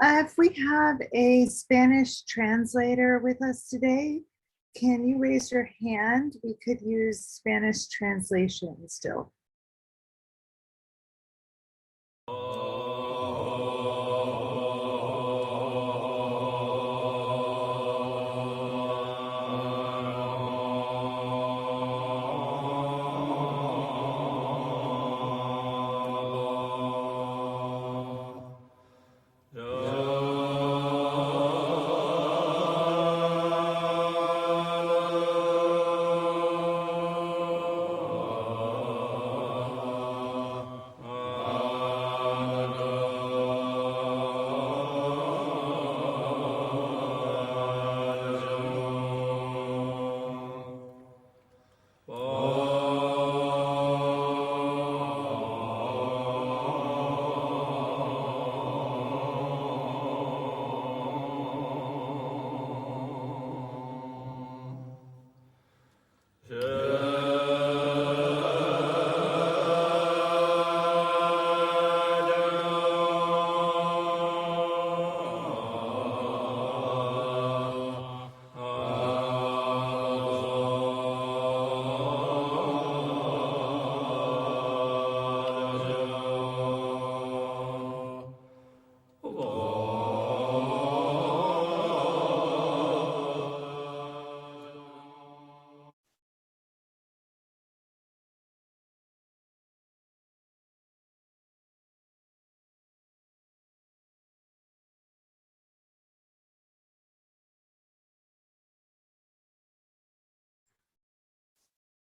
If we have a Spanish translator with us today, can you raise your hand? We could use Spanish translation still.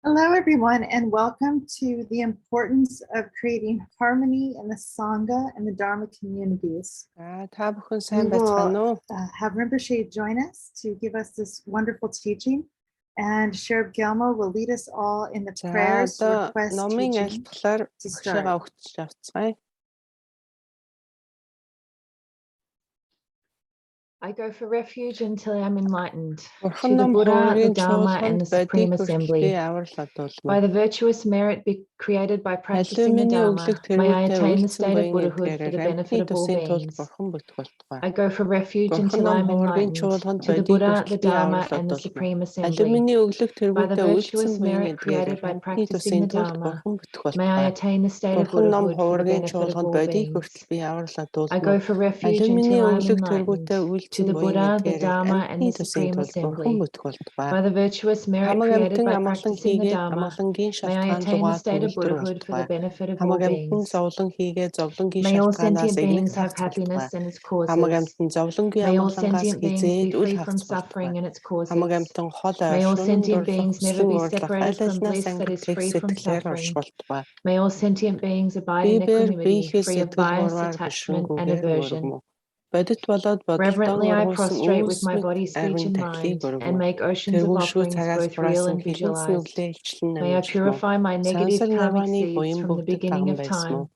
Hello, everyone, and welcome to the importance of creating harmony in the Sangha and the Dharma communities. Та бүхэн сайн We байцгаана уу? will have Rinpoche join us to give us this wonderful teaching, and Sherab Gelmo will lead us all in the prayers За request номын teaching. айлтгалаар to багшаага start. өгч авцгаая. I go for refuge until I'm enlightened. Бурхан To the ном Buddha, the хоорын Dharma, and чуулганд the бодит Supreme хүртэл Assembly. аврал By одуулмаа. the virtuous merit created by practicing the Dharma, may I attain the state of Buddhahood for the benefit of all beings. I go for refuge until I am enlightened to the Buddha, the Dharma, and the Supreme Assembly. By the virtuous merit created by practicing the Dharma, may I attain the state of Buddhahood for the benefit of all beings. I go for refuge until I am enlightened to the Buddha, the Dharma, and the Supreme Assembly. By the virtuous merit created by practicing the Dharma, may I attain the state of Buddhahood for the benefit of all beings. May all sentient beings have happiness and its causes. May all sentient beings be free from suffering and its causes. May all sentient beings never be separated from bliss that is free from suffering. May all sentient beings abide in equanimity, free of bias, attachment, and aversion. Reverently I prostrate with my body, speech, and mind, and make oceans of offerings both real and visualized. May I purify my negative karmic seeds from the beginning of time,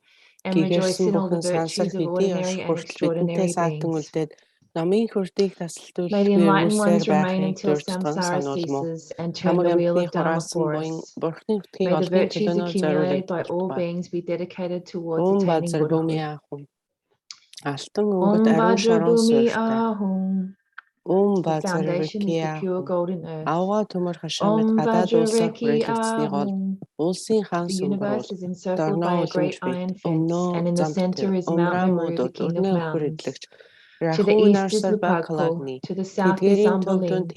and rejoice in all the virtues of ordinary and extraordinary beings. May the enlightened ones remain until samsara ceases and turn the wheel of Dharma for us. May the virtues accumulated by all beings be dedicated towards attaining Buddhahood. Om Vajra Bhumi Ahum. The foundation is the pure golden earth. Om Vajra Reki Ahum. The universe is encircled by a great iron fence, and in the center is Mount Meru, the king of mountains. To the east is Lupakul, to the south is Ambaling,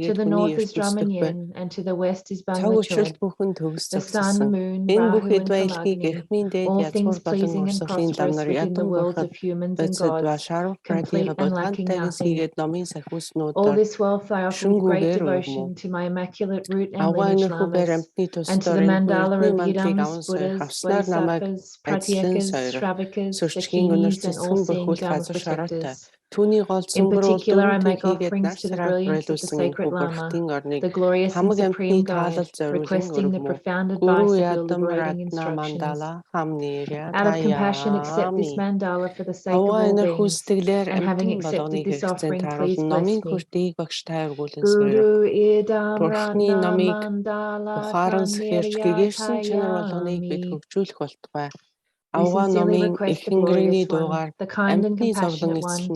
to the north is Dramayen, and to the west is Bangladesh. The sun, moon, Rahu, and Kalagni, all things pleasing and prosperous within the worlds of humans and gods, complete and lacking nothing. All this wealth I offer with great devotion to my immaculate root and lineage lamas, and to the mandala of Yidams, Buddhas, Bodhisattvas, Pratyekas, Shravakas, Dakinis, and all-seeing Dharma protectors. In particular, I make offerings to the brilliance of the sacred Lama, the glorious and supreme guide, requesting the profound advice of your liberating instructions. Out of compassion, accept this mandala for the sake of all beings, and having accepted this offering, please bless me. Guru idam ratna mandala taniryathayami. We sincerely request the glorious one, the kind and compassionate one,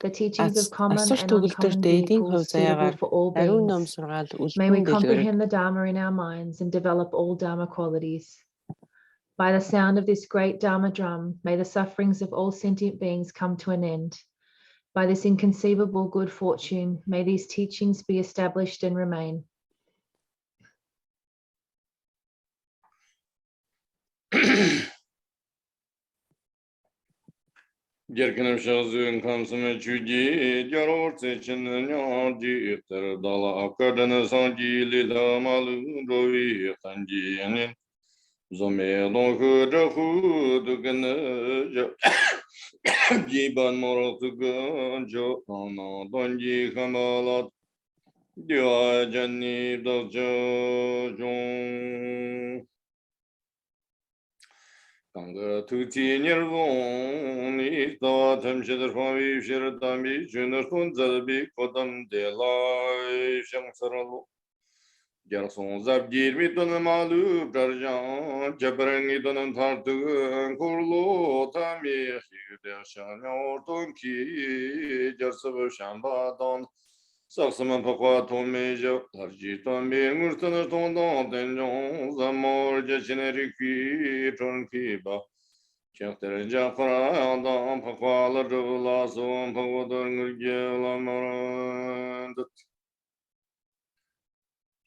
the teachings of common and uncommon vehicles suitable for all beings. May we comprehend the Dharma in our minds and develop all Dharma qualities. By the sound of this great Dharma drum, may the sufferings of all sentient beings come to an end. By this inconceivable good fortune, may these teachings be established and remain. Gerkenem şazın kamsıme çüdi, yarortse çınnyar cifter dala akadana sanji lidamalı rovi sanjiyenin. Zome donku jahu dugana jiban moratugan jo ana donji kamalat diwa janni dojo jong. Kanga tuti nirvon ni da temşeder favi şeredami jünür kun zalbi kodam delay şamsaralu. Yarson zab girmi donum malu darjan jabrangi donum tartın kurlu tami hide şan orton ki jarsab şambadan saksama pakwa tomeja tarji tambi murtanır tondan denjon zamor jacineri ki ton ki ba çakter jafradan pakwalar dolason pakwadar ngurgelamarand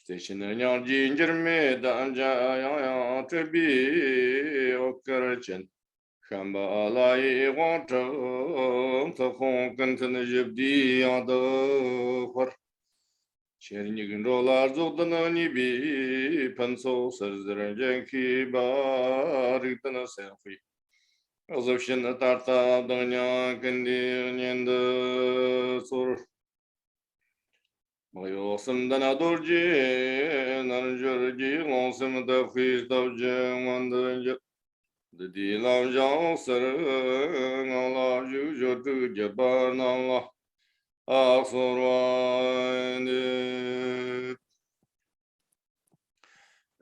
Seçinin yancı danja ya tebi okkarçın Kambalay watam tafon kantını jibdi adı var Çernigin rolar zodana nibi panso sözlerecek ki barıktana senfi Azavşın tarta dünya kendi yende sorur Mayosumdan adorji nanjurji lonsum da khistavje mandanje Dedi lavjan sarang Allah jujotu jaban Allah Aksurvande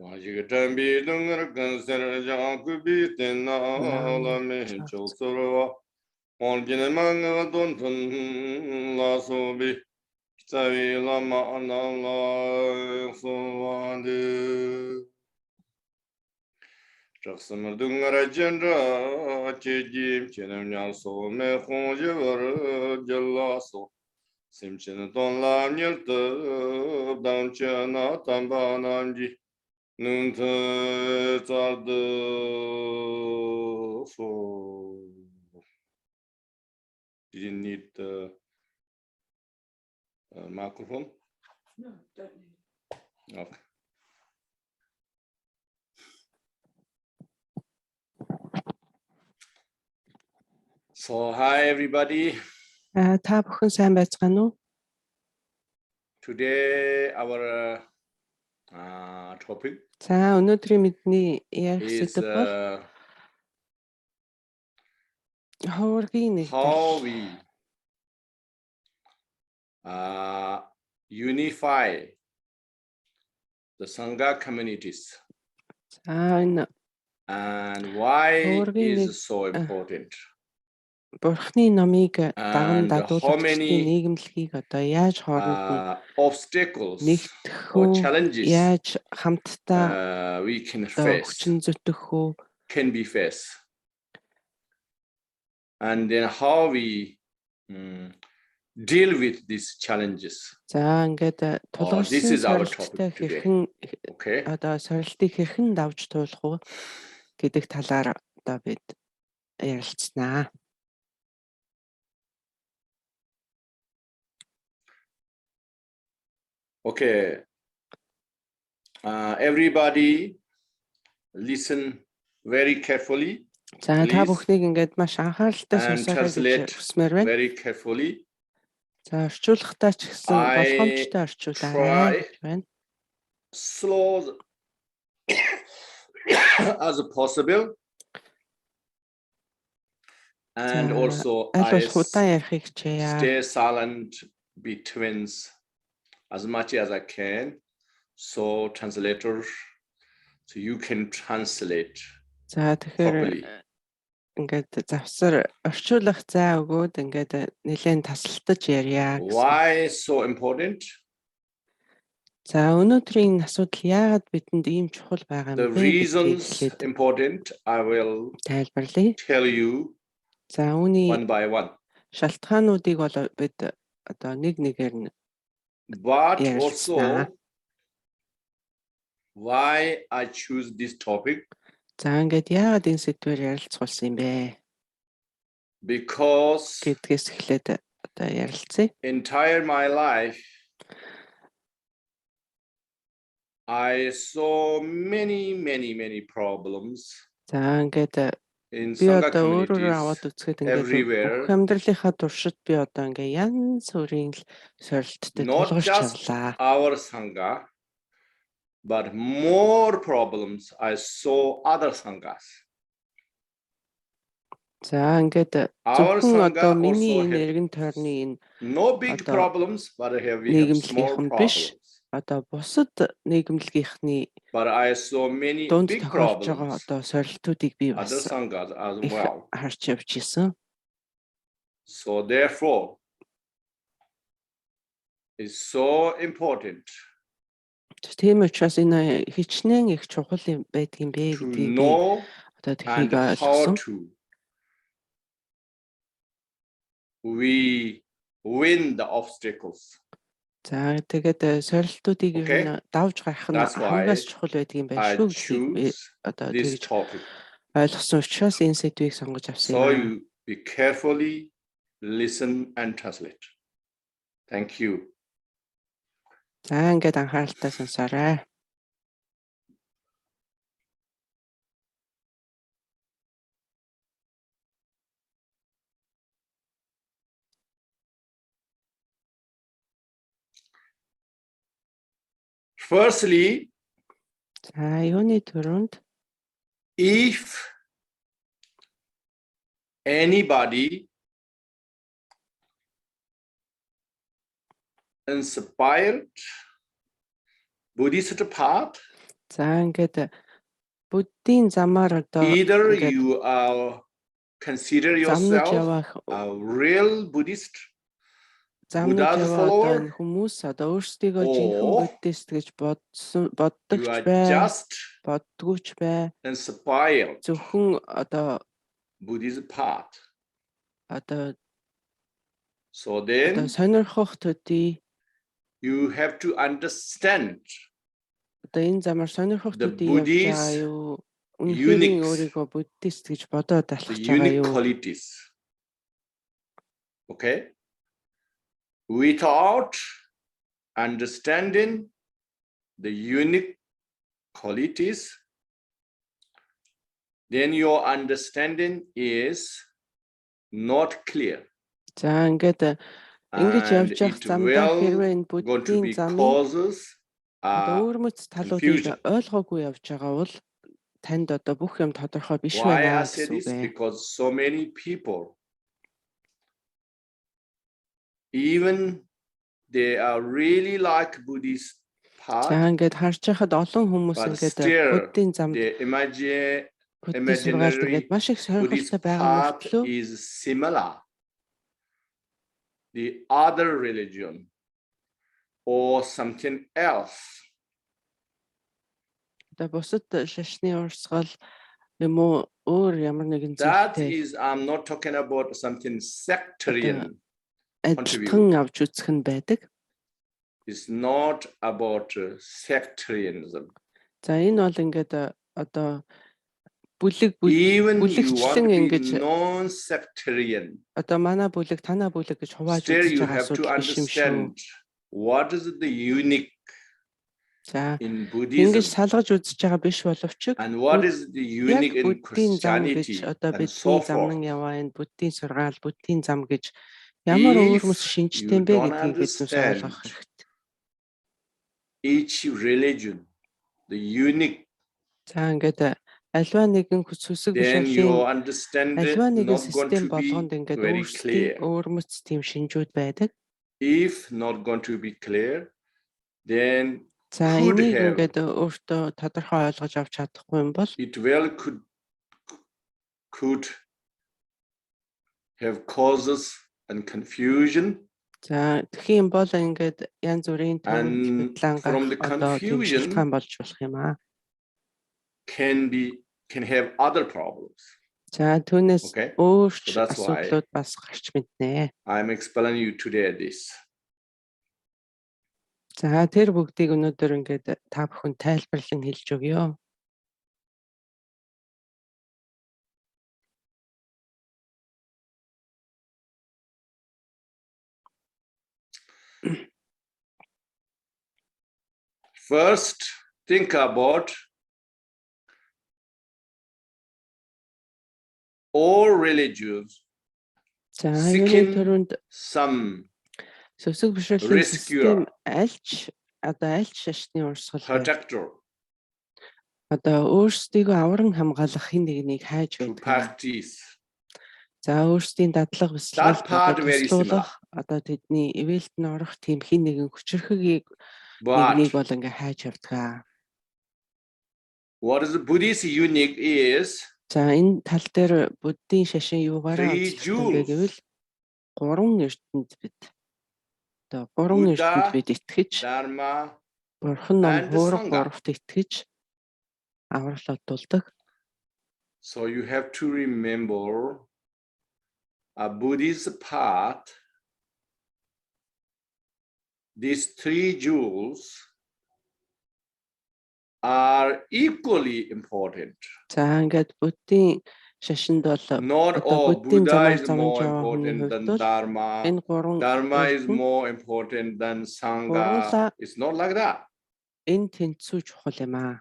와지가 비등을 간서를 잡고 비대나라메 조서와 온기는 망가 돈돈 라소비 자위라마 안나라 소완데 작성을 등을 전라 제짐 제념냐 소매 홍지를 절라소 심치는 돈람녀도 당천나 담바남지 눈트 자드 소 Did you need the microphone? No, don't need. Okay. So, hi everybody. Та бүхэн сайн байцгаана уу? Today our topic За өнөөдрийн мэдний ярих is сэдэв бол Хуврагын how Нэгдлийг. we unify the Sangha communities За энэ and why Хуврагын is so important. Бурхны номыг даган And how дадуулагчдын many нийгэмлэгийг одоо яаж хооронд obstacles нэгтгэх or үү? challenges Яаж хамтдаа we can одоо face, хүчин зүтгэх үү? can be faced, and then how we deal with these challenges. За ингээд This тулгарсан is our сорилттой topic today. хэрхэн Okay. одоо сорилтыг хэрхэн давж туулах вэ гэдэг талаар одоо бид ярилцсанаа. Okay. Everybody listen very carefully За та Please. бүхнийг ингээд маш анхааралтай and сонсоорой translate гэж хүсмээр байна. very carefully. За орчуулгатай ч гэсэн I болгоомжтой орчуулаарай гэж байна. Slow as possible. And За, also аль I болох удаан ярихыг хичээе. stay silent between as much as I can. So translator, so you can translate За тэгэхээр properly. ингээд завсар орчуулах зай өгөөд ингээд нэлээд тасалтаж ярья гэсэн. Why so important? За өнөөдрийн асуудал яагаад бидэнд ийм чухал байгаа The юм бэ reasons гэдгийг important I will тайлбарлая. tell you За үүний one by one. шалтгаануудыг бол бид одоо нэг нэгээр нь But ярилцсанаа. also why I choose this topic За ингээд яагаад энэ сэдвээр ярилцах болсон юм бэ because гэдгээс эхлээд одоо ярилцъя. entire my life I saw many problems За ингээд in би Sangha одоо өөрөөрөө аваад communities үзэхэд ингээд everywhere. бүх амьдралынхаа туршид би одоо ингээд янз бүрийн л сорилттой Not тулгарч just явлаа. our Sangha, but more problems I saw other Sanghas. За ингээд Our зөвхөн Sangha одоо миний also энэ have эргэн тойрны энэ no big одоо problems, but we have small нийгэмлэгийнхэн биш problems. одоо бусад нийгэмлэгийнхний But I saw many дунд big тохиолж байгаа problems одоо сорилтуудыг би бас other Sanghas as их well. харж явж исэн. So therefore, it's so important Тийм учраас энэ хичнээн их чухал юм байдгийн бэ to гэдгийг би know одоо and тхийг how ойлгосон. to we win the obstacles. За тэгээд сорилтуудыг ер Okay. нь давж гарах нь That's why хамгийн чухал байдгийн байна I шүү гэдгийг би choose одоо this тэгж topic. ойлгосон учраас энэ сэдвийг сонгож авсан So юм. you be carefully listen and translate. Thank you. За ингээд анхааралтай сонсоорой. Firstly, За юуны төрөнд if anybody inspired Buddhist path За ингээд буддийн замаар одоо Either ингээд you consider замнаж yourself явах a real Buddhist, замнаж Buddha's яваа одоо follower, энэ хүмүүс одоо өөрсдийгөө жинхэнэ or буддист гэж you боддогч are бай, just боддгүйч бай. inspired Зөвхөн одоо Buddhist path. одоо So then сонирхох төдий you have to understand одоо энэ замаар сонирхох the төдий явж байгаа Buddhist юу? Үнэхээр unique, өөрийгөө буддист гэж бодоод the алхаж байгаа unique юу? qualities. Okay? Without understanding the unique qualities, then your understanding is not clear. За ингээд ингэж And явж явах it замдаа хэрвээ will энэ going to буддийн be замын causes одоо өөрмөц талуудыг confusion. ойлгоогүй явж байгаа бол танд одоо бүх юм тодорхой биш Why I байна say гэсэн үг this? ээ. Because so many people, even they are really like Buddhist За path, ингээд харж байхад олон хүмүүс but ингээд still буддийн замд the буддийн сургаалд ингээд маш их Buddhist сонирхолтой байгаа path мөртлөө is similar. The other religion or something else. одоо бусад шашны урсгал юм уу өөр ямар нэгэн That зүйлтэй is, I'm not talking about something sectarian. ажилтхан авч үзэх нь байдаг. It's not about sectarianism. За энэ бол ингээд одоо Even you want бүлэгчлэн to ингэж be non-sectarian, одоо манай бүлэг танаа бүлэг гэж хувааж still үзэж you байгаа have to асуудал биш юм шүү. understand what is the unique За in ингэж Buddhism салгаж үзэж байгаа биш боловч and what is the яг unique in буддийн зам Christianity гэж одоо and бидний so forth. замнан яваа энэ буддийн сургаал буддийн зам гэж ямар өөрмөс шинжтэй you бэ don't гэдгийг биднээс understand ойлгох хэрэгтэй. each religion, the unique, За ингээд альва нэгэн хүсэг then бишрэлийн your understanding альва нэгэн not going систем to be болгонд ингээд very өөрсдийн clear. өөрмөц тийм шинжүүд байдаг. If not going to be clear, then За could энийг have, ингээд өөртөө тодорхой ойлгож авч чадахгүй юм бол it well could have causes and confusion. за тэгэх юм бол ингээд янз бүрийн And хөдлөн from the гарах одоо тийм confusion шалтгаан болж болох юм аа. can have other problems. За түүнээс Okay? өөрч So that's why асуудлууд бас гарч мэднэ. I'm explaining you today this. За тэр бүгдийг өнөөдөр ингээд та бүхэн тайлбарлан хэлж өгье. First, think about all religions За seeking юуны төрөнд some сөсөг бишрэлийн систем rescuer, аль шашны урсгал вэ? protector Одоо өөрсдийгөө авран хамгаалах хин нэгнийг хайж to байдаг. practice. За өөрсдийн дадлага бэлсгэлд That part very similar. туслуулах одоо тэдний ивэлт нь орох тийм хин нэгэн хүчрхгийг But нэгнийг бол ингээ хайж явдаг. what is the Buddhist unique is За энэ тал дээр буддийн шашин юугаараа three онцлогтой вэ jewels. гэвэл гурван эрдэнд бид одоо гурван эрдэнд Buddha, бид итгэж Dharma, бурхан ном and хуурга Sangha. гуравт итгэж аврал одуулдаг. So you have to remember a Buddhist path. These three jewels are equally important. За ингээд буддийн шашинд бол Not одоо all буддийн Buddha замаар is замж more яваа хүний important хувьд than бол Dharma. энэ гурван Dharma is эрдэнд more important than Sangha. гурвуулаа It's not like that. энэ тэнцүү чухал юм аа.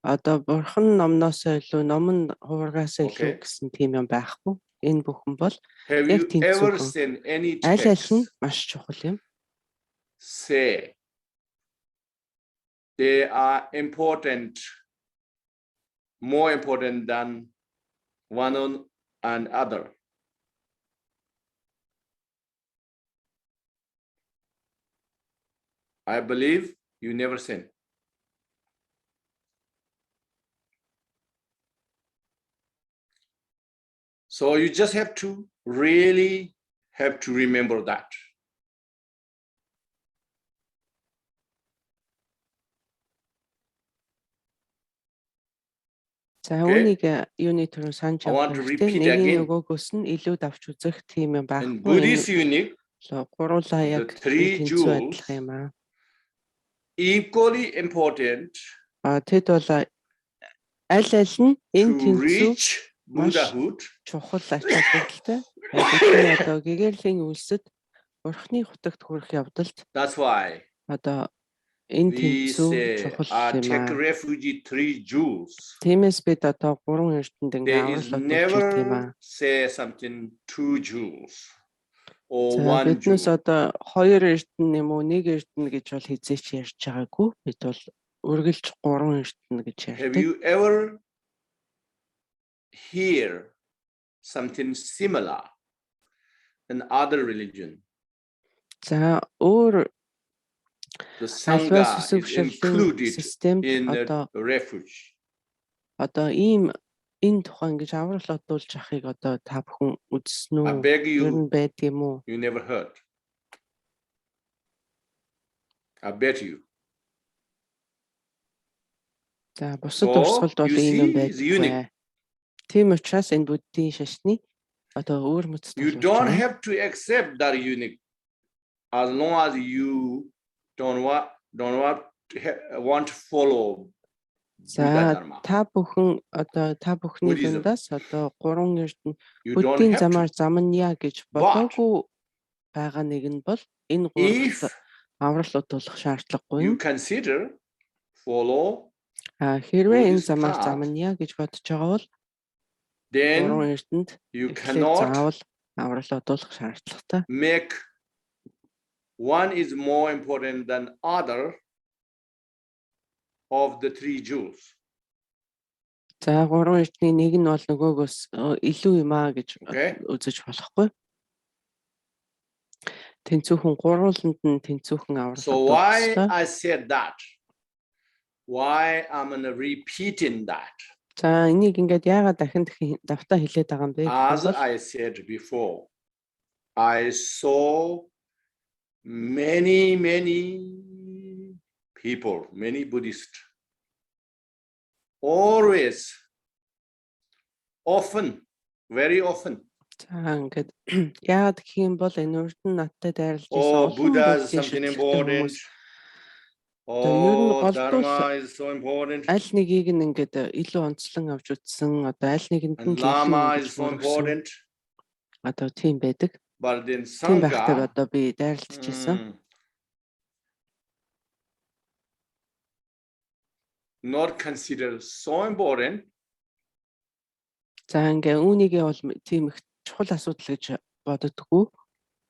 Одоо бурхан номноос илүү номын хуврагаас илүү Okay. гэсэн тийм юм байхгүй. Энэ бүхэн бол Have яг you ever тэнцүүхэн. seen any Аль аль нь text маш чухал юм. say they are important, more important than one and other? I believe you never seen. So you just have to really have to remember that. За үүнийг юуны төрөөр санаж I want to авах хэрэгтэй. repeat Нэг again. нөгөөгөөс нь илүү давч үзэх тийм юм In байхгүй. Buddhist unit, Гуруулаа the яг three тэнцүү jewels адилах юм аа. equally important Тэд бол аль аль нь энэ to тэнцүү reach маш Buddhahood. чухал ач холбогдолтой. Бидний одоо гэгэрлийн үлсэд Бурхны хутагт хүрэх явдалд That's why одоо энэ we тэнцүү say, чухал юм take аа. refuge three jewels. Тиймээс бид одоо гурван эрдэнд ингээ There is аврал одуулж ирдэг юм аа. never say something two jewels or За one биднээс jewel. одоо хоёр эрдэнэ юм уу нэг эрдэнэ гэж бол хизээч ярьж байгаагүй. Бид бол үргэлж гурван эрдэнэ гэж Have ярьдаг. you ever hear something similar in other religion? За өөр The альва Sangha is сүсвшлийн included системд in одоо the refuge. ийм энэ тухайн гэж аврал одуулж ахыг одоо та бүхэн үзсэн I үү? beg Ер нь you, байд юм уу? you never heard. I bet you. За бусад So, урсгалд бол you ийм юм see, it's unique. байдаг. Тийм учраас энэ буддийн шашны одоо өөр мэт You don't have to accept that unique as long as you don't want to follow За Buddha Dharma. та бүхэн одоо та бүхний Buddhism. дундаас одоо гурван эрдэнэ You don't буддийн have замаар to. замнаа гэж бодоогүй байгаа нэг нь бол энэ If гурван аврал одуулах шаардлагагүй you юм. consider follow, Хэрвээ энэ Buddhist замаар path, замнаа гэж бодож байгаа бол then гурван эрдэнд you эхлээд cannot заавал аврал одуулах шаардлагатай. make one is more important than other of the three jewels. За гурван эрдний нэг нь бол нөгөөгөөс илүү юм аа гэж Okay. үзэж болохгүй. Тэнцүүхэн гурвууланд нь тэнцүүхэн аврал So why одуулах. I said that? Why I'm repeating that? За энийг ингээд яагаад дахин давтаа хэлээд байгаа юм бэ? As Гэвэл I said before, I saw many people, many Buddhists, always, often, very often. за ингээд яагаад гэх юм бол энэ урд нь надтай дайрлаж Oh, ирсэн Buddha is буддийн something шүтлэгтэй important. хүмүүс Oh, голдуул Dharma is so important. аль нэгийг нь ингээд илүү онцлон авч үзсэн одоо аль нэгэнд нь And илүү Lama ингэж is so мөргсөн important. одоо тийм байдаг. But then Тийм байхтайг Sangha, одоо би дайрлаж ирсэн. not considered so important. За ингээ үүнийгээ бол тийм их чухал асуудал гэж боддоггүй.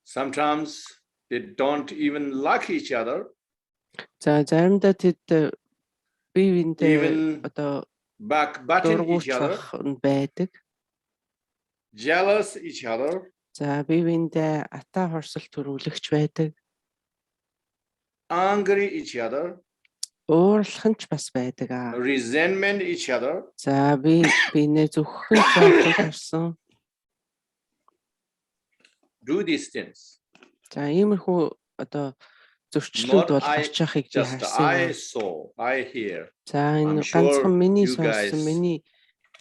Sometimes they don't even like each other. За заримдаа тэд бие биендээ Even одоо backbiting each other, байдаг. jealous each other, За бие биендээ ата хорсол төрүүлэгч байдаг. angry each other, Уурлах нь ч бас байдаг аа. resentment each other. За бинээ зөвхөн зовлон тарсан. Do these things. За иймэрхүү одоо зөрчлүүд бол гарч яхахыг би Just I харсан. saw, I hear. За энэ I'm sure ганцхан миний you guys сонсон миний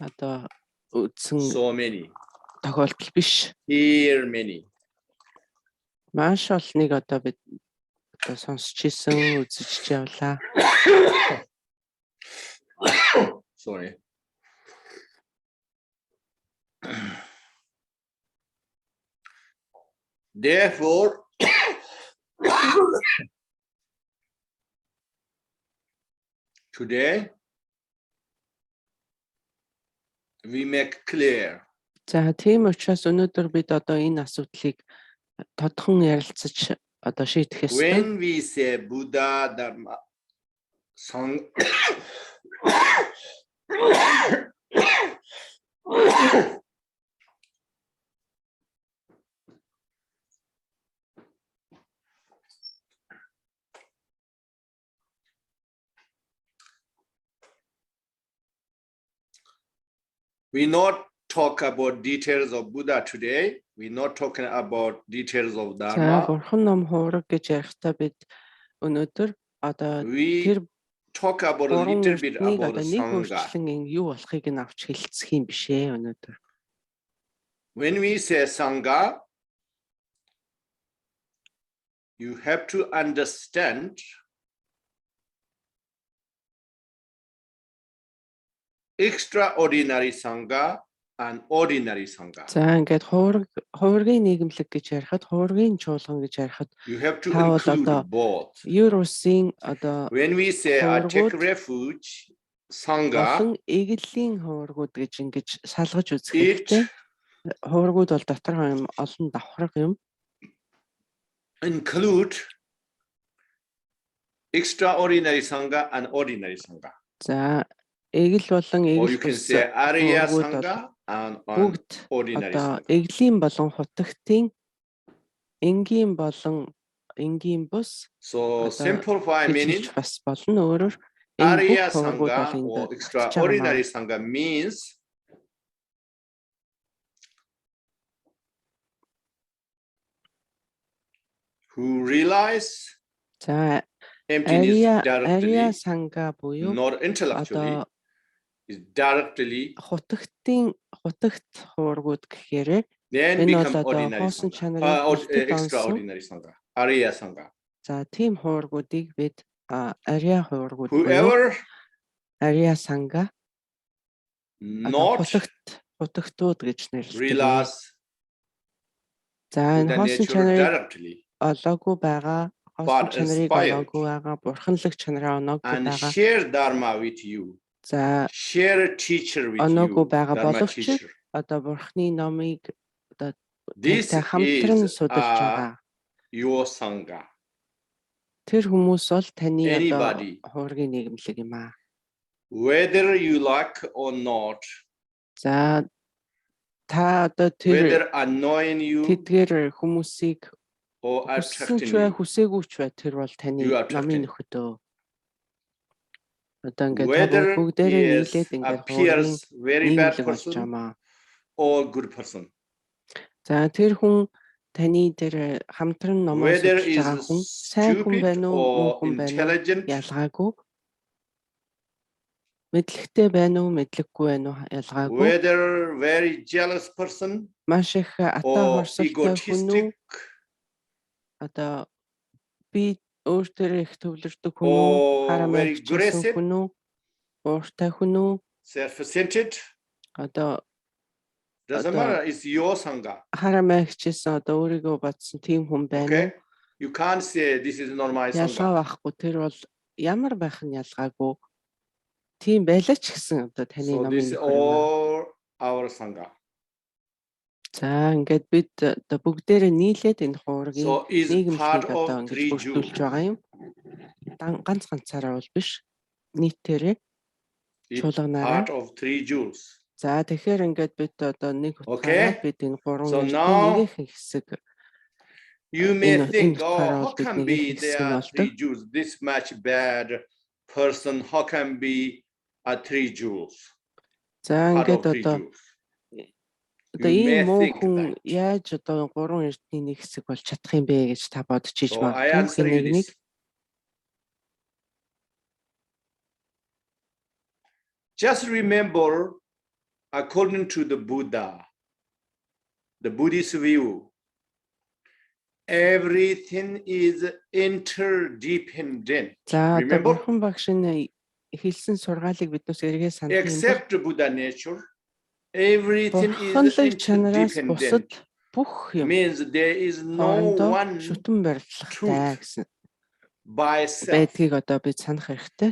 одоо үзсэн So many. тохиолдол биш. Hear many. Маш олныг одоо бид одоо сонсч ийсэн, үзэж явлаа. Sorry. Therefore, today we make clear. За тийм учраас өнөөдөр бид одоо энэ асуудлыг тодхон ярилцаж одоо шийдэх ёстой. When we say Buddha Dharma Sangha, we not talk about details of Buddha today. We're not talking about details of За Dharma. бурхан ном хувраг гэж ярихдаа бид өнөөдөр одоо We тэр talk about a гурван little bit өртнийг about одоо нэг Sangha. өөрчлөн юу болохыг нь авч хэлцэх юм биш ээ өнөөдөр. When we say Sangha, you have to understand extraordinary Sangha and ordinary Sangha. За ингээд хуврагын нийгэмлэг гэж ярихад хуврагын чуулган гэж ярихад You have to How include одоо both. Юрусын одоо When we say I take хуврагууд refuge, Sangha, болон эглийн хуврагууд гэж ингэж салгаж үзэх it хэрэгтэй. Хуврагууд бол дотор юм олон давхраг юм. include extraordinary Sangha and ordinary Sangha. За эгэл болон Or you эгэл can бус say Arya хуврагууд Sangha бол and бүгд ordinary одоо Sangha. эглийн болон хутагтын энгийн болон энгийн бус So одоо simplify meaning, хэлж бас болно өөрөөр энэ бүх Arya хуврагууд бол Sangha энд or багтж extraordinary байгаа. Sangha means who realize За emptiness Ария directly, санга буюу not intellectually, одоо is directly, хутагт хуврагууд гэхээр then энэ бол become одоо ordinary хоосон Sangha. чанарыг Or бэлтгэж онсон. extraordinary Sangha, Arya Sangha. За тийм хуврагуудыг бид ария хуврагууд буюу Whoever ария санга not хутагтууд гэж нэрлэдэг. realize За энэ the хоосон nature чанарыг directly олоогүй байгаа, хоосон but чанарыг aspired олоогүй байгаа, бурханлаг чанараа оноогүй and байгаа. share Dharma with you, За share a teacher with оноогүй you, байгаа Dharma боловч teacher. одоо бурхны номыг одоо This тантай хамтран is судалж байгаа. your Sangha. Тэр хүмүүс бол таны одоо Anybody, хуврагын нийгэмлэг юм аа. whether you like or not, За та одоо тэр whether annoying you тэдгээр хүмүүсийг or хүссэн attracting ч бай, you, хүсээгүй ч бай, тэр бол таны You are номын attracted. нөхөдөө. Одоо ингээд whether бүгдээрээ he нийлээд ингээд хуврагын appears very bad нийгэмлэг болж person байгаа. or good person, За тэр хүн таны тэр хамтран номоо whether судалж байгаа хүн is сайн хүн stupid байна уу, муу or хүн байна уу intelligent, ялгаагүй. Мэдлэгтэй байна уу, мэдлэггүй байна уу ялгаагүй. whether very jealous person Маш их атаа or хорсолтой хүн үү, egotistic одоо би өөртөө их төвлөрдөг хүн үү, or хараа very маягчсан aggressive, хүн үү, ууртай хүн үү, self-centered, одоо doesn't matter, it's your Sangha. хараа маягчсан одоо өөрийгөө бодсон тийм хүн байна уу? Okay, you can't say this is not my Sangha. Ялгаа байхгүй, тэр бол ямар байх нь ялгаагүй. Тийм байлаа ч гэсэн одоо таны So номын this is нөхөр юм аа. all our Sangha. За ингээд бид одоо бүгдээрээ нийлээд энэ хуврагын So is part нийгэмлэгийг одоо of ингэж three бүрдүүлж jewels. байгаа юм. Ганц ганцаараа бол биш. Нийтээрээ It's чуулганаараа. part of three jewels. За тэгэхээр ингээд бид одоо нэг Okay. утгаараа бид энэ гурван So эртний now нэгэн хэсэг You may Энэ think, утгаараа oh, how бол бид can нэг be их there хэсэг нь are болдог. three Jews, this much bad person, how can be a three Jews? За Part ингээд of three одоо Jews. одоо You may ийм муу think хүн that. яаж одоо гурван эртний нэг хэсэг болж чадах юм бэ гэж та бодож иж So I магадгүй. answer you Нэг this. Just remember, according to the Buddha, the Buddhist view, everything is interdependent. За одоо Remember? бурхан багш нь хэлсэн сургаалыг биднээс эргээ сандсан юм бол Except Buddha nature, everything бурханлаг is чанараас бусад interdependent. бүх юм Means there is no хоорондоо one шүтэн барилгатай гэсэн by self. байдгийг одоо бид санах хэрэгтэй.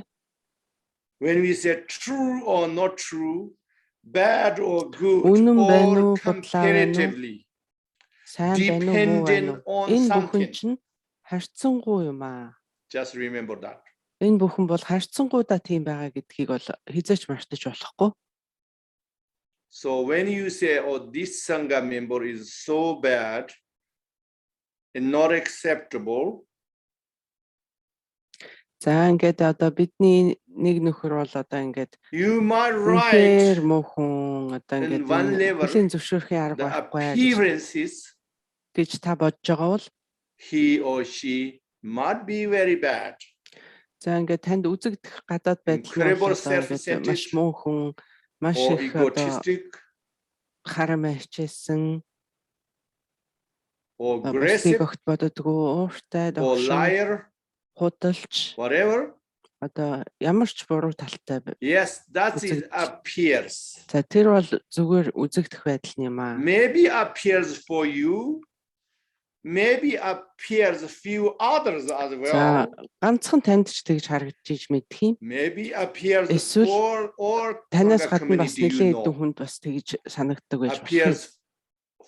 When we say true or not true, bad or good, Үнэн байна уу, or худлаа байна уу, comparatively сайн байна уу, муу байна dependent уу? on Энэ бүхэн something. чинь харьцангуй юм аа. Just remember that. Энэ бүхэн бол харьцангуйдаа тийм байгаа гэдгийг бол хизээч мартаж болохгүй. So when you say, oh, this Sangha member is so bad and not acceptable, За ингээд одоо бидний нэг нөхөр бол одоо ингээд You might үнэхээр write муухан одоо in ингээд one level хүлийн зөвшөөрхийн the арга байхгүй appearances гэж та бодож байгаа бол he or she might be very bad. за ингээд танд үзэгдэх гадаад байдал нь Incredible бол одоо ингээд self-centered маш муухан, маш or их одоо egotistic харамаа хичээсэн, or бусдыг aggressive огт боддоггүй, ууртай, or догшин, liar, худалч whatever. одоо ямар ч буруу талтай. Yes, that is appears. За тэр бол зүгээр үзэгдэх байдал нь юм аа. Maybe appears for you, maybe appears a few others as За well. ганцхан танд ч тэгж харагдаж мэдэх юм. Maybe appears Эсвэл for all танаас Sangha гадна бас community you нэлээд know. хүнд бас тэгж санагддаг байж болох юм. Appears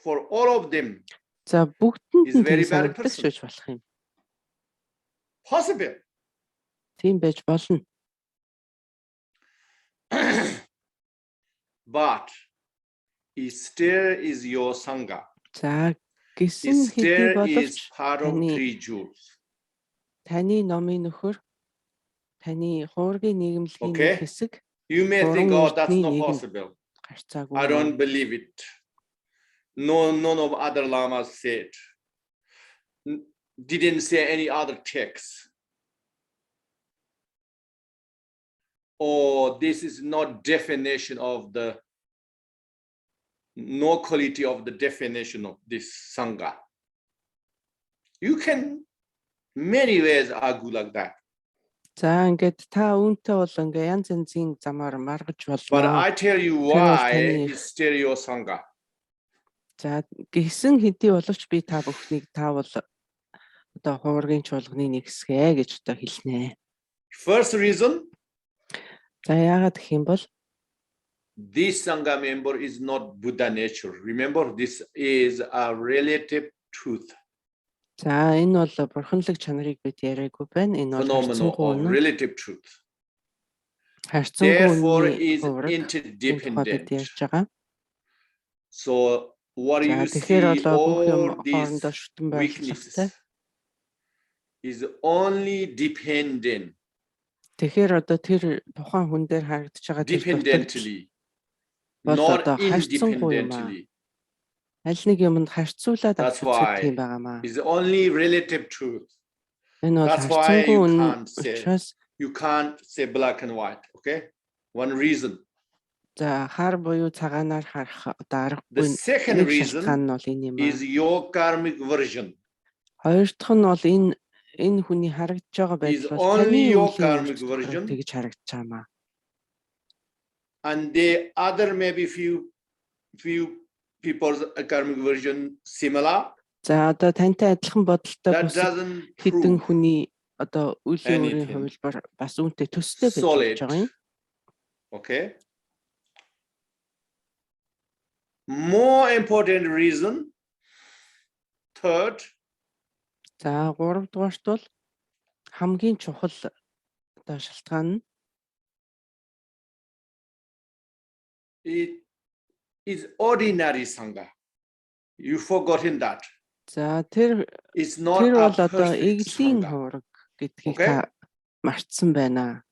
for all of them. За бүгдэнд is нь very тэгж bad санагддаг person. ч байж болох юм. Possible. Тийм байж болно. But Esther is your Sangha. За гисэн хэдий Esther боловч is part of таны- three jewels. таны номын нөхөр, таны хуврагын нэгэмлэгийн Okay. нэг хэсэг You may think, oh, that's Уран not нэгэн. possible. гарцаагүй. I don't believe it. No, none of other lamas said. Didn't say any other text. Or this is not definition of the, no quality of the definition of this Sangha. You can many ways argue like that. За ингээд та үүнтэй бол ингээ янз янзын замаар маргаж But болно. I tell you was why tiny. is stereo Sangha. За гисэн хэдий боловч би та бүхнийг та бол одоо хуврагын чуулганы нэг хэсгэ гэж одоо хэлнэ. First reason, За яагаад гэх юм бол this Sangha member is not Buddha nature. Remember, this is a relative truth, за энэ бол бурханлаг чанарыг бид яриаггүй байна. Энэ бол phenomenon of relative truth. Therefore, is interdependent. ярьж байгаа. So, what За you see, тэгэхээр бол бүх юм all these хоорондоо шүтэн weaknesses байгууллагатай. is only dependent, Тэгэхээр одоо тэр тухайн хүн дээр харагдаж байгаа тэр дутагч dependently, бол not одоо харьцангуй юм аа. independently. Аль нэг юмд харьцуулаад That's авч үздэг юм why байгаамаа. is only relative truth. Энэ бол That's why харьцангуй you үн can't say. учраас You can't say black and white, okay? One reason. за хар буюу цагаанаар харах одоо The аргагүй second нэг reason шалтгаан нь бол энэ юм is аа. your karmic version. Хоёр дахь нь бол энэ хүний харагдаж байгаа Is байдал бол only таны your үеийн karmic өөрчлөлт version. тэгж харагдаж байгаамаа. And the other maybe few people's karmic version similar. За одоо тантай адилхан бодолтой That бус doesn't хэдэн prove хүний одоо үеийн өөрийн anything. хувилбар бас үүнтэй төстэй байж Solid. байгаа юм. Okay. More important reason. Third, За 3 дугаарт бол хамгийн чухал одоо шалтгаан нь it is ordinary Sangha. You've forgotten that. за тэр It's not тэр a бол одоо perfect эглийн Sangha. хувраг гэдгийг Okay. та мартсан байна.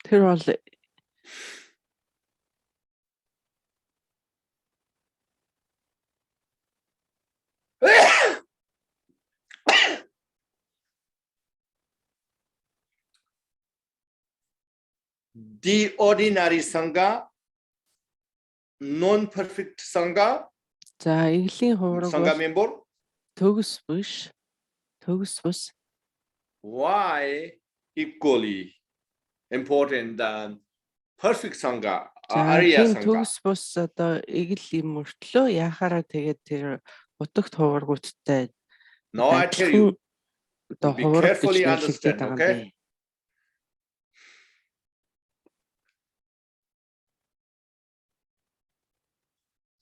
Тэр бол The ordinary Sangha, non-perfect Sangha, за эглийн хувраг Sangha бол member. төгс биш төгс бус Why equally important than perfect Sangha, за Arya тийм Sangha? төгс бус одоо эгэл юм мөртлөө яхаараа тэгээд тэр утагт хуврагуудтай Now I tell you, одоо be хувраг гэж carefully нэрлэгдээд understand, байгаа юм okay? бэ.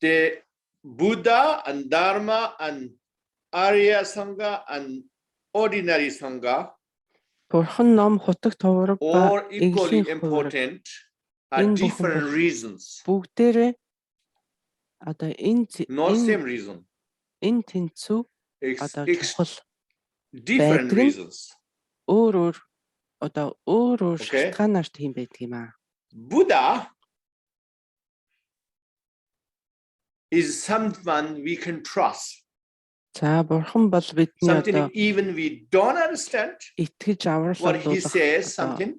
the Buddha and Dharma and Arya Sangha and ordinary Sangha, Бурхан ном хутагт хувраг ба or equally эглийн хувраг important, are Энэ бүхэн different бол reasons, бүгдээрээ одоо not same reason. энэ тэнцүү It's одоо чухал different байдаг нь reasons. өөр одоо өөр шалтгаанаар тийм байдаг юм аа. Buddha is someone we can trust. За бурхан бол бидний Something одоо even we don't understand итгэж what he авралдуулах says, something.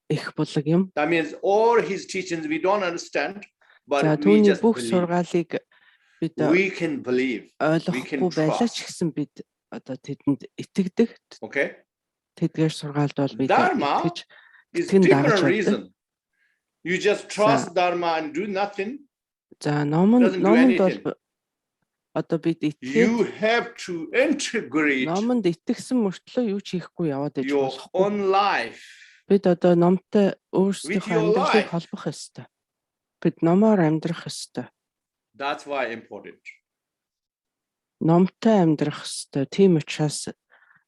их булаг юм. That means all his teachings we don't understand, За but we түүний just бүх believe. сургаалыг бид We can believe. ойлгохгүй байлаа ч гэсэн бид одоо тэдэнд итгэдэг. Okay? Тэдгээр сургаалд бол бид Dharma итгэж is итгэн different дагаж байдаг. reason. You just trust Dharma and do nothing. За номонд Doesn't do anything. бол одоо бид You итгээд have to integrate номонд итгэсэн мөртлөө юу ч хийхгүй яваад иж your болохгүй. own life. Бид одоо номтой With өөрсдийнхөө your амьдралыг life. холбох ёстой. Бид номоор амьдрах ёстой. That's why important. Номтой амьдрах ёстой. Тийм учраас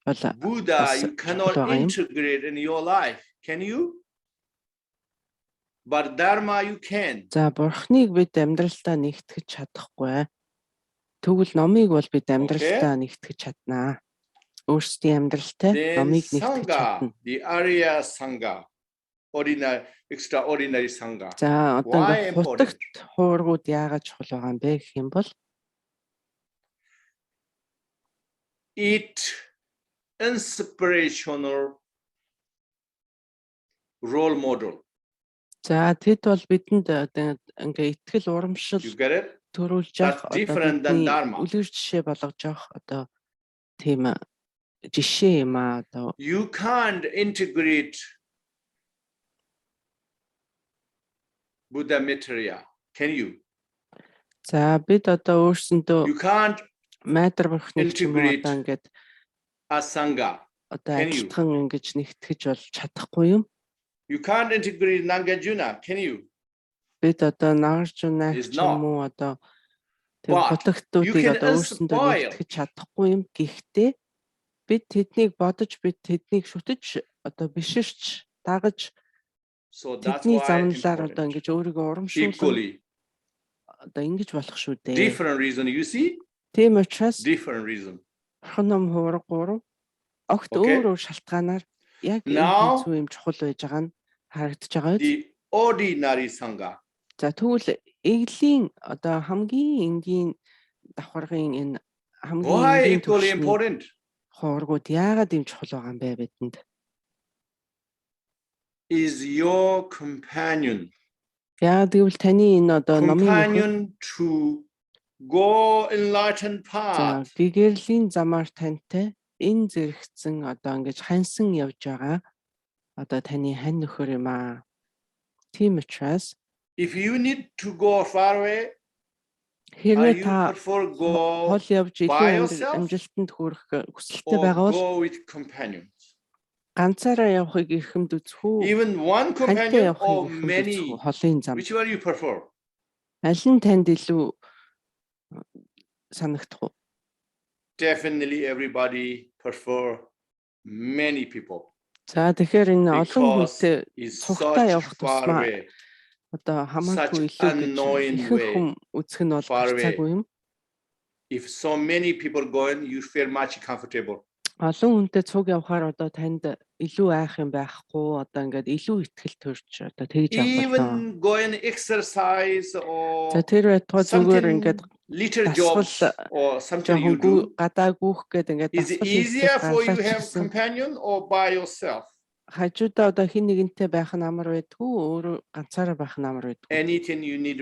бол Buddha, бас you cannot чухал байгаа юм. integrate in your life. Can you? But Dharma you can. За бурхныг бид амьдралдаа нэгтгэж чадахгүй. Тэгвэл номыг бол бид амьдралдаа нэгтгэж чаднаа. Өөрсдийн амьдралтай Then номыг нэгтгэж Sangha, чадна. the Arya Sangha, ordinary, extraordinary Sangha. За одоо Why ингээд хутагт хуургууд яагаад чухал байгаа юм бэ гэх юм бол It inspirational role model. за тэд бол бидэнд ингээ итгэл урамшил You get it? төрүүлж That's явах different than Dharma. үлгэр жишээ болгож явах одоо тийм жишээ юм аа одоо You can't integrate Buddha Maitreya. Can you? за бид одоо өөрсөндөө You can't майдар бурхныг ч юм уу integrate одоо ингээд Asanga. одоо Can you? ажилтхан ингэж нэгтгэж бол чадахгүй юм. You can't integrate Nagarjuna. Can you? Бид одоо Нагаржунаа Is ч юм уу одоо тэр But хотогтуудыг you can одоо өөрсөндөө inspire. нэгтгэж чадахгүй юм. Гэхдээ бид тэднийг бодож бид тэднийг шүтэж одоо биширч дагаж So that's тэдний why замналаар одоо important. ингэж өөрийгөө урамшуулсан Equally, одоо ингэж болох шүү дээ. different reason. You see? Тийм учраас Different reason. бурхан ном хуурга гурав огт Okay. өөр өөр шалтгаанаар яг Now, энэ юм чухал байж байгаа нь харагдаж байгаа биз? The ordinary Sangha. За тэгвэл эглийн одоо хамгийн энгийн давхаргын энэ хамгийн Why энгийн equally түвшний important? хуургууд яагаад ийм чухал байгаа юм бэ бидэнд? Is your companion. Яагаад гэвэл таны энэ одоо номын нөхөр Companion to go enlightened за path. гэгэрлийн замаар тантай энэ зэрэгцэн одоо ингэж хансан явж байгаа одоо таны хань нөхөр юм аа. Тийм учраас If you need to go far away, are хэрвээ you та prefer go хол явж by илүү yourself амжилтанд хүрэх хүсэлтэй or байгаа бол go with companions? ганцаараа явахыг эрхэмд үзэх үү? Even one Хантай companion or явахыг эрхэмд үзэх үү? many? Холын зам. Whichever you prefer. Аль нь танд илүү санагдах уу? Definitely everybody prefer many people За тэгэхээр энэ олон because хүнтэй it's цугтаа such явах far тусмаа away. одоо хамаагүй Such илүү гэж unknowing ихэнх way. хүн үзэх нь бол Far away. харцаагүй юм. If so many people going, you feel much comfortable. Олон хүнтэй цуг явахаар одоо танд илүү айх юм байхгүй одоо ингээд илүү ихтгэл төрж одоо тэгж явах болно. Even going exercise or За тэр байтугай зүгээр ингээд little jobs or something you do. гадаа гүүх гээд ингээд Is it easier for you to have companion or by yourself? хажуудаа одоо хин нэгэнтэй байх нь амар байдгүй өөрөө ганцаараа байх нь амар байдгүй. Anything you need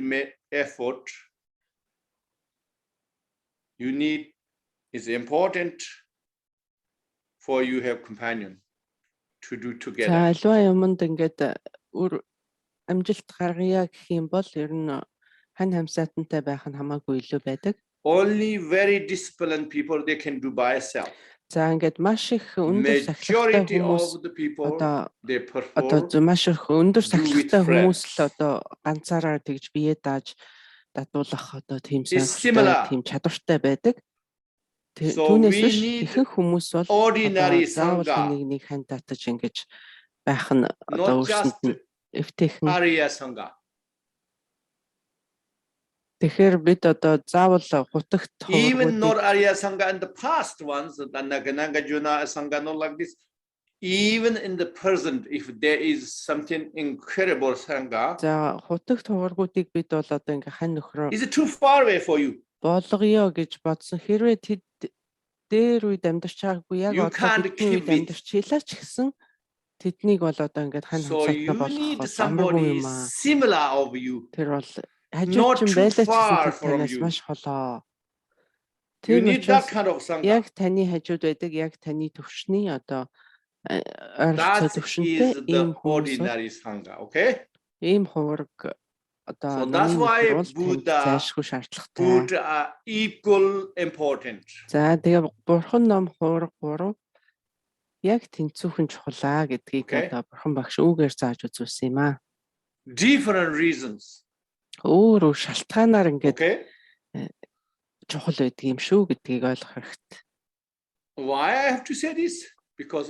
effort. You need is important for you have companion to do За together. альва юмд ингээд өөр амжилт гаргая гэх юм бол ер нь хань хамсаатантай байх нь хамаагүй илүү байдаг. Only very disciplined people they can do by itself. За ингээд маш их өндөр сахилгатай Majority хүмүүс of the people одоо they prefer маш их өндөр do with сахилгатай хүмүүс л friends. одоо ганцаараа тэгж бие дааж дадуулах одоо тийм Is сонирхолтой similar. тийм чадвартай байдаг. So Түүнээс we биш need ихэнх хүмүүс бол ordinary заавал Sangha, нэг хань татаж ингэж байх нь одоо not just өөрсөнд нь эвтэйхэн. Arya Sangha. Тэгэхээр бид одоо заавал хутагт Even not хооргуудыг Arya Sangha and the past ones, the Nagarjuna Sangha, not like this. even in the present, if there is something incredible sangha, За хутагт хуврагуудыг бид бол одоо ингээ хань нөхрөө is it too far away for you? болгоё гэж бодсон. Хэрвээ тэд дээр үед амьдарч байгаагүй яг You одоо can't бидний keep үед it. амьдарч хэлаач гэсэн тэднийг бол одоо ингээд хань So хамсалтай you болгох need амаргүй somebody юм аа. similar of you. Тэр бол Not хажуучин too байлаач гэсэн far тэд from танаас you. маш холоо. You Тэр need that учраас kind of sangha. яг таны хажууд байдаг, яг таны төвшний одоо ойролцоо That төвшөнтэй is the ийм хүмүүс бол ordinary sangha. Okay. ийм хувраг одоо So that's номын why нөхөр бол танд Buddha зайлшгүй шаардлагатай. put equal important. За тэгээ бурхан ном хувраг 3 яг тэнцүүхэн чухлаа гэдгийг Okay. одоо бурхан багш үүгээр зааж үзүүлсэн юм аа. Different reasons. Өөр шалтгаанаар ингээд Okay. чухал байдаг юм шүү гэдгийг ойлгох хэрэгтэй. Why I have to say this? Because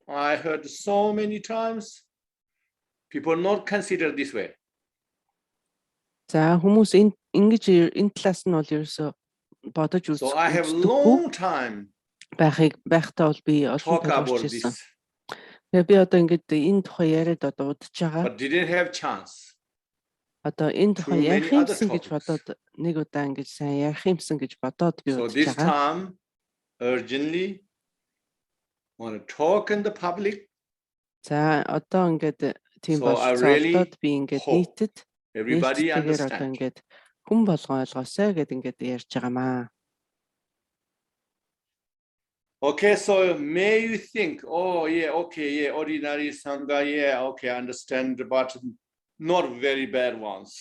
I heard so many times people not consider this way. За хүмүүс ингэж энэ талаас нь бол ерөөсө бодож So I have үздэггүй long time байхдаа бол би олон talk about төлөвчсөн. this, Тэгээ би одоо ингээд энэ тухай яриад одоо удаж байгаа. but didn't have chance. Одоо энэ Too тухай many ярих other юмсан гэж topics. бодоод нэг удаа ингэж сайн ярих юмсан гэж бодоод би So удаж this байгаа. time, urgently want to talk in the public. За одоо ингээд тийм So I болцоо really олдоод би ингээд hope нийтэд Everybody нийтдгээр одоо understand. ингээд хүн болгон ойлгоосай гэд ингээд ярьж байгаамаа. Okay, so may you think, oh yeah, okay, yeah, ordinary sangha, yeah, okay, I understand, but not very bad ones.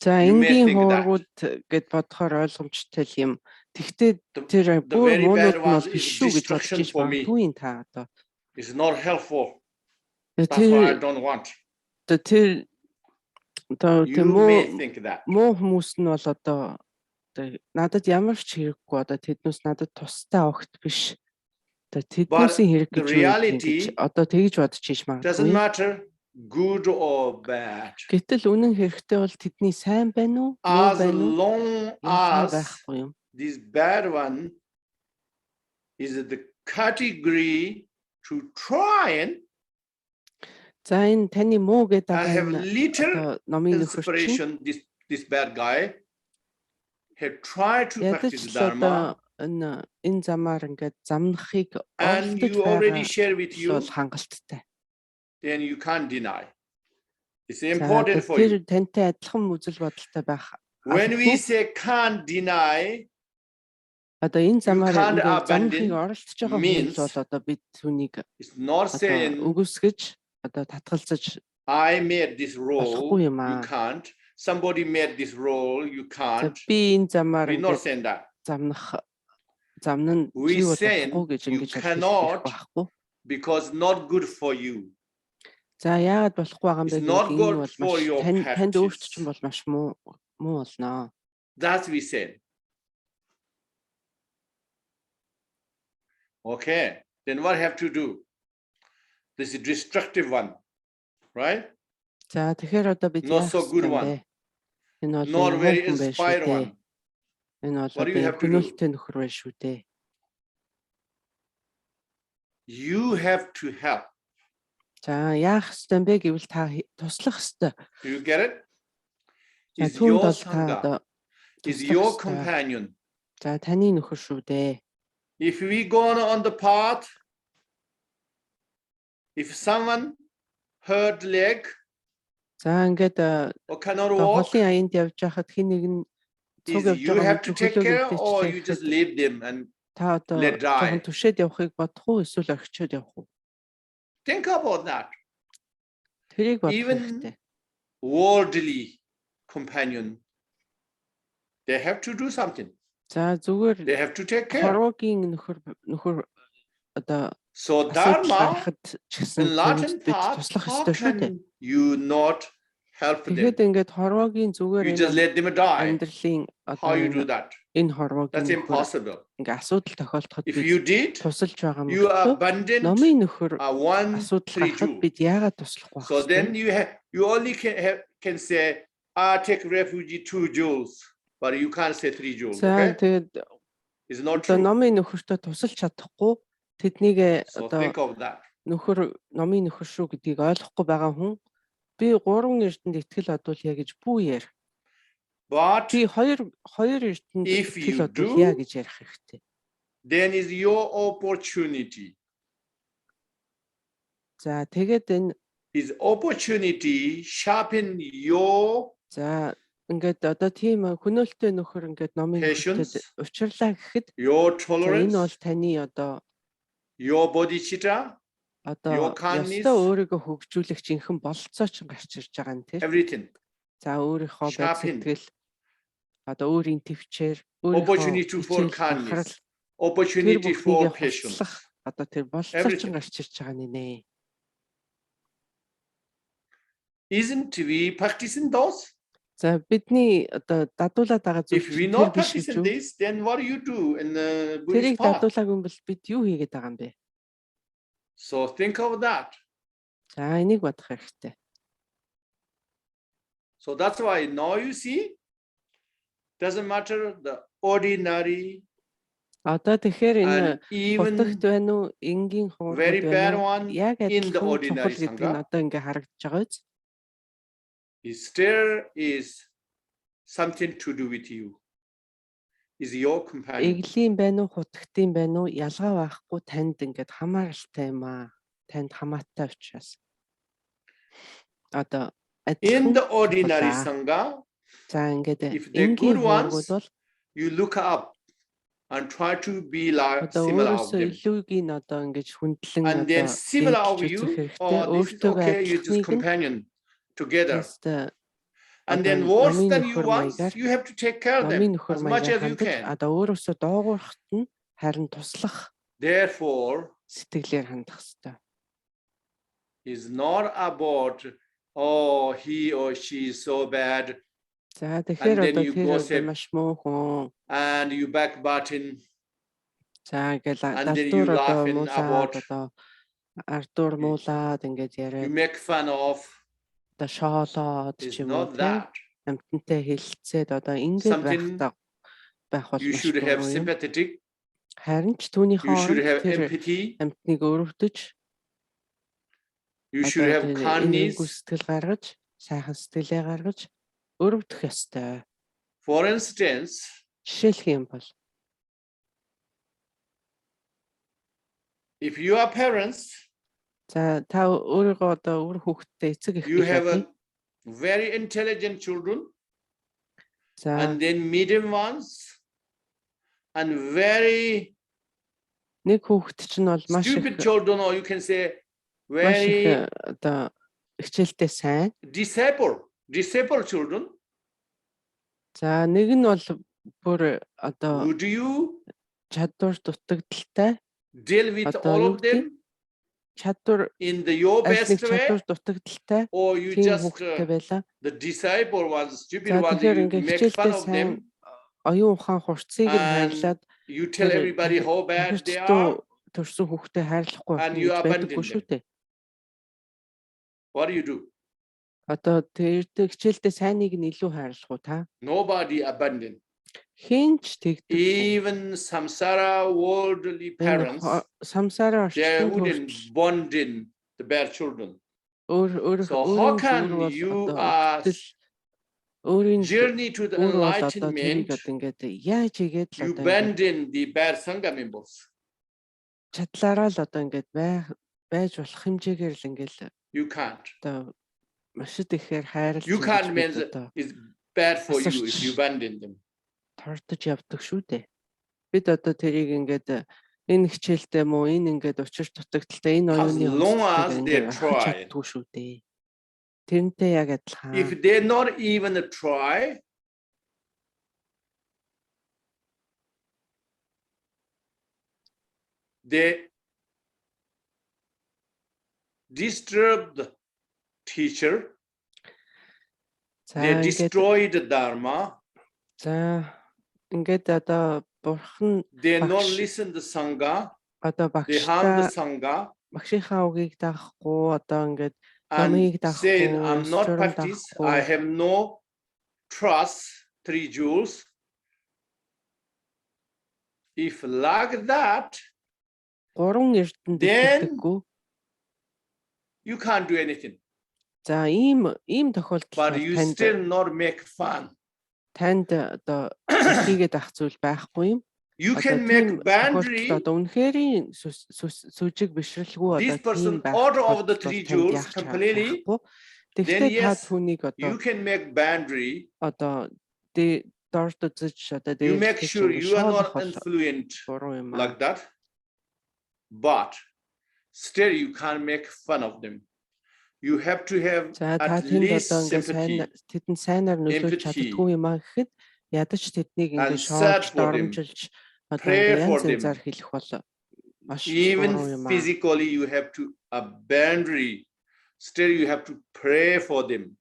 За You may энгийн think that. хуургууд гэд бодохоор ойлгомжтой л юм. Тэгтээ тэр The бүр very муунууд bad нь бол ones биш is шүү гэж бодож destruction иж for me. магадгүй энэ та одоо. It's not helpful. That's why I Тэр don't want. тэр одоо You тийм may think that. муу хүмүүс нь бол одоо надад ямар ч хэрэггүй одоо тэднээс надад тустай огт биш. Одоо тэднээсийн хэрэг the гэж юу юм reality гэж одоо тэгж бодож иж Doesn't магадгүй. matter good or bad. Гэтэл үнэн хэрэгтэй бол тэдний сайн байна уу, муу As байна уу? long Ялгаа as байхгүй юм. this bad one is the category to try and За энэ таны муу гэдэг I have байгаа little одоо номын нөхөр чинь inspiration. This bad guy had tried to practice ядаж л Dharma, одоо энэ замаар ингээд замнахыг and оролдож you already байгаа share with you, бол хангалттай. then you can't deny. It's За important for you. тэр тантай адилхан үзэл бодолтой байх. When we say can't deny, Одоо энэ замаар can't ингээд замнахыг abandon оролдож байгаа means хүмүүс бол одоо бид түүнийг it's not одоо saying үгүйсгэж одоо татгалзаж I made this role, болохгүй юм you аа. can't. Somebody made this role, you За, can't. би энэ замаар We're not ингээд saying that. замнан We чи бол saying болохгүй гэж you ингэж cannot байхгүй. because not good for you. За яагаад болохгүй байгаа юм бэ It's not гэвэл good энэ бол for маш your танд өөрт practice. чинь бол маш муу болно. That's we said. Okay, then what have to do? This is destructive one, right? За тэгэхээр одоо бид Not яах so good ёстой юм one. бэ? Энэ бол Not very хүн байх шүү inspired дээ. one. Энэ бол What do you одоо have to do? хөнөөлтөй нөхөр байх шүү дээ. You have to help. За яах ёстой юм бэ гэвэл та туслах ёстой. Do you get it? За Is түүнд your бол та sangha, одоо is туслах your ёстой. companion. За таны нөхөр шүү дээ. If we go on the path, if someone hurt leg За ингээд or cannot одоо walk, холын аянд явж байхад хин нэг нь цуг is явж you байгаа have нь to take care or you just зөвхөлөөгөө leave them and та одоо let die. жоохон түшээд явахыг бодох уу эсвэл орхичод явах уу? Think about that. Тэрийг бодох Even хэрэгтэй. worldly companion, they have to do something. За зүгээр They have to take care. хорвогийн нөхөр одоо So асуудал Dharma гарахад ч гэсэн in Latin тэнд бид path, туслах how ёстой шүү дээ. can you not help them? Тэгэхэд ингээд хорвогийн зүгээр You just let them die. амьдралын How you do одоо that? энэ хорвогийн That's нөхөр impossible. ингээд асуудал тохиолдоход If бид you did, тусалж байгаа юм you бол abandoned номын нөхөр 1, асуудал 3 гарахад Jew. бид яагаад туслахгүй So байх then вэ? you only can say, I take refuge 2 Jews, but you can't say 3 Jews. За Okay? тэгээд It's not одоо true. номын нөхөртөө тусалж чадахгүй тэднийг So одоо think of that. номын нөхөр шүү гэдгийг ойлгохгүй байгаа хүн би 3 эрдэнд итгэл одуулъя гэж бүү яар. But Би хоёр эрдэнд if итгэл you одуулъя do, гэж ярих хэрэгтэй. then is your opportunity. За тэгээд энэ Is opportunity sharpen your за ингээд одоо тийм хөнөөлтөй нөхөр ингээд номын нөхөртөд patience, учрлаа гэхэд your за энэ tolerance, бол таны одоо your bodhicitta, your kindness, ёстой өөрийгөө хөгжүүлэх жинхэнэ бололцоо ч гарч ирж байгаа нь тэр. everything. За өөрийнхөө байд Sharpen. сэтгэл одоо өөрийн төвчээр Opportunity for хичээл бахарл kindness, opportunity тэр for бүхнийг patience. хоцлох одоо тэр бололцоо ч Everything. гарч ирж байгаа нэ. Isn't we practicing those? За бидний одоо дадуулаад байгаа зүйл If we чинь not тэр биш гэж practicing үү? this, then what do you do in the Тэрийг Buddhist path? дадуулаагүй юм бол бид юу хийгээд байгаа юм бэ? So think of that. За энийг бодох хэрэгтэй. So that's why now you see, doesn't matter the ordinary Одоо тэгэхээр энэ and even хутагт байна уу, энгийн very хуурмууд bad байна уу? one Яг in the адилхан ordinary чухал гэдэг нь sangha. одоо ингээ харагдаж байгаа биз? Is still is something to do with you. Is your companion. Эглийн байна уу, хутагтын байна уу, ялгаа байхгүй танд ингээд хамааралтай юм аа. Танд хамаатай учраас. Одоо In адилхан the ordinary чухал. sangha, За ингээд if they're энгийн good хуурмууд ones, бол you look up and try to be like одоо similar of өөрөөсөө them. илүүгийн одоо ингэж хүндлэн And одоо then similar of дээдлж you, үзэх хэрэгтэй. oh, this is Өөртөөгөө okay, you're just адилхныг нь companion together. тест And одоо then worse номын than you нөхөр ones, маягаар you have to take care of номын them нөхөр as much маягаар as you хандаж can. одоо өөрөөсөө доогуурхт нь харин туслах Therefore, сэтгэлээр хандах хэрэгтэй. is not about, oh, he or she is so bad, За тэгэхээр And then одоо you тэр gossip. одоо маш муу хүн. and you backbiting, За ингээл And then you далдуур одоо laughing муулаад about- одоо ардуур муулаад ингээд you яриад make fun of, одоо шоолоод is ч юм уу not тийм that. амтантай хэлэлцээд одоо ингээд Something байх бол You маш should have буруу юм. sympathetic, Харин ч түүнийхээ you should оронд have тэр empathy, амтныг өрөвдөж you should have энэ kindness. сэтгэл гаргаж, сайхан сэтгэлээ гаргаж өрөвдөх ёстой. For instance, Жишээлх юм бол if you are parents, за та өөрийгөө одоо өөр хүүхэдтэй эцэг их you гэж have бодъё. a very intelligent children, За and then medium ones, and very нэг хүүхэд чинь бол маш stupid их children, or you can say маш very их одоо хичээлтэй сайн. disabled children. За нэг нь бол бүр одоо Would you чадвар дутагдaltaй deal with Одоо all юу of them чадвар in your аль нэг best way, чадвар дутагдaltaй or you тийм just хүүхэдтэй байлаа. the disabled ones, stupid За ones, тэгэхээр you ингээ make fun хичээлтэй of сайн them, оюун ухаан хурцыг нь And хайрлаад you tell everybody how bad they are, төрсөн хүүхдэд хайрлахгүй and байх you гэж abandon байдаггүй шүү дээ. what do you do? Одоо тэр хичээлтэй сайныг нь илүү хайрлах уу та? Nobody abandon. Хинч тэгдэг. Even samsara worldly parents, Самсараа they орчтон wouldn't bond in the bad children. өөр So how can бол you одоо өөрийн journey to the өөр бол одоо тэрийг enlightenment, одоо ингээд яаж игээд л you одоо ингээд abandon the bad sangha members? чадлаараа л одоо ингээд байж болох хэмжээгээр л ингээд You can't. одоо маш ихээр хайрлаж You can't mean ингэж одоо it's bad for you if you abandon them. тордож явдаг шүү дээ. Бид одоо тэрийг ингээд энэ хичээлтэй мó энэ ингээд учир дутагдaltaй энэ As оюуны long as they ингээд try. чаддгүй шүү дээ. Тэрнтэй яг адилхан. If they not even try, they disturb the teacher, За they ингээд destroy the dharma, за ингээд одоо бурхан they not Багш. listen the sangha, одоо they harm the багштай sangha, багшийнхаа үгийг даахгүй одоо ингээд and намыг saying, даахгүй I'm not сурам practice, I даахгүй have no trust, 3 jewels. If like that, гурван эрдэнд итгэдэггүй. You can't do anything. За ийм тохиолдолд But you still not make fun. танд одоо хийгээд ах зүйл байхгүй юм. You can make boundary. Одоо үнэхэрийн сүжиг бишрэлгүй This person order of the three jewels completely. Then yes, you can make boundary. Одоо дорд үзэж одоо you make sure you are not influent like that. But still you can't make fun of them. You have to have at least sympathy. Тэдэн сайнаар нөлөөлж чаддгүй юм аа гэхэд ядаж тэднийг ингэ шоолж доромжилж одоо янз янзаар хэлэх бол маш even physically you have to a boundary. Still you have to pray for them.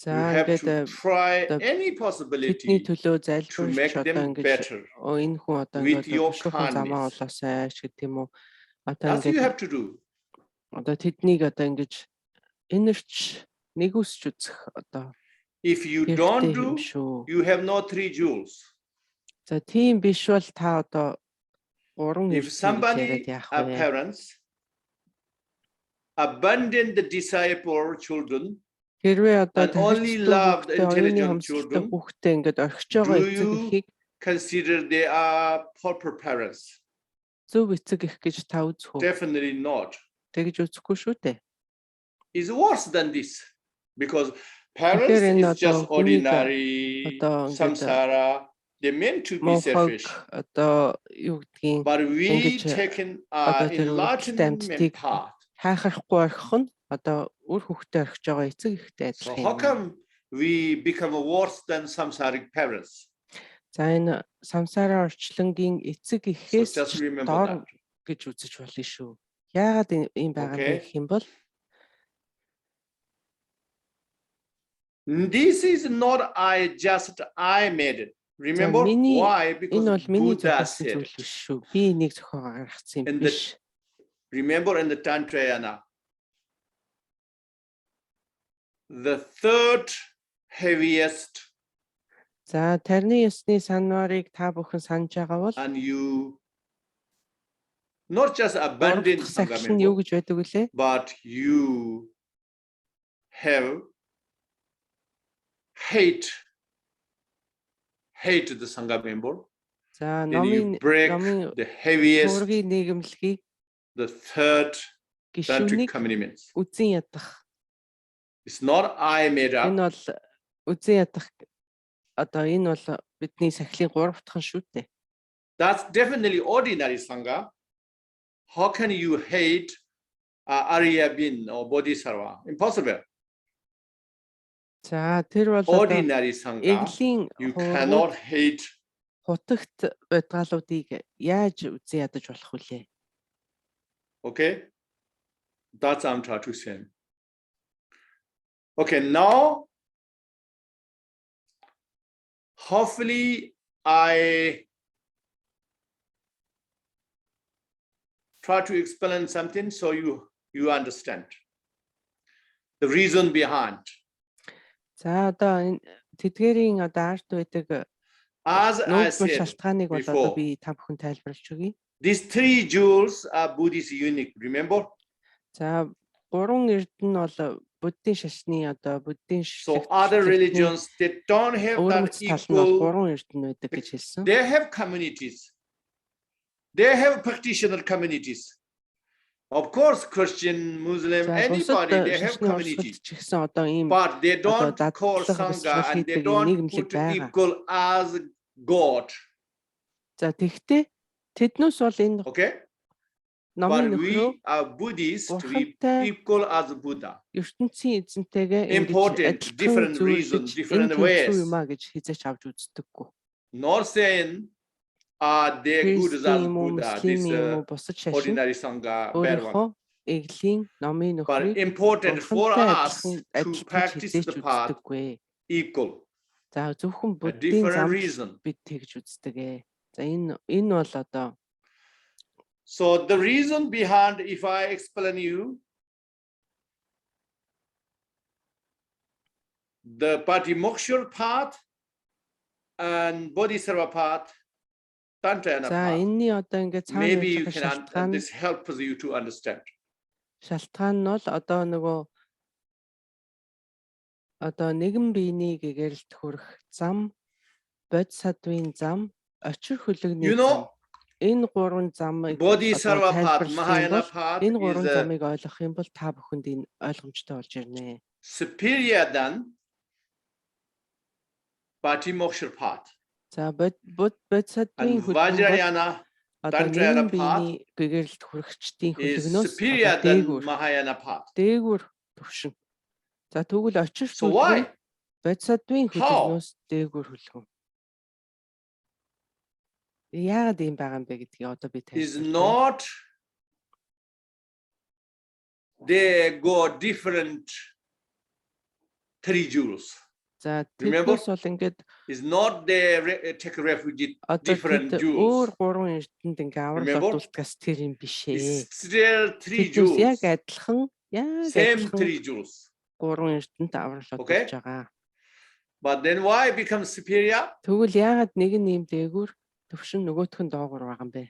You have to try any possibility to make them better with your kindness. That's what you have to do. Одоо тэднийг одоо ингэж энэрч нэгүсч үзэх одоо if you don't do, you have no three jewels. За тийм биш бол та одоо гурван if somebody parents abandon the disciple children хэрвээ одоо only love the intelligent children, хүүхдээ ингэж орхиж байгаа эцэг эхийг consider they are pauper parents. Зөв эцэг эх гэж та үзэх үү? Definitely not. Тэгж үзэхгүй шүү дээ. Is worse than this because parents is just ordinary samsara. They meant to be selfish. Одоо юу гэдгийг but we taken enlightenment path. Хайхрахгүй орхих нь одоо үр хүүхдээ орхиж байгаа эцэг эхтэй адилхан. So how come we become worse than samsaric parents? За энэ самсараа орчлонгийн эцэг эхээс доор гэж үзэж болно шүү. Яагаад ийм байгаа юм гэх юм бол this is not I made it. Remember why? Because Buddha said. Би энийг зохиогоо гаргацсан юм биш. Remember in the Tantrayana, the third heaviest. За тарны ёсны санварыг та бүхэн санаж байгаа бол and you not just abandon Sangha юу гэж байдаг вүлээ? But you have hate the Sangha member. За номын the heaviest Хуврагын Нэгдлийг the third tantric commandments. Үзэн ядах. It's not I made up. Энэ бол үзэн ядах одоо энэ бол бидний сахилын 3 дахь шүү дээ. That's definitely ordinary Sangha. How can you hate Arya bin or Bodhisattva? Impossible. За тэр бол ordinary Sangha. You cannot hate хутагт байдгаалуудыг яаж үзэн ядаж болох вүлээ? Okay, that's what I'm trying to say. Okay, now hopefully I try to explain something so you understand the reason behind. За одоо тэдгэрийн одоо арт байдаг as I said шалтгааныг бол одоо би та бүхэн тайлбарлаж өгье. These three jewels are Buddhist unique, remember? За гурван эрдэнэ нь бол буддийн шашны одоо буддийн So other religions they don't have that equal. Гурван эрдэнэ байдаг гэж хэлсэн. They have communities. They have practitioner communities. Of course, Christian, Muslim, anybody, they have communities. But they don't call Sangha and they don't put equal as God. За тэгтээ тэднээс бол энэ But we are Buddhists, we equal as Buddha. ертөнцийн эзэнтэйгээ important, different reasons, different ways. гэж хизээч авч үздэггүй. Not saying they good as Buddha, this ordinary Sangha, bad one. But important for us to practice the path equal. A different reason. So the reason behind, if I explain you, the Patimoksha path and Bodhisattva path, Tantrayana За path. энэний одоо ингээд цаана Maybe you байж can байгаа шалтгаан this helps you to understand. шалтгаан нь бол одоо нөгөө одоо нэгэн биений гэгэрэлт хүрэх зам, бод садвын зам, очир хөлөгний You зам. know, Энэ гурван замыг Bodhisattva path, тайлбарлах юм Mahayana бол path энэ гурван is замыг ойлгох юм бол та бүхэнд энэ ойлгомжтой болж ирнэ. superior than Patimoksha path. За бодисаттвын And хөлөг бол Vajrayana одоо Tantrayana нэгэн биений гэгэрэлт хүрэгчдийн is хөлөгнөөс superior одоо than дээгүүр Mahayana path. дээгүүр төвшин. За тэгвэл очир So хөлөг why? нь бодисаттвын How? хөлөгнөөс дээгүүр хөлгөн. Яагаад юм байгаа юм бэ гэдгийг одоо би Is тайлбарлая. not they go different three jewels. За Remember? тэрнээс бол ингээд Is not they take refuge одоо different тэд jewels. өөр гурван эрдэнд ингээ аврал Remember? одуулдгаас тэр юм бишээ. Is still three Тэднээс яг jewels. адилхан Same three jewels. гурван эрдэнд аврал одуулж байгаа. But then why become superior? Тэгвэл яагаад нэг нь ийм дээгүүр төвшин нөгөөх нь доогуур байгаа юм бэ?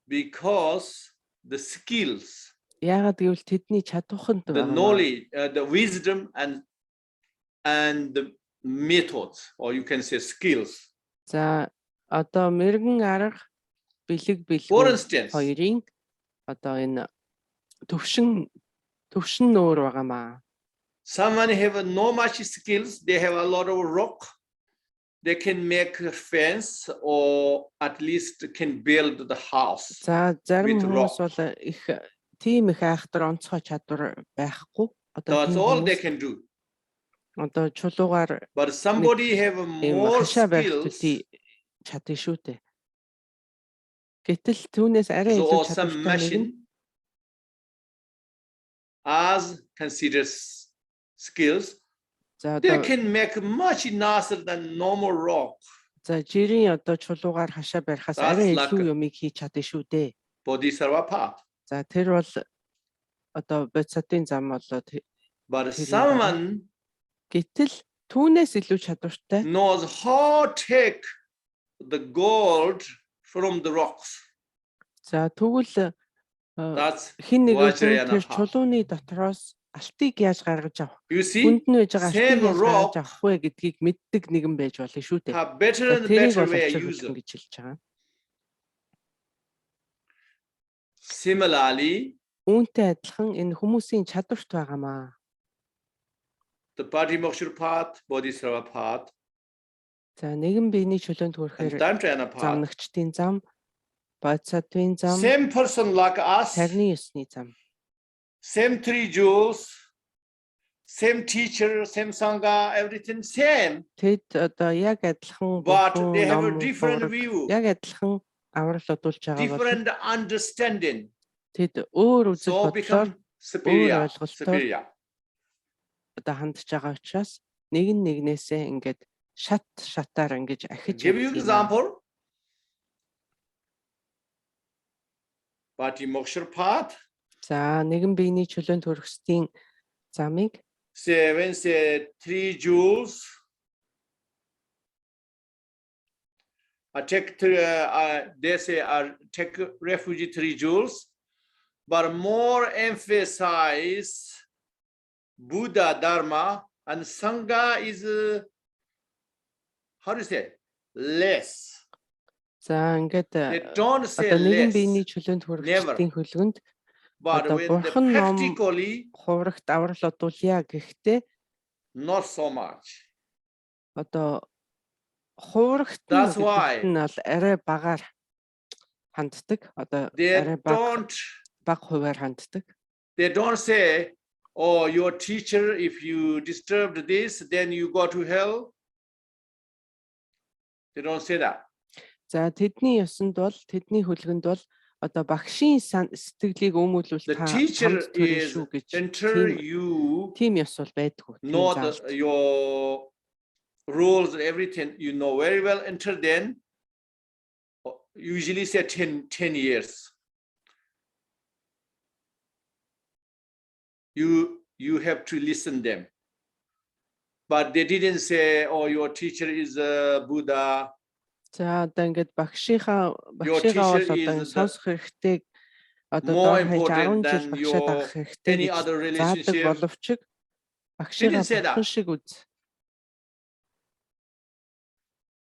Because the skills, Яагаад гэвэл тэдний чадваханд the байгаа. knowledge, the wisdom and the methods, or you can say skills. За одоо мэрэгэн арга For бэлэг instance, хоёрын одоо энэ төвшин нөөр байгаамаа. someone have no much skills, they have a lot of rock, they can make a fence or at least can build the house. За зарим with хүмүүс rock. бол их тийм их айхтар онцгой чадвар байхгүй. Одоо That's тийм all they хүмүүс can do. одоо чулуугаар But somebody have ийм more хашаа барих skills, төдий чадна шүү дээ. Гэтэл түүнээс арай so илүү or some чадвартай нэг нь machine as considers skills, за they одоо can make much nicer than normal rock. за жирийн одоо чулуугаар хашаа барихаас That's арай like- илүү юмыг хийж чадна шүү дээ. Bodhisattva path. За тэр бол одоо бодисатын зам болоо But Тэрийг someone гэтэл түүнээс илүү чадвартай knows how to take the gold from the rocks. за тэгвэл That's хин нэг Vajrayana тэр path. чулууны дотроос алтыг яаж гаргаж авах You see, хүнд нь байж байгаа same алтыг яаж rock гаргаж авах вэ гэдгийг мэддэг нэгэн байж болно шүү дээ. have better and Тэрийг better бол way очир use хөлгөн them. гэж хэлж байгаа. Similarly, Үүнтэй адилхан энэ хүмүүсийн чадварт байгаамаа. the Patimoksha path, Bodhisattva path, За нэгэн биений чулуунд and хүрэхээр Tantrayana path, замнагчдын зам, бодисатын зам, same person like us, тарны ёсны зам. same three jewels, same teacher, same sangha, everything same. Тэд одоо яг адилхан But бүхэн they have a ном, different хувраг, view, яг адилхан аврал одуулж байгаа бол different understanding. тэд өөр үзэл So бодлоор become superior. ойлголтоор Superior. одоо хандж байгаа учраас нэг нь нэгнээсээ ингээд шатаар ингэж ахиж Give you явдаг юм аа. example. Patimoksha path. За нэгэн биений чулуунд хүрэхсдийн замыг When say three jewels. They say take refuge three jewels, but more emphasize Buddha, Dharma, and Sangha is how do you say less. за ингээд They don't say одоо нэгэн less, биений чулуунд хүрэхсдийн хөлгөнд but одоо when they бурхан ном practically хуврагт аврал одуулъя гэхдээ not so much. одоо хуврагт That's why нь бол арай багаар ханддаг. Одоо they арай don't бага хуваар ханддаг. say, oh, your teacher, if you disturbed this, then you go to hell. They don't say that. За тэдний ёсонд бол тэдний хөлгөнд бол одоо багшийн сэтгэлийг өмүүлвэл The та teacher хамт төрнө is шүү гэж enter you, тийм ёс бол байдгүй. know your rules and everything, you know very well, enter then, usually say 10 years. You have to listen them. But they didn't say, oh, your teacher is Buddha. За одоо ингээд багшийнхаа Your бол teacher одоо is сонсох хэрэгтэйг одоо more доор хаяж 10 important жил than багшаад your авах хэрэгтэй any гэж other заадаг relationship. боловч багшийнхаа Didn't say that. бурхан шиг үз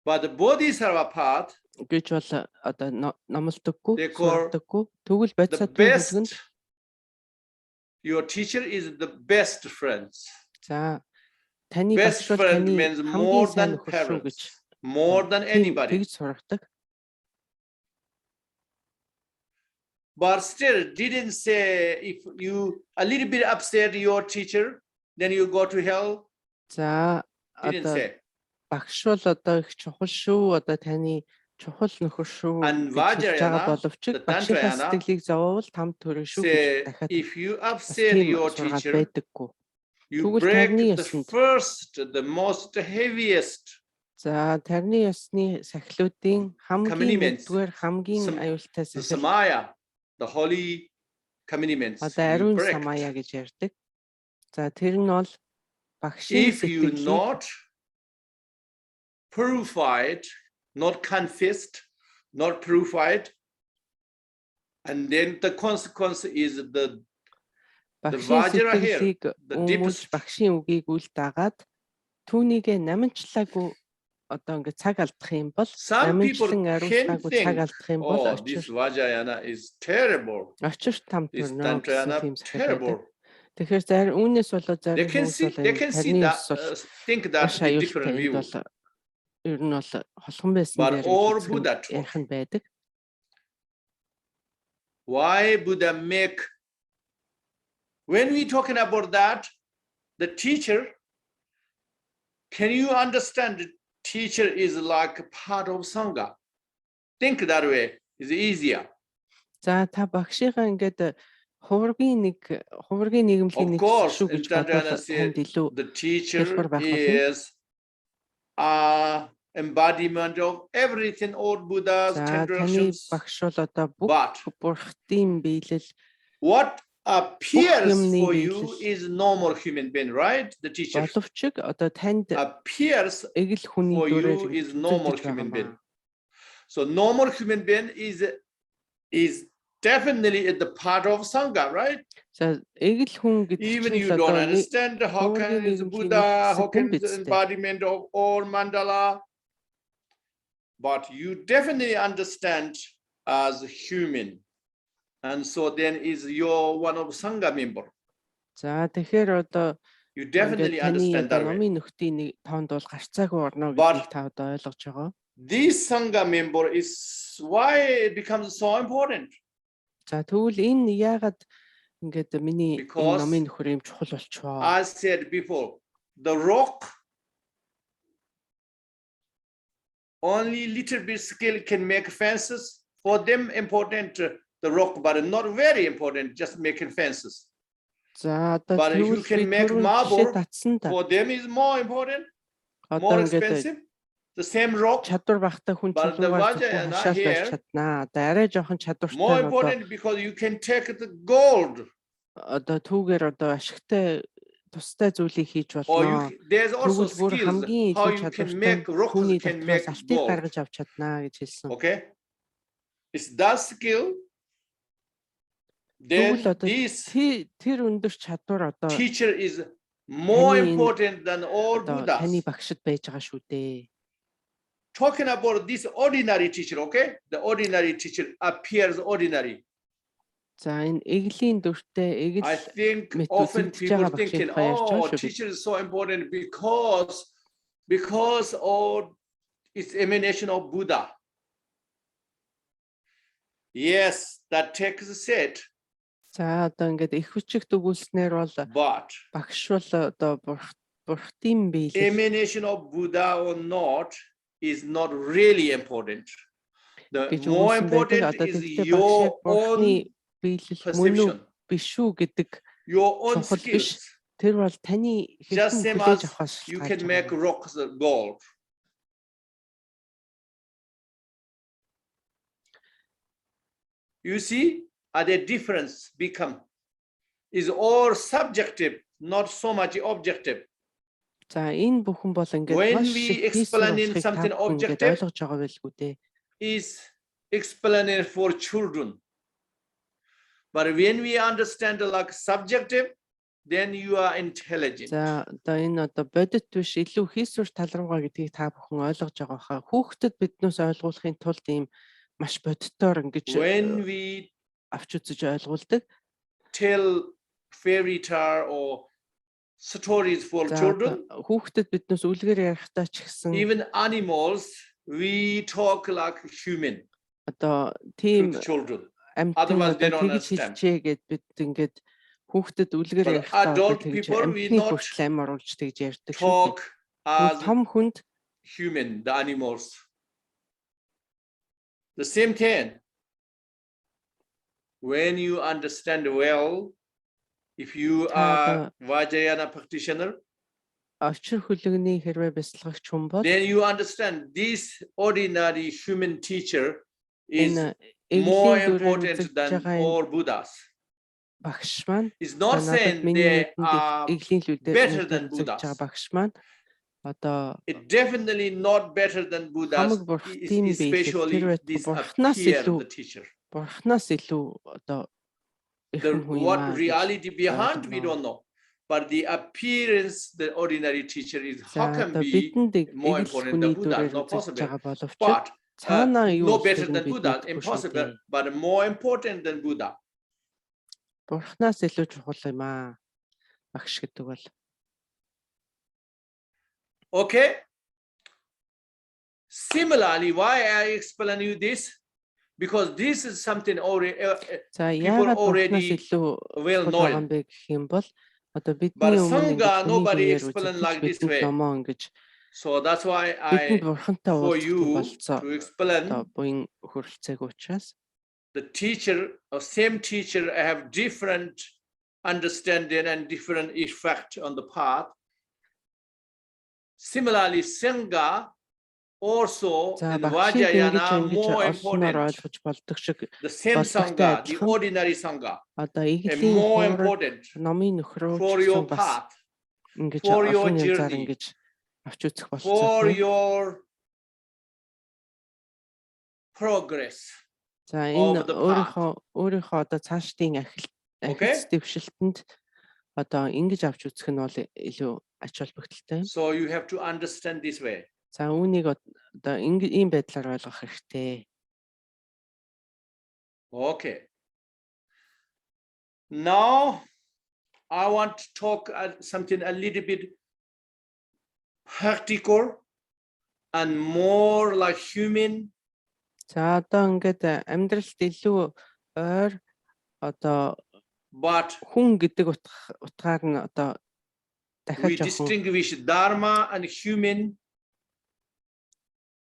But the bodhisattva path, гэж бол одоо номлодоггүй, Therefore, сурдаггүй. Тэгвэл the бодисатын best, бүлгэнд your teacher is the best friends. за таны Best багш бол friend таны means хамгийн more сайн than нөхөр шүү гэж parents, more than anybody. тэгж сургадаг. But still didn't say if you a little bit upset your teacher, then you go to hell. За Didn't одоо say. багш бол одоо их чухал шүү. Одоо таны чухал нөхөр шүү And гэж хэлж байгаа Vajrayana, боловч the багшийнхаа Tantrayana, сэтгэлийг зовоовол там төрөн шүү гэж say дахиад if you бас upset тийм your сургаал teacher, байдаггүй. you Тэгвэл break тарны the ёсонд first, the most heaviest за тарны ёсны сахилуудын хамгийн commandments, нэгдүгээр хамгийн аюултай the сахил samaya, the holy commandments. одоо You ариун break. самая гэж ярьдаг. За тэр нь бол багшийн If you сэтгэлийг not purified, not confessed, not purified, and then the consequence is the багшийн Vajra here, сэтгэлийг the өмүүлж deepest. багшийн үгийг үл дагаад түүнийгээ наманчлаагүй одоо ингээд цаг алдах юм бол Some people наманчлан can ариусгаагүй цаг think, алдах юм бол oh, this Vajrayana is terrible. очирт там This төрнө гэсэн Tantrayana тийм сахил байдаг. terrible. Тэгэхээр зарим үүнээс болоод They зарим can хүмүүс see, бол they энэ can see тарны that, ёс бол think that маш the аюултай different энд view. бол ер нь бол холхон байсан But дээр all гэж Buddha taught. ярих нь байдаг. Why Buddha make, when we talking about that, the teacher, can you understand the teacher is like a part of Sangha? Think that way is easier. За та багшийнхаа ингээд хуврагын нэгэмлэгийн Of нэг course, шүү гэж бодвол танд илүү the teacher хэлбэр байх болно. is embodiment of everything, all Buddha's За 10 таны directions. багш бол одоо бүх But бурхтын биелэл what appears юмны for you биелэл. is normal human being, right? The teacher боловч одоо танд appears эгэл хүний for дүрээр you is normal үзэгдэж human байгаа being. маа. So normal human being is definitely at the part of Sangha, right? За эгэл хүн гэдэг Even чинь you л don't одоо understand how can Хуврагын is Нэгдлийг Buddha, how хэсэг can хүн is the биз дээ. embodiment of all mandala, but you definitely understand as human, and so then is your one of Sangha member. За тэгэхээр одоо You definitely ингээд таны understand that way. номын нөхдийн нэг тоонд бол гарцаагүй орно But гэдгийг та одоо ойлгож байгаа. This Sangha member is why it becomes so important. За тэгвэл энэ яагаад ингээд миний энэ Because номын нөхөр юм чухал болчихоо. I said before, the rock only little bit skill can make fences. For them important the rock, but not very important just making fences. За одоо But you тэгвэл can би make түрүүн marble. жишээ татсан та. For them is more important, Одоо more ингээд expensive. The same rock, чадвар багтаа хүн But the чулуугаар Vajrayana хашаал барьж here, чаднаа. Одоо арай жоохон more чадвартай нь одоо important because you can take the gold. одоо түүгээр одоо ашигтай тустай зүйлийг хийж Or болно. there's also Тэгвэл бүр skills хамгийн how илүү you can чадвартай make rocks түүний can дотроос make алтыг gold. гаргаж авч чаднаа гэж хэлсэн. Okay, it's that skill. Then Тэгвэл одоо this тэр өндөр чадвар одоо teacher is more Tani- important than all одоо таны Buddhas. багшд байж байгаа шүү дээ. Talking about this ordinary teacher, okay? The ordinary teacher appears ordinary. За энэ эглийн дүртэй I эгэл think мэт often үзэгдэж people байгаа thinking, багшийн тухай ярьж байгаа oh, шүү. teacher is so important because all it's emanation of Buddha. Yes, that text said, За одоо ингээд их хүчиг дүгүүлснээр бол but багш бол одоо бурхтын биелэл emanation of Buddha or not is not really important. The гэж more өгүүлсэн байдаг. important Одоо is тэгтээ your багш бурхны own биелэл мөн үү perception, биш үү гэдэг your own чухал биш. skills. Тэр бол таны Just хэрхэн same хүлээж as авахаас you шалтгаалж can make байгаа. rocks gold. You see, the difference become is all subjective, not so much objective. За энэ бүхэн бол ингээд When маш we их explain in something objective, ойлгож байгаа байлгүй дээ. is explained for children. But when we understand like subjective, then you are intelligent. За одоо энэ одоо бодит биш илүү хийсвэр тал руугаа гэдгийг та бүхэн ойлгож байгаа хаа. Хүүхдэд биднээс ойлгуулахын тулд ийм маш бодитоор ингэж When we авч үзэж ойлгуулдаг. tell fairy tale or stories for children, хүүхдэд биднээс үлгээр ярихдаа ч гэсэн even animals, we talk like human одоо to тийм the children. амьтан Otherwise they don't тэгж understand. хэлчихээ гэд бид ингээд хүүхдэд үлгээр But ярихдаа adult тэгж people, we амьтны not хүртэл ам оруулж тэгж ярьдаг шүү. Talk as Том хүнд human, the animals. The same thing. When you understand well, if you are Vajrayana practitioner, Авчрах хүлэгний хэрвээ бясалгагч хүн бол then you understand this ordinary human teacher is энэ more эгийн important дүрээр than үзэж байгаа all Buddhas. багш маань It's not saying they are эгийн better than үзэж Buddhas. байгаа багш маань одоо It's definitely not better than Buddhas, хамаг бурх тийм especially биелэг this бурхнаас appear илүү the teacher. бурхнаас илүү одоо What reality behind we don't know, but the appearance the ordinary teacher is how can be more important than Buddha? Not possible. But no better than Buddha, impossible, but more important than Buddha. Бурхнаас илүү чухал юм аа. Багш гэдэг бол. Okay. Similarly, why I explain you this? Because this is something already people already well known. But Sangha, nobody explain like this way. So that's why I for you to explain. The teacher or same teacher have different understanding and different effect on the path. Similarly, Sangha also in Vajrayana more important. The same Sangha, the ordinary Sangha, and more important for your path, for your journey, for your progress. За энэ өөрийнхөө одоо цаашдын ахилц дэвшилтэнд одоо ингэж авч үзэх нь бол илүү ач холбогдолтой юм. So you have to understand this way. За үүнийг одоо ийм байдлаар ойлгох хэрэгтэй. Okay. Now I want to talk something a little bit practical and more like human. За одоо ингээд амьдралд илүү ойр одоо хүн гэдэг утгаар нь одоо дахиад we distinguish dharma and human,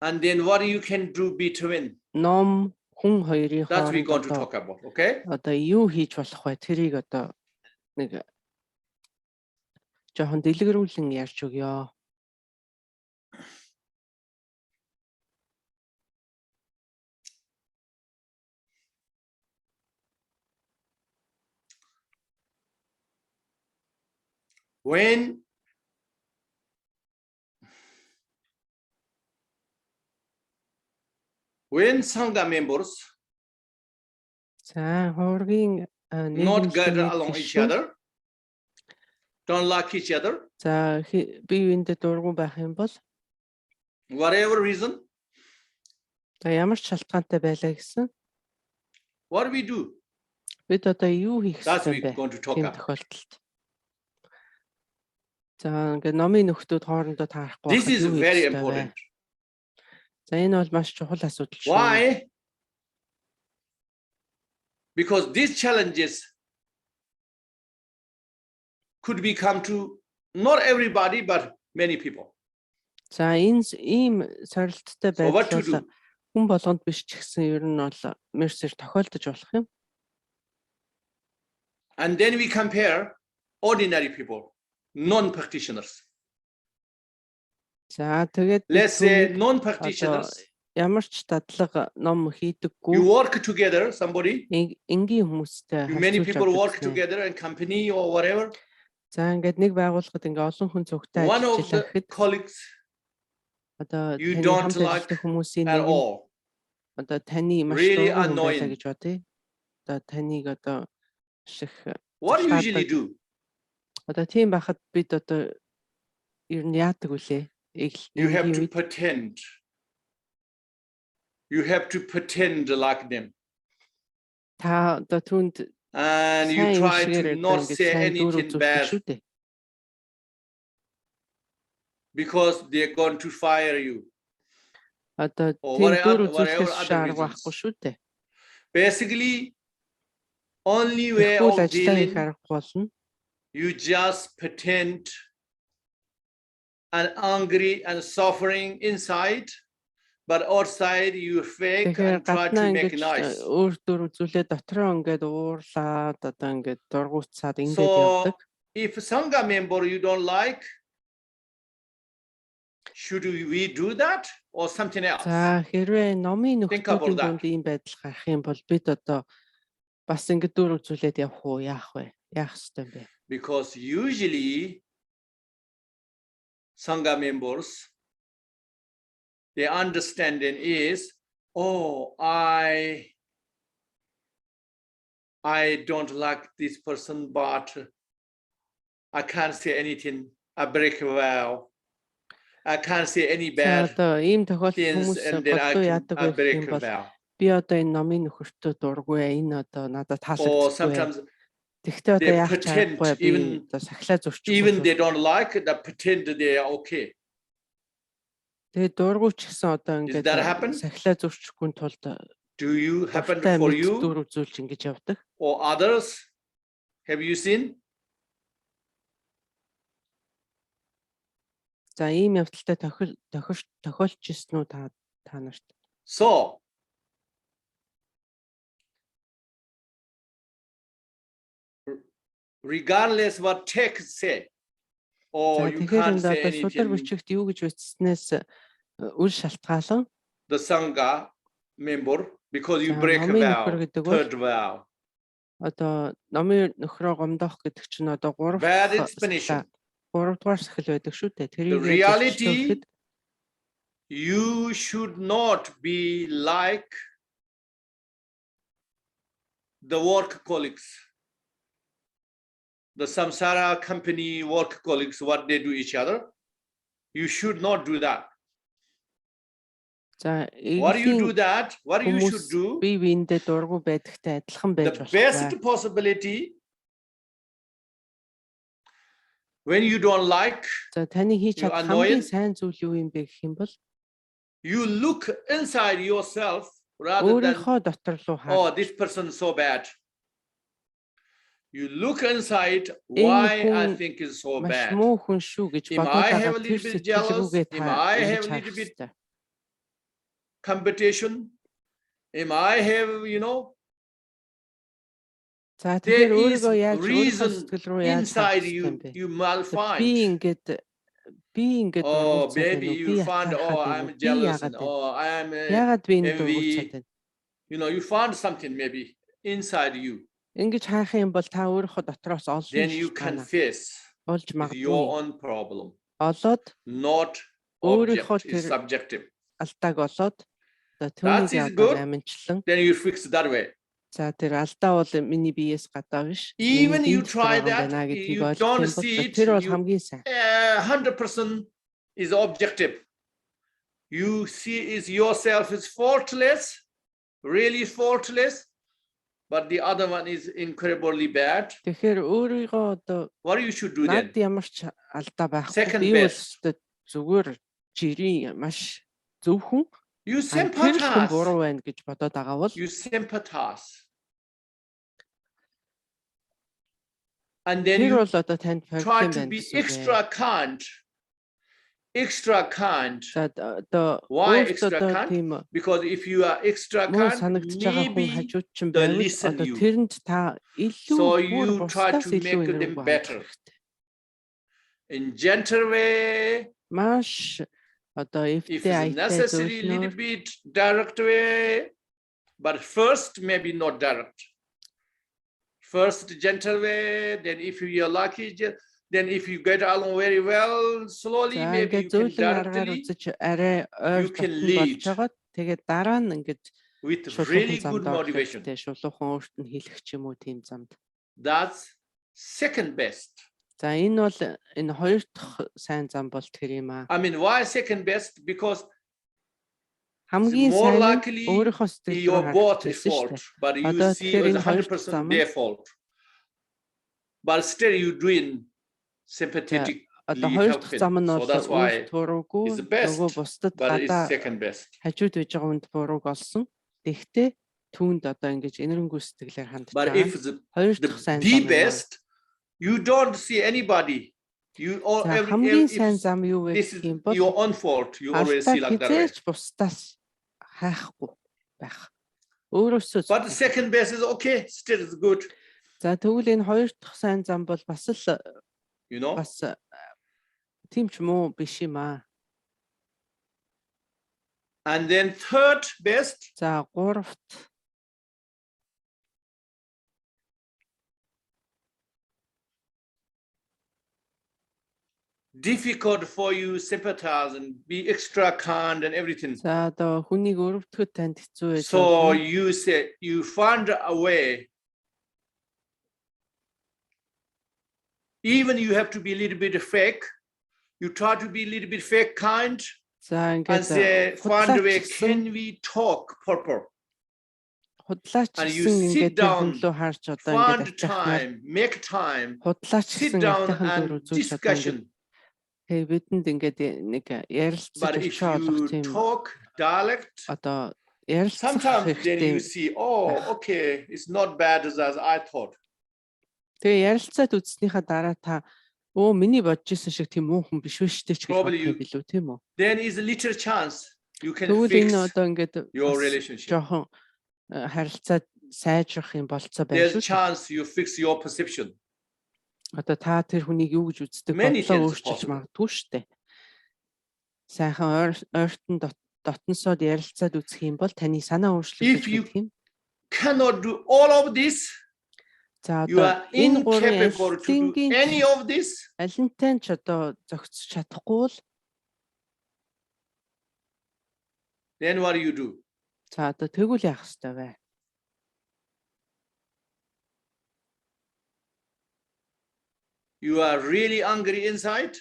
and then what you can do between. Ном хүн хоёрын That's we going to talk about, okay? Одоо юу хийж болох вэ? Тэрийг одоо нэг жоохон дэлгэрүүлэн ярьж өгье. When Sangha members Хуврагын not get along each other, don't like each other, за бие биендээ дургуун байх юм бол whatever reason, за ямар ч шалтгаантай байлаа гэсэн what we do? Бид одоо юу хийх ёстой вэ? Тийм тохиолдолд. За ингээд номын нөхдүүд хоорондоо таарахгүй. This is very important. За энэ бол маш чухал асуудал шүү. Why? Because these challenges could become to not everybody but many people. За энэ ийм сорилттой байдал хүн болгонд биш ч гэсэн ер нь бол мерсер тохиолдож болох юм. And then we compare ordinary people, non-practitioners. За тэгээд let's say non-practitioners. Ямар ч дадлага ном хийдэггүй. You work together, somebody. Энгийн хүмүүстэй many people work together in company or whatever. За ингээд нэг байгууллагад ингээ олон хүн зөвхтэй One of ажиллаж the гэхэд colleagues одоо you таны don't хамт like ажилладаг хүмүүсийн at нэг нь all, одоо таны маш really дургүй хүн байлаа annoying. гэж бодъё. Одоо таныг одоо шиг What do you usually do? Одоо тийм байхад бид одоо ер нь яадаг вүлээ? You have to pretend. You have to pretend like them. Та одоо түнд And you try to not say anything bad because they're going to fire you. Одоо Or тийм дүр whatever үзүүлэхээс other шаарга байхгүй reasons. шүү дээ. Basically, only way Тэгвэл of ажиллаа хийх dealing, арга болно. you just pretend and angry and suffering inside, but outside you fake and try to make nice. Өөр дүр үзүүлээ дотроо ингээд уурлаад одоо ингээд дургуутсаад ингээд So явдаг. if Sangha member you don't like, should we do that or something else? За хэрвээ номын Think about нөхцөлийн that. дунд ийм байдал гарах юм бол бид одоо бас ингээд дүр үзүүлээд явах уу, яах вэ? Яах ёстой юм бэ? Because usually Sangha members, their understanding is, oh, I don't like this person, but I can't say anything. I break a vow. I can't say any bad Одоо ийм тохиолдолд things, хүмүүс and then боддоо яадаг I байх break юм a бол vow. би одоо энэ номын нөхөртөө дургүй, энэ одоо надад Or таалагдахгүй. sometimes Тэгтээ одоо they яах pretend чаргагүй би одоо сахилаа зурчих. even they don't like it, they pretend they are okay. Тэгээ дургүй ч гэсэн одоо Does ингээд that happen? сахилаа зурчихгүй тулд Do you happen дуртай for мэд you дүр үзүүлж ингэж явдаг. or others? Have you seen? За ийм явдалтай тохиолж ирсэн үү та нарт? So regardless what text say, or you can't say судар anything, бичигт юу гэж бичснээс үл шалтгаалan the Sangha member, because you За, break a номын vow, нөхөр гэдэг бол third vow. одоо номын нөхрөө гомдоох гэдэг чинь одоо 3 Bad explanation. 3 дугаар сахил байдаг шүү дээ. The Тэрийг reality, you should not be like the work colleagues, the samsara company work colleagues, what they do each other. You should not do that. За What do you do that? What you should do? бие биендээ дургу байдагтай адилхан байж The болох best бай. possibility, when you don't like, За таны хийж you чадах annoyed. хамгийн сайн зүйл юу юм бэ гэх юм бол you look inside yourself rather than, өөрийнхөө дотор руу oh, хаа. this person is so bad. You look inside why I think is so Маш bad. муу хүн шүү гэж Am бодоод I have байгаа a little тэр bit jealous? сэтгэлрүүгээ Am та I have ингэж a харах little bit хэрэгтэй. competition? Am I have, За there тэгэхээр is өөрийгөө яаж өөрийнхөө reason сэтгэл рүү яаж inside харах you, юм бэ? you will Би find. ингээд Oh, дургуутсаад maybe байна уу? you Би find, oh, яхаад I'm байна уу? Би jealous, яагаад and, байна? oh, I'm Яагаад би энэ envy. дургуутсаад байна? You find something maybe inside you. Ингэж хайх юм бол та өөрийнхөө дотроос олно Then you гэж байна. confess Олж it's your магадгүй. own problem, Олоод not өөрийнхөө object, it's тэр subjective. алдааг олоод одоо That түүнийг is одоо good. аминчлан Then you fix it that way. за тэр алдаа бол миний биеэс гадаа биш. Even Миний you биед try дотор байгаа юм that, байна гэдгийг you ойлгох don't юм бол see it, тэр бол you- хамгийн сайн. 100% is objective. You see is yourself is faultless, really faultless, but the other one is incredibly bad. Тэгэхээр өөрийгөө одоо What you should do then? над ямар ч алдаа байхгүй. Second Би бол best. өстө зүгээр жирийн маш зөв хүн. You Тэр хүн sympathize. буруу байна гэж бодоод байгаа бол You sympathize. And then тэр you бол одоо танд try фортлын to байна be гэсэн үг. extra kind. Extra kind. За одоо Why өөртөө extra одоо kind? тийм Because if you are extra муу kind, санагдаж байгаа хүн maybe хажууд чинь they байвал listen одоо you. тэрэнд та илүү So бүр you try бусдаас to илүү make them энэргүй better. хандах хэрэгтэй. in gentle way. Маш одоо If эвтэй it's аятай necessary, a little зөвлөнөөр bit direct way, but first maybe not direct. First gentle way, then if you are lucky, then if you get along very well, slowly maybe you can directly you can lead тэгээд дараа нь ингээд with really good motivation. Шулуухан өөрт нь хэлэх ч юм уу тийм замд. That's second best. За энэ бол энэ хоёр дахь сайн зам бол тэр юм аа. I mean, why second best? Because хамгийн more сайн likely өөрийнхөө сэтгэл you're both at fault, but you see it as 100% their fault. But still you doing sympathetic. Одоо хоёр дахь зам нь бол буруугүй нөгөө бусдад гадаа second best. хажууд байж байгаа хүнд бурууг олсон. Тэгтээ түүнд одоо ингэж энэрэнгүй сэтгэлээр хандж But байгаа. if Хоёр дахь сайн the зам best, you don't see anybody. You all хамгийн сайн зам юу вэ this is гэх юм бол your own fault. You always see like that. Хизээч бусдаас хайхгүй байх. Өөрөөсөө. But the second best is okay. Still is good. За тэгвэл энэ хоёр дахь сайн зам бол бас л You know. бас тийм ч муу биш юм аа. And then third best. За гуравт Difficult for you sympathize and be extra kind and everything. за одоо хүнийг өрөвдөхөд танд хэцүү байж So you say you find a way. Even you have to be a little bit fake. You try to be a little bit fake kind за and ингээд say find a way. Can we talk proper? худлаач And you гэсэн sit ингээд down, хүнлөө харж одоо find ингээд ачаахнаар time, make time, худлаач sit гэсэн down ятайхан дөр and үзүүлж одоо discussion. ингээд тэгээ бидэнд ингээд нэг ярилцаж But if өчөө олох you тийм talk dialect, одоо ярилцах sometimes then хэрэгтэй. you see, oh, okay, it's not bad as I thought. Тэгээ ярилцаад үзснийхаа дараа та оо миний бодож исэн шиг тийм муу хүн биш үү штэ ч гэж Probably бодох билүү тийм үү? Then is a little chance you can Тэгвэл fix энэ одоо ингээд your бас relationship. жоохон харилцаа сайжрах юм болцоо байж There's a шүү. chance you fix your perception. Одоо та тэр хүнийг юу гэж үздэг Many бодлоо things өөрчилж possible. магадгүй штэ. Сайхан ойртон дотносоод ярилцаад үзэх юм бол таны санаа өөрчлөгдөж If you гэх юм. cannot do all of this, За you одоо are энэ гурван incapable to do any алинтын of this, алинтай ч одоо зохицож чадахгүй бол then what do you do? за одоо тэгвэл яах ёстой вэ? You are really angry inside.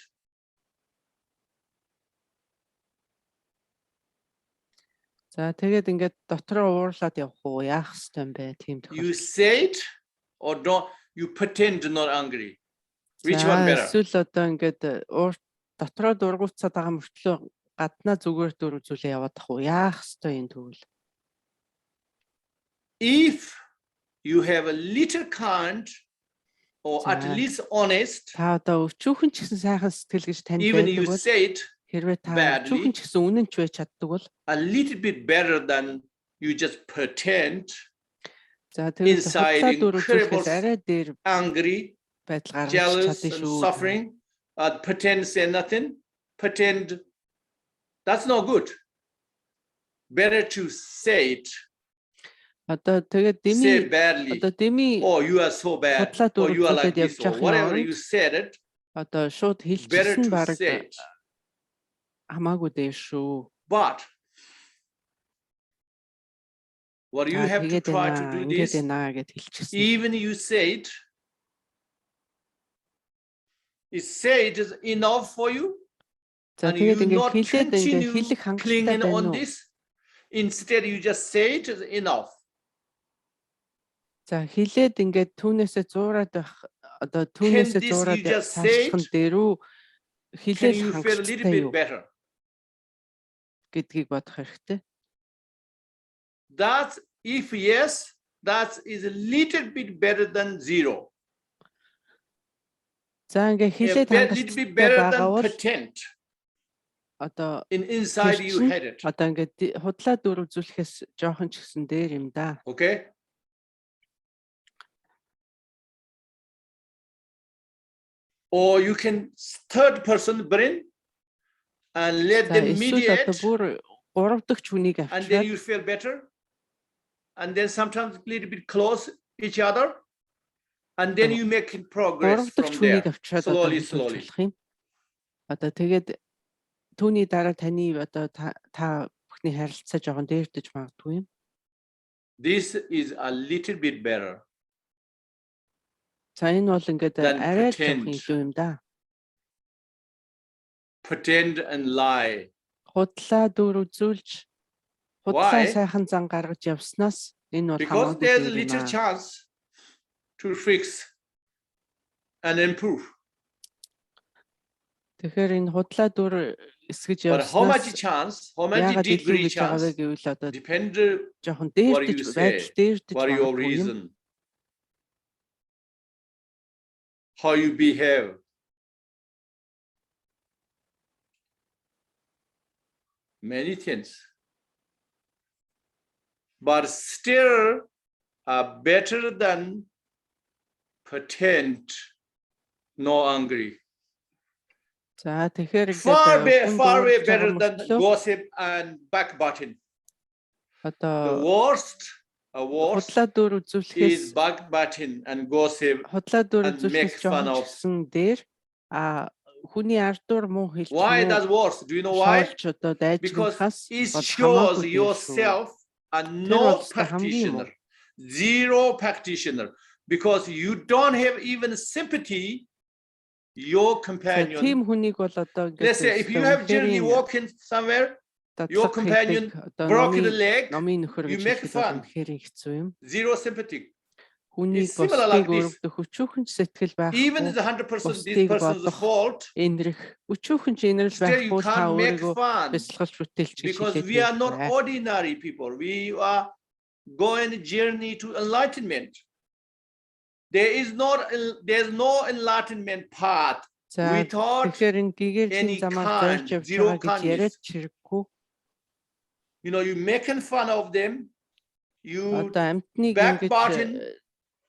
За тэгээд ингээд дотроо уурлаад явах уу? Яах ёстой юм бэ? Тийм You тохиолдолд. say it or don't you pretend not angry. Which one better? Эсвэл одоо ингээд дотроо дургуутсаад байгаа мөртлөө гаднаа зүгээр дүр үзүүлээ яваад ах уу? Яах ёстой юм тэгвэл? If you have a little kind or at За. least honest, Та одоо өчүүхэн ч гэсэн сайхан сэтгэл гэж танд even байдаг you бол say it хэрвээ та badly, өчүүхэн ч гэсэн үнэн ч байж чаддаг бол a little bit better than you just pretend за тэгээд inside худлаа дүр incredible үзүүлэхээс арай дээр angry, байдал гаргаж jealous, чадсан and шүү. suffering, pretend say nothing, pretend. That's not good. Better to say it, Одоо тэгээд say дими badly. одоо дими Oh, you are so bad. худлаа Or дүр you are like үзүүлээд this. явж Or явах whatever юм. you said it, Одоо шууд better хэлчихсэн to баг say it. хамаагүй дээ шүү. But what you have to Тэгээд try to do ингээд this, байна гэд хэлчихсэн. even you say it, say it is enough for you, За and you тэгээд ингээд not хэлээд ингээд continue хэлэх хангалттай clinging байна on уу? this. Instead, you just say it is enough. За хэлээд ингээд түүнээсээ зуураад байх одоо Can түүнээсээ this зуураад you just say цаашлах нь it? дээрүү Can хэлээл you feel a little хангалттай bit юу better? гэдгийг бодох хэрэгтэй. That's if yes, that is a little bit better than zero. За ингээд A хэлээд little bit хангалттай better байгаа than бол pretend. одоо Inside you тэр чинь had it. одоо ингээд худлаа дүр үзүүлэхээс жоохон ч гэсэн дээр юм да. Okay. Or you can third person bring and let За them эсвэл mediate, одоо бүр гурав дахь хүнийг and then авчираад you feel better. And then sometimes a little bit close each other. And then you make progress from there. Slowly. Одоо тэгээд түүний дараа таны одоо та бүхний харилцаа жоохон дээрдэж магадгүй юм. This is a little bit better. За энэ бол ингээд арай жоохон илүү юм да. Pretend and lie. Худлаа дүр үзүүлж худлаа сайхан зан гаргаж явснаас энэ бол because there's a little chance to fix and improve. Тэгэхээр энэ худлаа дүр эсгэж But how much явснаас chance, how many degree chance depends жоохон what you дээрдэж say, байдал дээрдэж what your магадгүй юм. reason, how you behave. Many things. But still better than pretend no angry. За тэгэхээр Far way better than gossip and backbiting. The worst худлаа дүр is үзүүлэхээс backbiting and gossip худлаа дүр and make үзүүлэхээс fun жоохон of. чигсэн дээр хүний ардуур муу хэлж Why that's worse? Do you know why? Because it shows yourself a no practitioner, zero practitioner, because you don't have even sympathy. Your companion. Let's say if you have journey walking somewhere, your companion broken a leg, you make fun. Zero sympathy. It's similar like this. Even if 100% this person's fault, still you can't make fun because we are not ordinary people. We are going a journey to enlightenment. There's no enlightenment path without any kind, zero kindness. You know, you making fun of them, you backbiting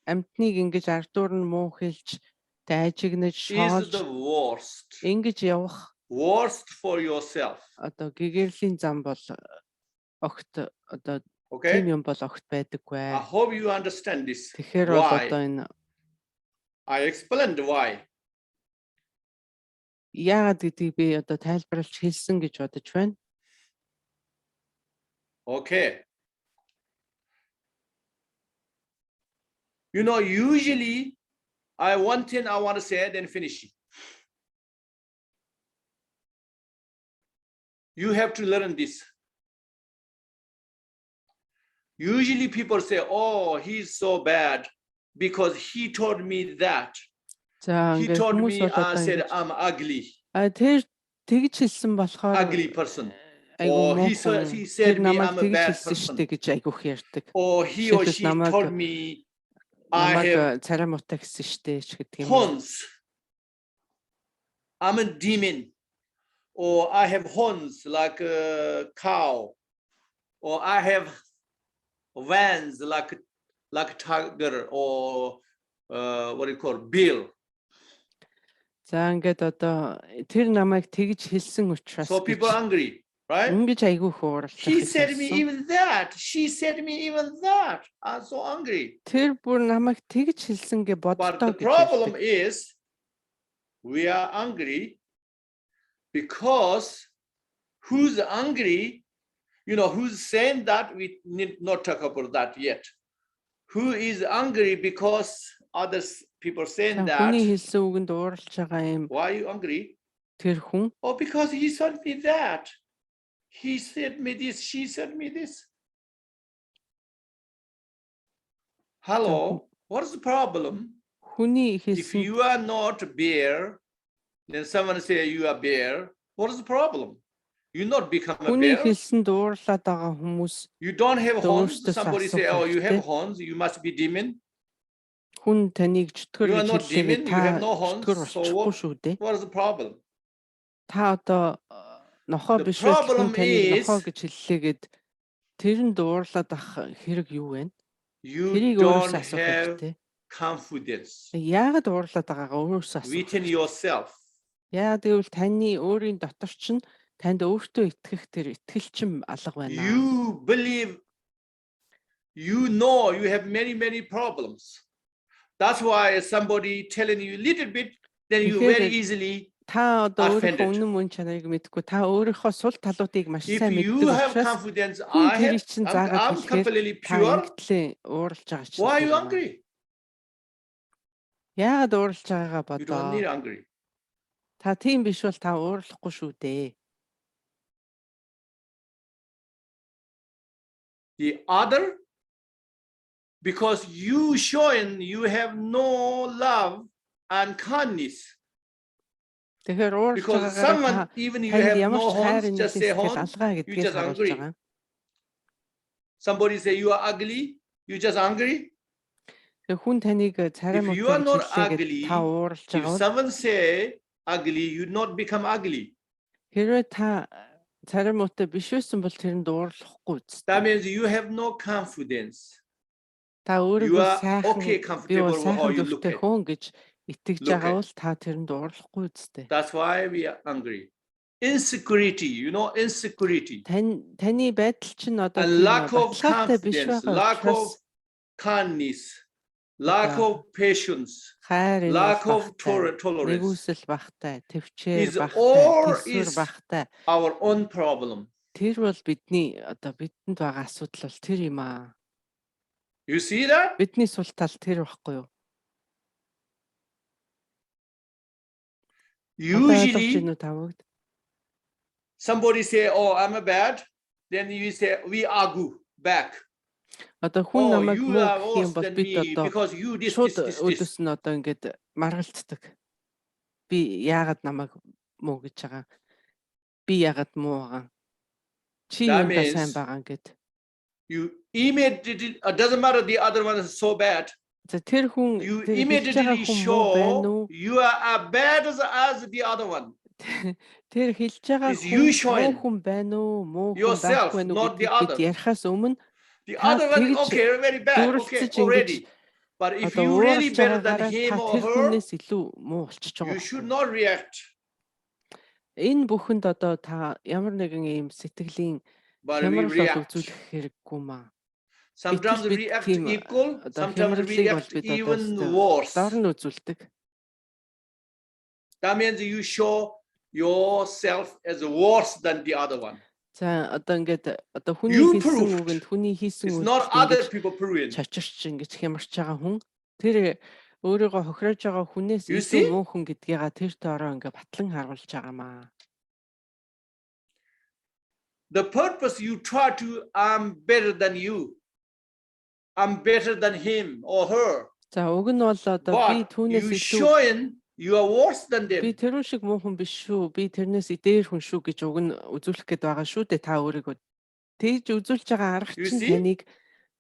амтныг ингэж ардуур нь муу хэлж дайжигнаж is the worst. Ингэж явах Worst for yourself. Одоо гэгэрлийн зам бол огт одоо тийм юм бол огт байдаггүй. I hope you understand this. Тэгэхээр бол одоо энэ I explained why. Яагаад гэдгийг би одоо тайлбарлаж хэлсэн гэж бодож байна. Okay. You know, usually one thing I want to say, then finish. You have to learn this. Usually people say, oh, he's so bad because he told me that. He told me, I said, I'm ugly. Тэгж хэлсэн болохоор Ugly person. Or he said me, I'm a bad person. Or he or she told me, I have horns. I'm a demon. Or I have horns like a cow. Or I have vans like a tiger or what do you call bill. За ингээд одоо тэр намайг тэгж хэлсэн учраас So people are angry, right? Ингэж айгүй хууралтай. He said me even that. She said me even that. I'm so angry. Тэр бүр намайг тэгж хэлсэн гэ боддоо. But the problem is we are angry because who's angry, you know, who's saying that, we need not talk about that yet. Who is angry because others people saying that? Why are you angry? Oh, because he said me that. He said me this, she said me this. Hello, what is the problem? If you are not a bear, then someone say you are a bear, what is the problem? You not become a bear. You don't have horns. Somebody say, oh, you have horns, you must be demon. You are not demon, you have no horns, so what is the problem? The problem is you don't have confidence within yourself. You believe, you know you have many problems, That's why somebody telling you a little bit, then you very easily та одоо өөрийнхөө үнэн мөн чанарыг мэдгүй та өөрийнхөө сул талуудыг маш if сайн you мэддэг have учраас confidence, хүн I тэрийг have, чинь I'm заагаад completely хэлэхээр та pure. ингэтлээ ууралж байгаа чинь. Why are you angry? Яагаад ууралж байгаагаа You don't need бодоо. angry. Та тийм биш бол та ууралахгүй шүү дээ. The other, because you showing you have no love and kindness. Тэгэхээр ууралж Because байгаагаа someone, та even you танд have ямар no ч хайр horns, just say нийлэсгэл horn, алгаа you гэдгийг just харуулж angry. байгаа. Somebody say you are ugly, you just angry. Тэгээ хүн таныг царай If you are муутай not гэж хэллээ ugly, гэдээ та ууралж if байгаа бол someone say ugly, you not become ugly. хэрвээ та царай муутай биш байсан бол тэрэнд ууралахгүй That үстэй. means you have no confidence. Та You өөрийгөө are сайхан okay, би бол comfortable with how сайхан you look дуртай at. хүн гэж итгэж Look байгаа at. бол та тэрэнд ууралахгүй үстэй. That's why we are angry. Insecurity, you know, insecurity. Tаны байдал чинь одоо A тийм lack of баталгаатай биш confidence, байгаа lack учраас of kindness, lack of patience, хайр lack of багтай, tolerance нэгүсэл багтай, төвчээр is багтай, all төсвөр is багтай. our own problem. Тэр бол бидний одоо бидэнд байгаа асуудал бол тэр юм аа. You see that? Бидний сул тал тэр байхгүй юу? Usually, Тавагд. somebody say, "Oh, I'm a bad," then you say, "We argue back." Одоо хүн Oh, намайг you муу are гэх юм worse бол than бид me одоо because you this, шууд this. өдөөс нь одоо ингээд маргалцдаг. Би яагаад намайг муу гэж байгаа? Би яагаад муу байгаа? Чи That юундаа сайн means байгаа ингээд. You immediately, it doesn't matter the other one is so bad. За тэр хүн You тэр хэлж байгаа immediately хүн муу байна уу? show you are as bad as the other one. Тэр хэлж байгаа Is you хүн муу showing хүн байна уу? Муу хүн yourself, байхгүй нүг not the гэдгийг бид other. ярихаас өмнө The та other one, тэгж okay, very bad, okay, дүрлцэж already. But if одоо you really ууралж better than байгаагаараа him та or тэр her, хүнээс илүү муу болчихж you байгаа. should not react. Энэ бүхэнд одоо та ямар нэгэн ийм сэтгэлийн But we хямрал бол react. үзүүлэх хэрэггүй маа. Sometimes Гэтэл бид react тийм equal, одоо sometimes хямралыг бол react бид even одоо worse. дор нь үзүүлдэг. That means you show yourself as worse than the other one. За одоо ингээд одоо хүний You хэлсэн proved. үгэнд хүний хийсэн It's not үйлдэлд other ингэж people proving. чачирч ингэж хямарч байгаа хүн тэр өөрийгөө хохирож байгаа хүнээс You илүү see? муу хүн гэдгийгаа тэр доороо ингээ батлан харуулж байгаамаа. The purpose you try to, I'm better than you. I'm better than him or her. За уг нь бол одоо би But түүнээс you илүү showing you are worse than би them. тэрүүн шиг муу хүн биш шүү. Би тэрнээс дээр хүн шүү гэж уг нь үзүүлэх гээд байгаа шүү дээ та өөрийгөө. Тэгж үзүүлж байгаа арга You чинь see? таныг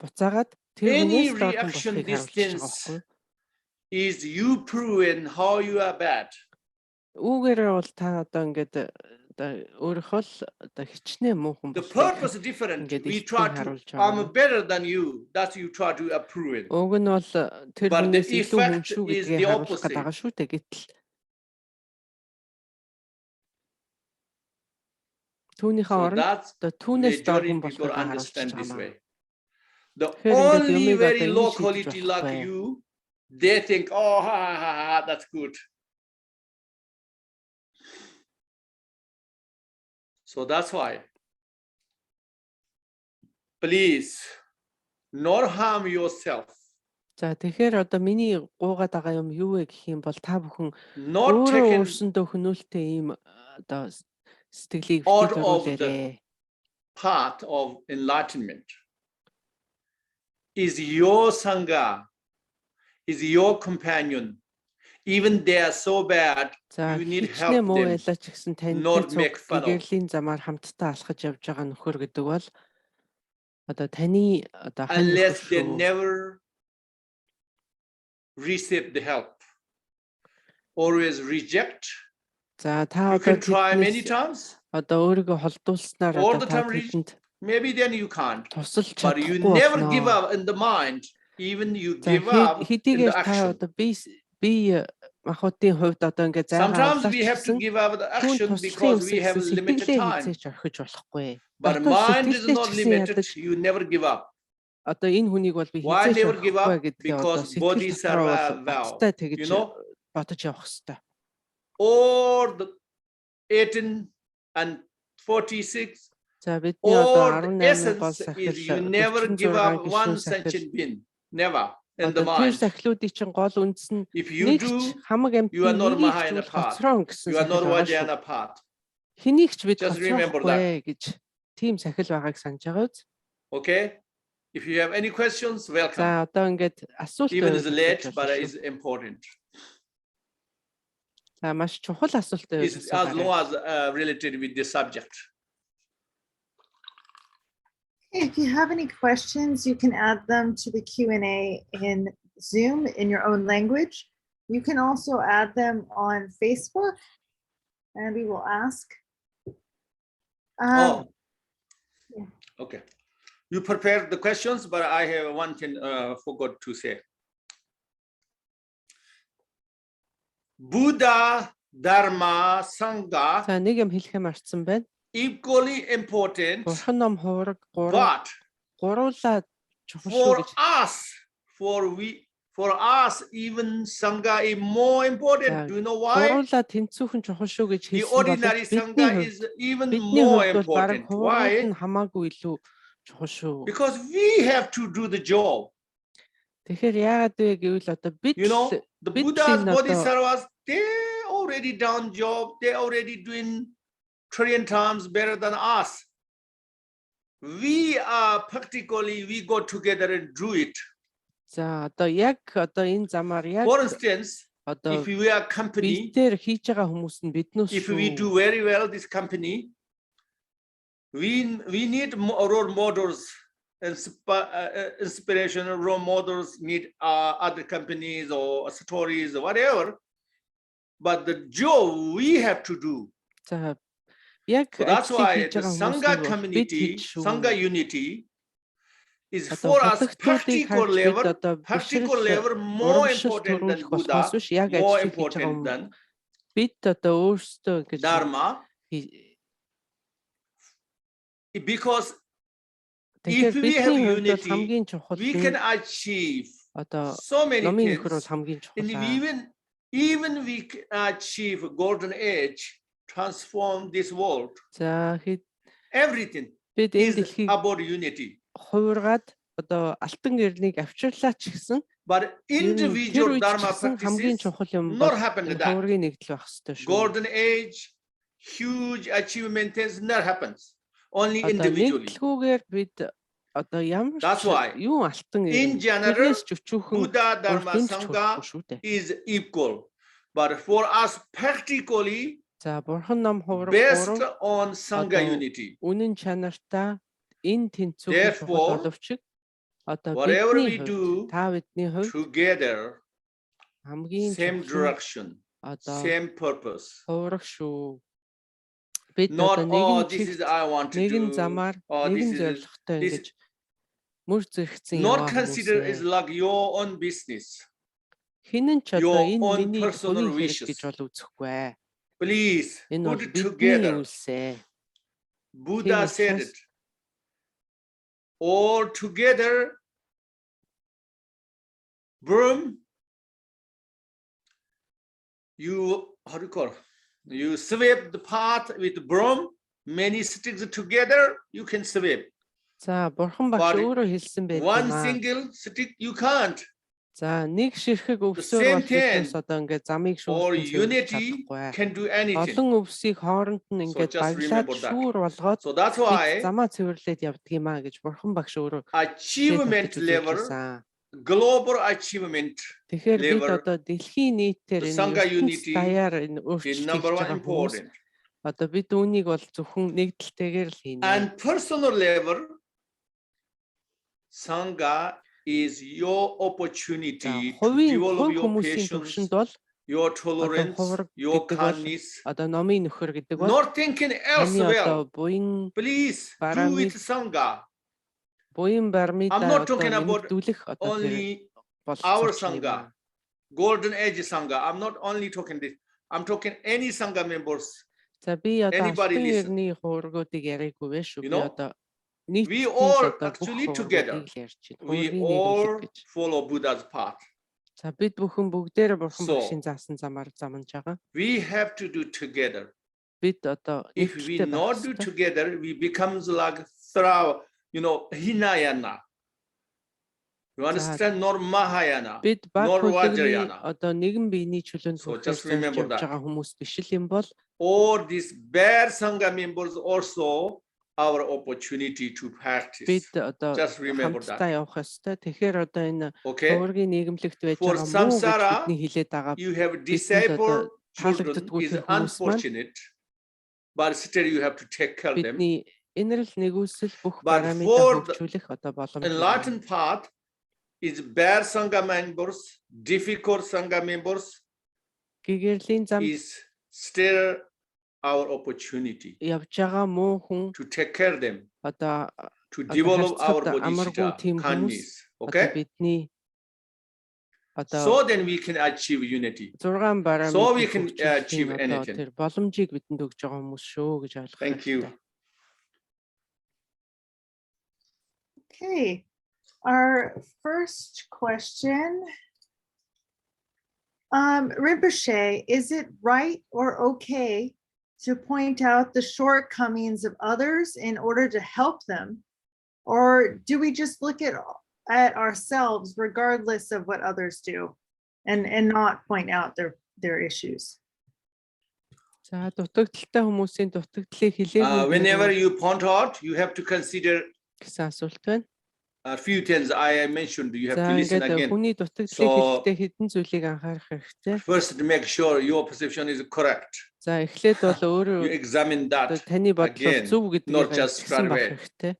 буцаагаад тэр Any хүнээс доор хүн reaction болохыг харуулж байгаа distance байхгүй. is you proving how you are bad. Үүгээрээ бол та одоо ингээд одоо өөрийнхөө л одоо хичнээн муу хүн The болохыг purpose is different. ингээд We илтгэн try to, харуулж I'm байгаа. better than you. That's you try to approve it. Уг нь бол тэр But the хүнээс илүү хүн effect шүү is гэдгийг the харуулах opposite. гэдэг байгаа шүү дээ. Гэтэл түүнийхээ So оронд that's одоо түүнээс доор majority хүн people болохыг харуулж understand this байгаа way. юм. The Тэгэхээр ингээд only юмыг very одоо low энэ quality шийдэж like болохгүй. you, they think, oh, that's good. So that's why, please, not harm yourself, За тэгэхээр одоо миний гуугаад байгаа юм юу вэ гэх юм бол та бүхэн not өөрөө taken өөрсөндөө хөнөөлтөө ийм одоо сэтгэлийг out битгий of төрүүлээрэй. the path of enlightenment. Is your sangha, is your companion, even they are so bad, За you need хичнээн help муу them, байлаа ч гэсэн тантай not цуг make fun of. гэгэрлийн замаар хамтдаа алхаж явж байгаа нөхөр гэдэг бол одоо таны одоо хань Unless нөхөр they шүү. never receive the help, always reject. За та You одоо can try many тэднээс times, одоо өөрийгөө холдуулснаар all одоо the та time тэдэнд maybe then you can't. тусалж But you чадахгүй never give болно. up in the mind, even you За give up in the хэдийгээр та action. одоо би махуудын хувьд одоо ингээ Sometimes зайгаа we have to авлаач give up the хүн action туслахын because we have юмсгээс limited сэтгэлээ time. хизээч орхиж болохгүй. But Дотор mind is сэтгэлдээ ч not гэсэн limited, ядаж you never give up. одоо энэ хүнийг бол би Why хизээч never give авахгүй up? гэдгээ одоо Because сэтгэл bodhisattva дотроо vow. баттай тэгж You know? бодож явах хэрэгтэй. Or the 18 and 46. За бидний одоо Or 18 essence гол is you сахил never give 46 up гишүүн one сахил sentient being. Never in the одоо тэр mind. сахилуудын чинь гол үндэс нь If you нэгч do, хамаг you are амьтны not нэгийг Mahayana зүйл path. хоцроо гэсэн You are сахил not байгаа шүү. Vajrayana path. Хэнийг ч бид Just remember хоцроохгүй гэж тийм сахил байгааг санаж байгаа үз. Okay? If you have any questions, welcome. За одоо ингээд асуулт Even it's байвал late, асууж but болно it's шүү. important. За маш чухал асуулт байвал It's as long as related with the subject. If you have any questions, you can add them to the Q&A in Zoom in your own language. You can also add them on Facebook, and we will ask. Oh. Yeah. Okay. You prepared the questions, but I have one thing forgot to say. Buddha, Dharma, Sangha, За нэг юм хэлэх юм арцсан байна. equally important, Бурхан ном хувраг but гуруулаа чухал шүү for гэж. us, for us, even Sangha is more important. Do you know why? Гуруулаа тэнцүүхэн чухал шүү гэж The хэлсэн ordinary боловч Sangha is even бидний more хувьд бол бараг important. хуврагт Why? нь хамаагүй илүү чухал шүү. Because we have to do the job. Тэгэхээр яагаад вэ гэвэл одоо бид You know, the бид Buddhas, энэ одоо Bodhisattvas, they already done job. They already doing trillion times better than us. We are practically, we go together and do it. за одоо яг одоо энэ замаар яг For instance, одоо if we are company, бид дээр хийж байгаа хүмүүс нь биднээс if we шүү. do very well this company, we need role models, inspirational role models, need other companies or stories or whatever. But the job we have to do. За яг So that's why хийж the байгаа Sangha хүмүүсийг бол бид community, хийж шүү. Sangha unity is Одоо for us худалдаатуудыг practical харж бид level, одоо practical бишрэл level more урамшил important than төрүүлэх Buddha, болохоос биш яг more ажил хийж байгаа important юм. than Бид одоо өөрсдөө гэж Dharma. Because if тэгэхээр we have бидний хувьд бол unity, хамгийн чухал we can achieve одоо so many номын нөхөр бол things. хамгийн And чухал. even we can achieve golden age, transform this world. За Everything бид энэ is дэлхийг about unity. хувиргаад одоо алтан эрнийг авчрлаач гэсэн But individual Dharma хамгийн practices чухал юм not happen to that. Хуврагын нэгдэл байх хэрэгтэй шүү. Golden age, huge achievements not happens. Only individually. Нэгдэлгүйгээр бид одоо ямар That's why юу алтан in эрин general, тэрнээс ч өчүүхэн Buddha, Dharma, урдын ч Sangha чухал шүү дээ. is equal. But for us practically, За бурхан ном хувраг based гурав on Sangha одоо unity. үнэн чанартай энэ тэнцвэрийн чухал Therefore, боловч одоо whatever we бидний хувьд do та бидний хувьд together, хамгийн same чухал direction, одоо same purpose. хувраг шүү. Бид Not, одоо oh, нэгэн this is чигт I want to нэгэн do. замаар Oh, нэгэн this is зорилготой this- ингэж мөр зэрэгцэн Not яваа consider is хүмүүсээ like your own business. хинэн ч your одоо энэ own миний personal хувийн хэрэг wishes. гэж бол үзэхгүй. Please Энэ бол put it бидний together. үйлсээ. Buddha Тийм said учраас- it. All together, broom. You how do you call? You sweep the path with broom. Many sticks together, you can sweep. За бурхан багш But өөрөө хэлсэн байх One юм аа. single stick you can't. За нэг ширхэг өвсөөр same бол биднээс thing одоо ингээд замыг Or шүүрхэн цэвэрлэж unity чадахгүй. can do anything. Олон өвсийг хооронд нь ингээд just баглаад remember that. шүүр болгоод So that's бид why замаа цэвэрлээд явдаг юм аа гэж бурхан багш өөрөө achievement хэлж level, үзүүлсэн. global achievement Тэгэхээр бид level, одоо дэлхийн нийтээр the энэ Sangha ертөнцийн unity даяар энэ is өөрчлөлт number хийж one байгаа хүмүүс important. одоо бид үүнийг бол зөвхөн нэгдэлтэйгээр л хийнэ. And personal level, Sangha is your opportunity to Хувийн develop хувь your хүмүүсийн patience, төвшөнд бол your одоо tolerance, хувраг your гэдэг бол kindness. одоо номын нөхөр гэдэг бол Not thinking else таны одоо well. буян Please do Paramid- with Sangha. буян бармида I'm not одоо talking about нэмэгдүүлэх одоо тэр Only бол our цочин юм Sangha, аа. Golden Age Sangha. I'm not only talking this. I'm talking any Sangha members. За би одоо Anybody алтан listen. эрний хуургуудыг яриаггүй вэ шүү. You Би know? одоо We all actually together. We all follow Buddha's path. За бид бүхэн бүгдээрээ бурхан багшийн заасан замаар замнаж байгаа. We have to do together. Бид одоо if we not do together, we becomes like Hinayana. You understand? Nor Mahayana, nor Vajrayana. Одоо нэгэн биений чөлөөнд remember that. байгаа хүмүүс биш л юм бол All these bad Sangha members also our opportunity to practice. бид одоо Just remember that. хамтдаа явах ёстой. Тэгэхээр одоо энэ Okay. Хуврагын Нийгэмлэгт байж For байгаа муу гэж samsara, бидний хэлээд байгаа. You have disciple children таалагддаггүй is тэр хүмүүс маань unfortunate, but still you have to take care of them. Бидний инэрл нэгүсэл бүх But параметр for хөгжүүлэх одоо боломжтой. Enlightened path is bad Sangha members, difficult Sangha members Гэгэрлийн зам is still our opportunity явж байгаа муу хүн to take care of them, одоо to develop our амаргүй bodhicitta, тийм хүмүүс kindness. одоо Okay? бидний одоо So then we can achieve unity. 6 параметр So we can achieve одоо anything. тэр боломжийг бидэнд өгж байгаа хүмүүс шүү гэж ойлгох. Thank you. Okay, our first question. Rinpoche, is it right or okay to point out the shortcomings of others in order to help them? Or do we just look at ourselves regardless of what others do and not point out their issues? За дутагдaltaй хүмүүсийн дутагдлыг хэлээгүй. Whenever you point out, you have to consider гэсэн асуулт байна. a few things I mentioned. You have За to listen ингээд again. хүний дутагдлыг хэлэхдээ хэдэн зүйлийг анхаарах хэрэгтэй. First, to make sure your perception is correct. За эхлээд бол You өөрөө examine that таны бодлол again, зөв гэдгийг not just хэлсэн байх right away. хэрэгтэй.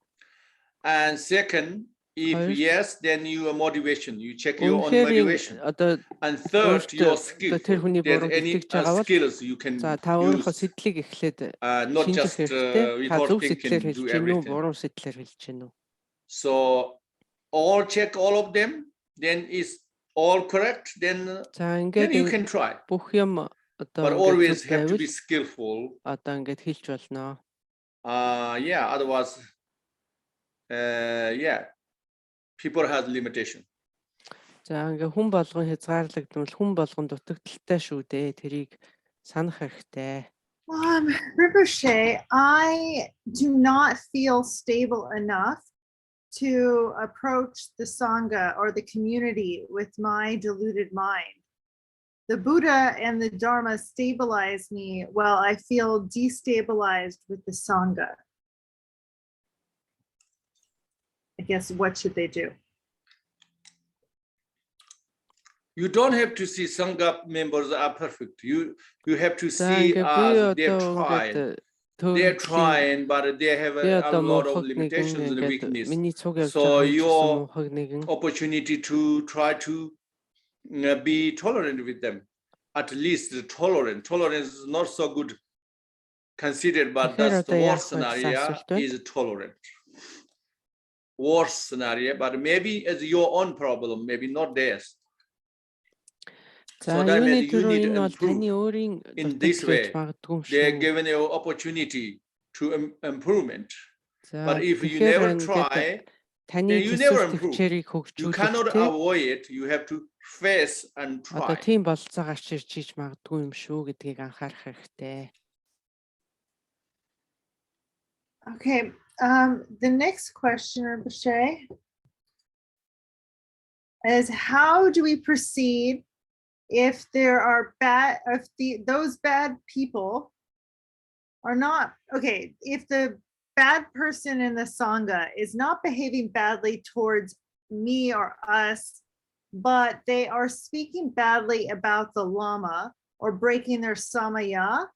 And second, if First, yes, then your motivation. You check your own үнэхээр motivation. одоо And third, your skill. тэр хүний There's буруу any итгэж байгаа бол skills you can за та өөрийнхөө use. сэтлийг эхлээд Not шинжих just хэрэгтэй. Та зөв without сэтлэр thinking, хэлж do гин үү, everything. буруу сэтлэр хэлж гин үү. So all check all of them. Then is all correct. Then За you ингээд can try. бүх юм одоо But always ингээд have to зөв be байвал skillful. одоо ингээд хэлж болно. Yeah. Otherwise, people have limitation. За ингээ хүн болгон хязгаарлагдмал хүн болгон дутагдaltaй шүү дээ. Тэрийг санах хэрэгтэй. Rinpoche, I do not feel stable enough to approach the Sangha or the community with my deluded mind. The Buddha and the Dharma stabilize me while I feel destabilized with the Sangha. I guess what should they do? You don't have to see Sangha members are perfect. You have to see as they're trying. They're trying, but they have a lot of limitations and weakness. So your opportunity to try to be tolerant with them, at least tolerant. Tolerance is not so good considered, but that's the worst scenario is tolerant. Worst scenario, but maybe it's your own problem, maybe not theirs. So that means you need to improve in this way. They are given you opportunity to improvement. But if you never try, then you never improve. You cannot avoid it. You have to face and try. Одоо тийм болцоо гарч ирж хийж магадгүй юм шүү гэдгийг анхаарах хэрэгтэй. Okay, the next question, Rinpoche, is how do we proceed if there are those bad people are not, okay, if the bad person in the Sangha is not behaving badly towards me or us, but they are speaking badly about the Lama or breaking their samaya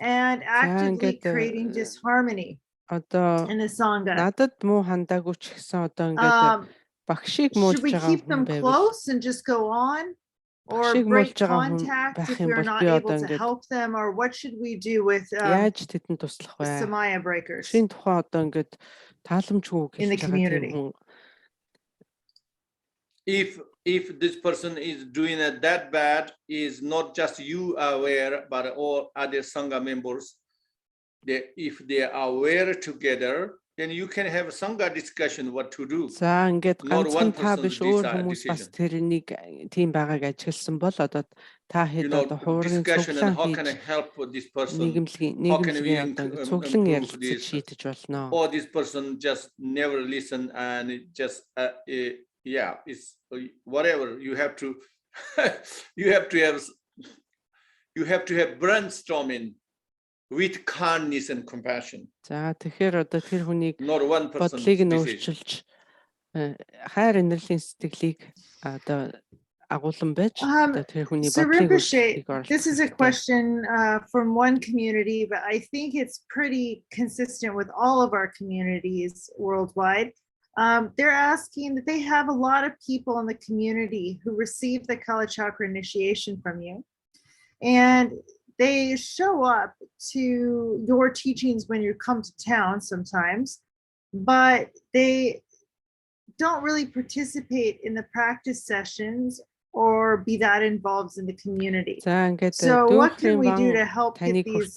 and actively creating disharmony in the Sangha. Надад муу хандаагүй ч гэсэн одоо ингээд багшийг муулж should we keep them close and just go on? Or break contact if we're not able to help them, or what should we do with samaya breakers in the community? If this person is doing that bad, is not just you aware, but all other Sangha members, if they are aware together, then you can have a sangha discussion what to do. За ингээд Not one ганцхан та person's биш өөр хүмүүс бас decision. тэрнийг тийм байгааг ажигласан бол одоо та хэд одоо хуврагын Discussion and цуглаан how can I хийж help this person? нийгэмлэгийн одоо ингээд цуглан improve ярилцаж this? шийдэж болно. Or this person just never listen and it just yeah, it's whatever you have to you have to have brainstorming with kindness and compassion. За тэгэхээр одоо тэр хүнийг Not one person's бодлыг нь decision. өөрчилж хайр инэрлийн сэтгэлийг одоо агуулan байж одоо тэр хүний So бодлыг Rinpoche, өөрчлөхийг this is a question from one community, but I think it's pretty consistent with all of our communities worldwide. They're asking that they have a lot of people in the community who receive the Kala Chakra initiation from you. And they show up to your teachings when you come to town sometimes, but they don't really participate in the practice sessions or be that involved in the community. So what can we do to help get these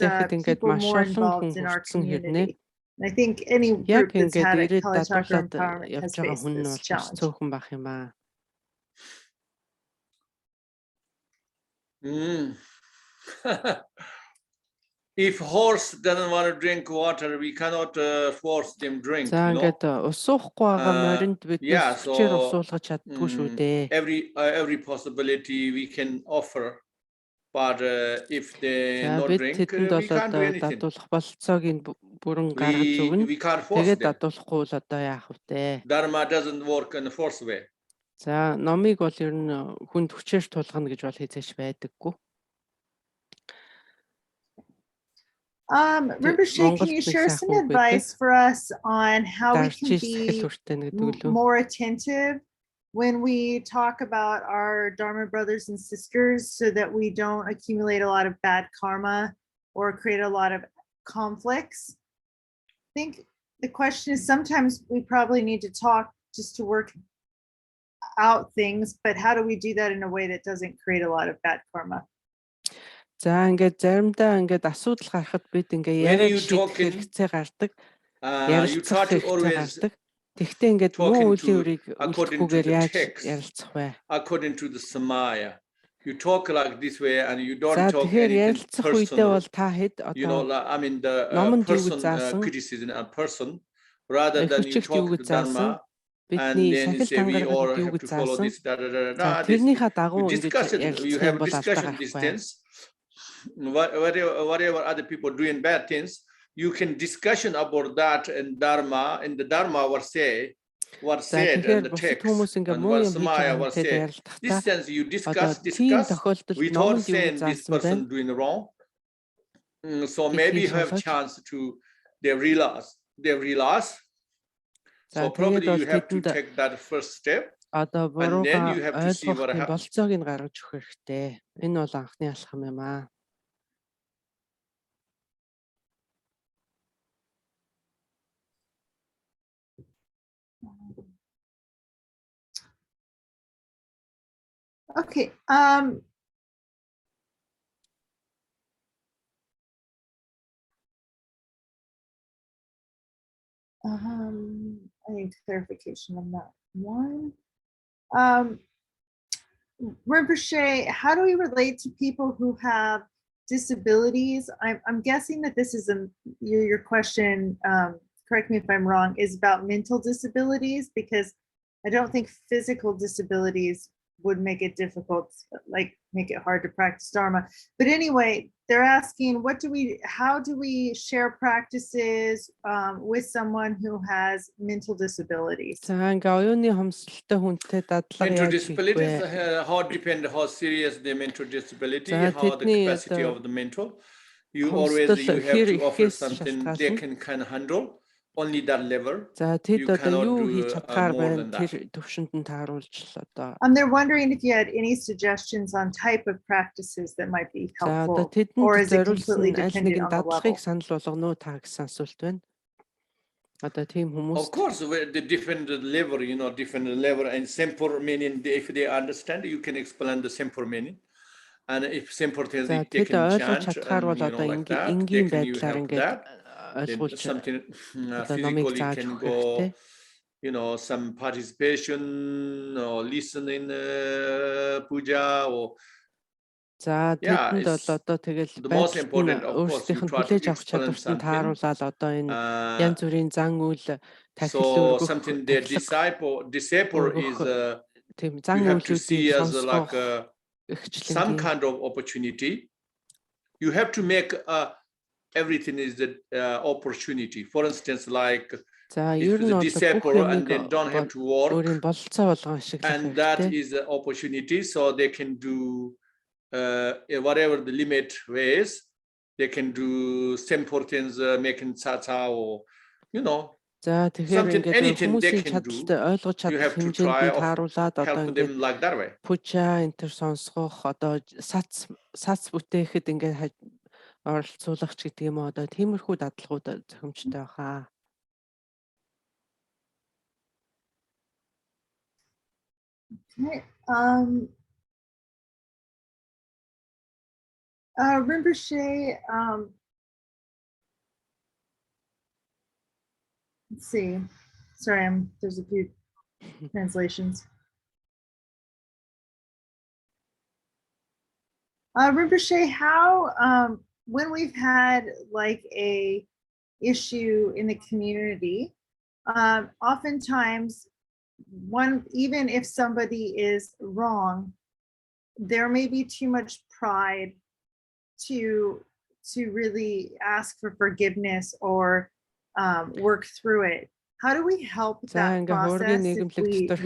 people more involved in our community? I think any group that's had a Kala Chakra empowerment has faced this challenge. If horse doesn't want to drink water, we cannot force them drink. За ингээд усуухгүй байгаа моринд бид хүчээр усуулгаж чаддгүй шүү дээ. Every possibility we can offer, but if they not drink, we can't do anything. Дадуулах болцоог нь бүрэн гаргаж өгнө. Тэгээд дадуулахгүй бол одоо яах вэ? Dharma doesn't work in a force way. За номыг бол ер нь хүнд хүчээр тулгана гэж бол хязгаарч байдаггүй. Rinpoche, can you share some advice for us on how we can be more attentive when we talk about our Dharma brothers and sisters so that we don't accumulate a lot of bad karma or create a lot of conflicts? I think the question is sometimes we probably need to talk just to work out things, but how do we do that in a way that doesn't create a lot of bad karma? За ингээд заримдаа ингээд асуудал гарахад бид ингээ яриад хэрэгцээ гардаг. Ярилцах хэрэгцээ гардаг. Тэгтээ ингээд муу үлийн үрийг үлдэхгүйгээр яаж ярилцах вэ? According to the samaya. You talk like this way and you don't talk anything personal. You know, I mean the person criticism a person rather than you talk to Dharma. And then you say we all have to follow this. You have discussion distance. Whatever other people doing bad things, you can discussion about that in Dharma. In the Dharma, what said in the text, and what Samaya was said. This sense you discuss without saying this person doing wrong. So maybe you have a chance to they realize. So probably you have to take that first step. And then you have to see what happens. Okay. I need clarification on that one. Rinpoche, how do we relate to people who have disabilities? I'm guessing that this is your question, correct me if I'm wrong, is about mental disabilities, because I don't think physical disabilities would make it difficult, like make it hard to practice Dharma. But anyway, they're asking, how do we share practices with someone who has mental disabilities? Mental disabilities, how depend how serious the mental disability, how the capacity of the mental. You have to offer something they can handle. Only that level. You cannot do more than that. They're wondering if you had any suggestions on type of practices that might be helpful, or is it completely dependent on the level? Of course, the different level, different level, and simple meaning. If they understand, you can explain the simple meaning. And if simple things they can chant, like that, they can you have that. ойлгуулж something одоо номыг physically зааж can өгөх go, хэрэгтэй. some participation or listen in puja or За тэдэнд бол одоо тэгэл the most байдалд нь important, of course, you өөрсдийнх нь try to хүлээж авах explain чадварт нь something. тааруулаад одоо энэ янз бүрийн зан үйл тахил So өргөх something the disciple is тийм зан you have to see үйлүүдийг as like сонсгох some ихчлэнгийн kind of opportunity. You have to make everything is the opportunity. For instance, like за if ер нь the бол бүх disciple and юмыг they don't have to work, өөрийн бололцоо болгон ашиглах and that хэрэгтэй. is an opportunity, so they can do whatever the limit ways. They can do simple things, making cha-cha or За тэгэхээр something, ингээд anything they хүмүүсийн can do. чадalтай ойлгож You чадах have to хэмжээнд try нь of тааруулаад одоо help ингээд them like that way. пуча энтер сонсгох одоо сац бүтээхэд ингээд оролцуулах ч гэдэг юм уу одоо тиймэрхүү дадлагууд зохимжтой баха. Okay. Rinpoche, let's see. Sorry, there's a few translations. Rinpoche, how when we've had like a issue in the community, oftentimes even if somebody is wrong, there may be too much pride to really ask for forgiveness or work through it. How do we help that process if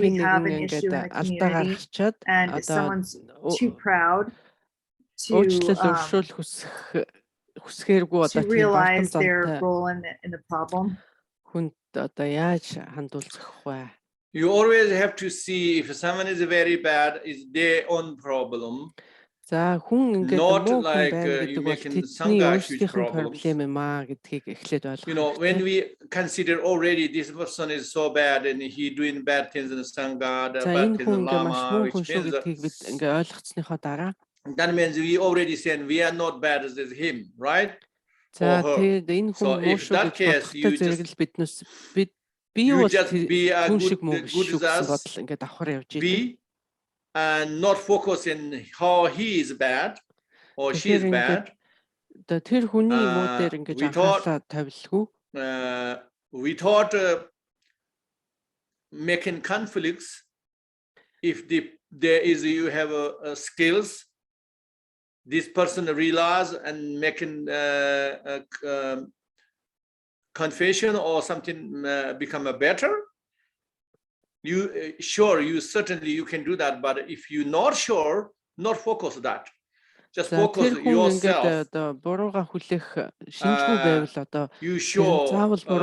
we have an issue in the community and someone's too proud to realize their role in the problem? You always have to see if someone is very bad, is their own problem. За хүн ингээд Not муу хүн like байна you гэдэг бол making тэдний sangha huge өөрсдийнх нь problems. проблем юм аа гэдгийг эхлээд ойлгох. When we consider already this person is so bad and he doing bad things in the sangha, bad things in lama, which means that means we already said we are not bad as him, right? За тэгээд энэ хүн муу шүү гэж бодохтой you just be a good as us, be and not focus in how he is bad or she is bad. We thought making conflicts, if there is you have skills, this person realize and making confession or something become a better. You certainly you can do that, but if you're not sure, not focus that. Just focus yourself. You show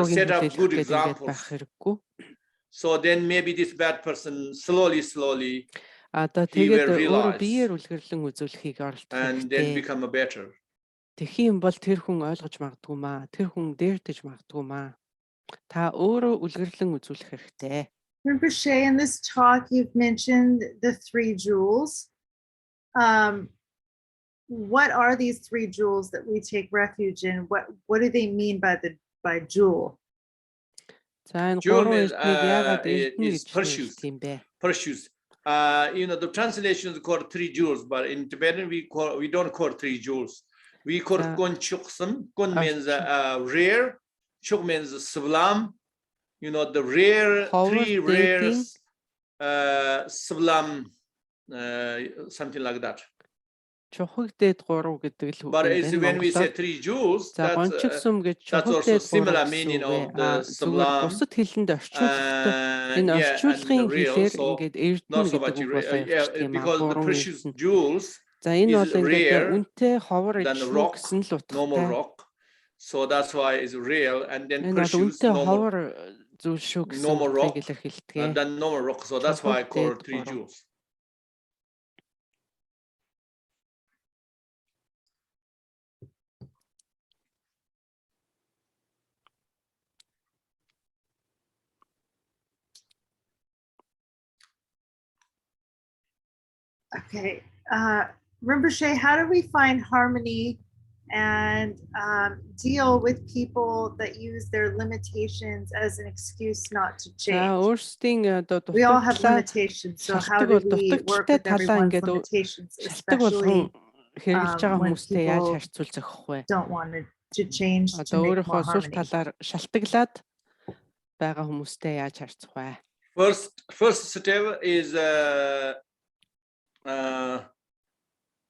set up good examples. So then maybe this bad person slowly he will realize and then become a better. Тэхийн бол тэр хүн ойлгож магадгүй маа. Тэр хүн дээрдэж магадгүй маа. Та өөрөө үлгэрлэн үзүүлэх хэрэгтэй. Rinpoche, in this talk you've mentioned the 3 jewels. What are these 3 jewels that we take refuge in? What do they mean by jewel? Jewel is precious. Precious. The translation is called 3 jewels, but in Tibetan we don't call 3 jewels. We call kun chuksam. Kun means rare. Chuk means sublime. The rare, 3 rare sublime, something like that. But when we say 3 jewels, that's also similar meaning of the sublime. And real, so not so much rare, because the precious jewels is rare than rock, normal rock. So that's why it's real, and then precious normal rock, and then normal rock. So that's why I call it 3 jewels. Okay. Rinpoche, how do we find harmony and deal with people that use their limitations as an excuse not to change. We all have limitations, so how do we work with everyone's limitations, especially when people don't want to change to make more harmony? First step is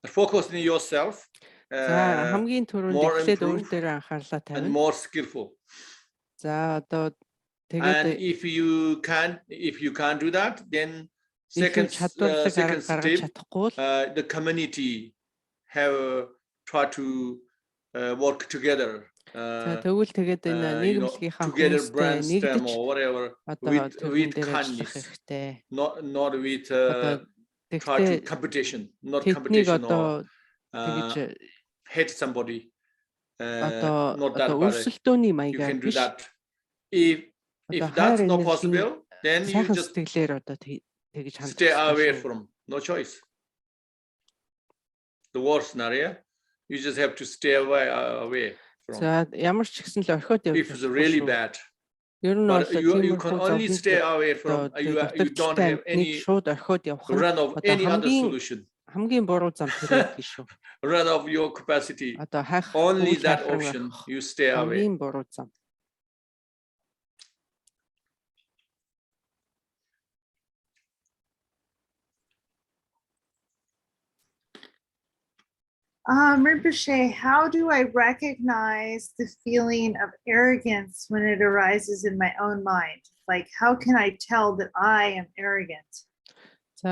focus on yourself. More improved and more skillful. And if you can't do that, then second step, the community have tried to work together. Together brainstorm or whatever with kindness, not with try to competition, not competition or hate somebody. Not that part. You can do that. If that's not possible, then you just stay away from. No choice. The worst scenario, you just have to stay away from. If it's really bad. But you can only stay away from. You don't have any run of any other solution. Run of your capacity. Only that option. You stay away. Rinpoche, how do I recognize the feeling of arrogance when it arises in my own mind? Like, how can I tell that I am arrogant? You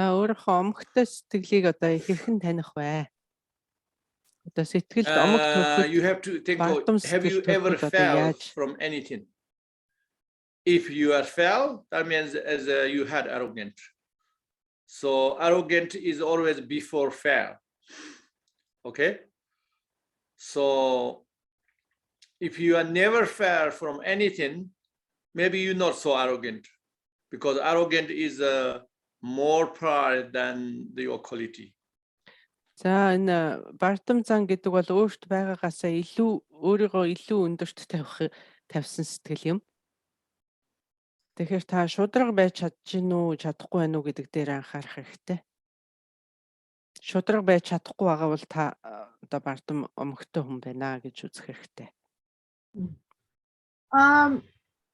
have to think, have you ever fell from anything? If you have fell, that means as you had arrogant. So arrogant is always before fall. Okay, so if you are never far from anything, maybe you're not so arrogant, because arrogant is more pride than your quality. За энэ бардам зан гэдэг бол өөрт байгаагаасаа өөрийгөө илүү өндөрт тавьсан сэтгэл юм. Тэгэхээр та шудраг байж чадчихна уу, чадахгүй байна уу гэдэг дээр анхаарах хэрэгтэй. Шудраг байж чадахгүй байгаа бол та одоо бардам омогтой хүн байна гэж үзэх хэрэгтэй.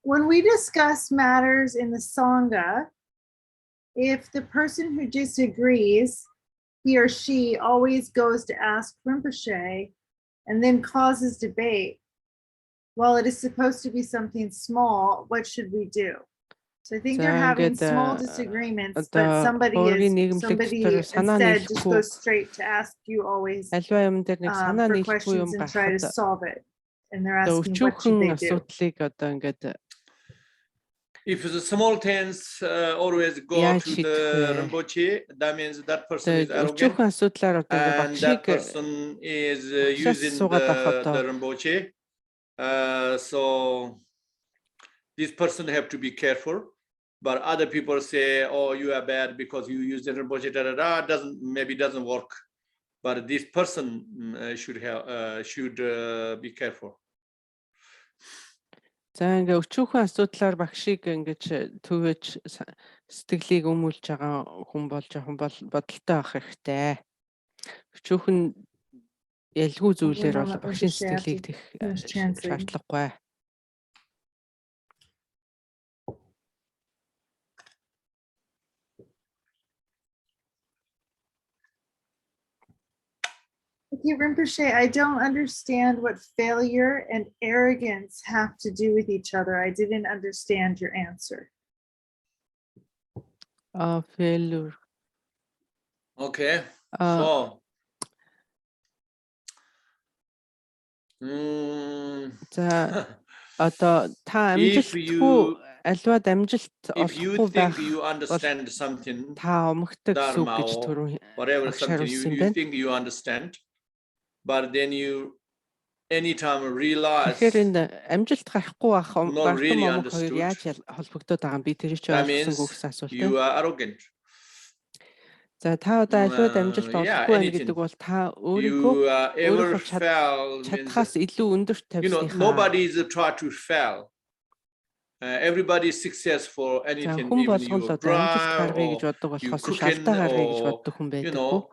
When we discuss matters in the Sangha, if the person who disagrees, he or she always goes to ask Rinpoche and then causes debate. While it is supposed to be something small, what should we do? So I think they're having small disagreements, but somebody instead just goes straight to ask you always for questions and try to solve it. And they're asking what should they do? If the small things always go to the Rinpoche, that means that person is arrogant, and that person is using the Rinpoche. So this person have to be careful. But other people say, "Oh, you are bad because you use the Rinpoche." Doesn't work. But this person should be careful. За ингээ өчүүхэн асуудлаар багшийг ингэж төвөж сэтгэлийг өмүүлж байгаа хүн болж бодолтой авах хэрэгтэй. Өчүүхэн ялгүй зүйлээр бол багшийн сэтгэлийг тэх шаардлагагүй. Okay, Rinpoche, I don't understand what failure and arrogance have to do with each other. I didn't understand your answer. Failure. Okay. So. Одоо та амжилтгүй альва дамжилт олохгүй байх you understand something, та омогтой гэсэн үг гэж түрүү whatever something you think you understand, but then you anytime realize тэгэхээр энэ амжилт гарахгүй байх бардам омог хоёр яаж холбогдоод байгаа юм би тэрийг ч ойлгосонгүй гэсэн асуулт. You are arrogant. За та одоо аливаад амжилт олохгүй байна гэдэг бол та өөрийгөө ever fail means, чадхаас илүү өндөрт тавьсныхаа nobody is try to fail. Everybody is successful anything, хүн even болгон you л одоо амжилт drive гаргая гэж or боддог you болохоос cooking шалтгаан гаргая гэж or боддог хүн you байдаг. know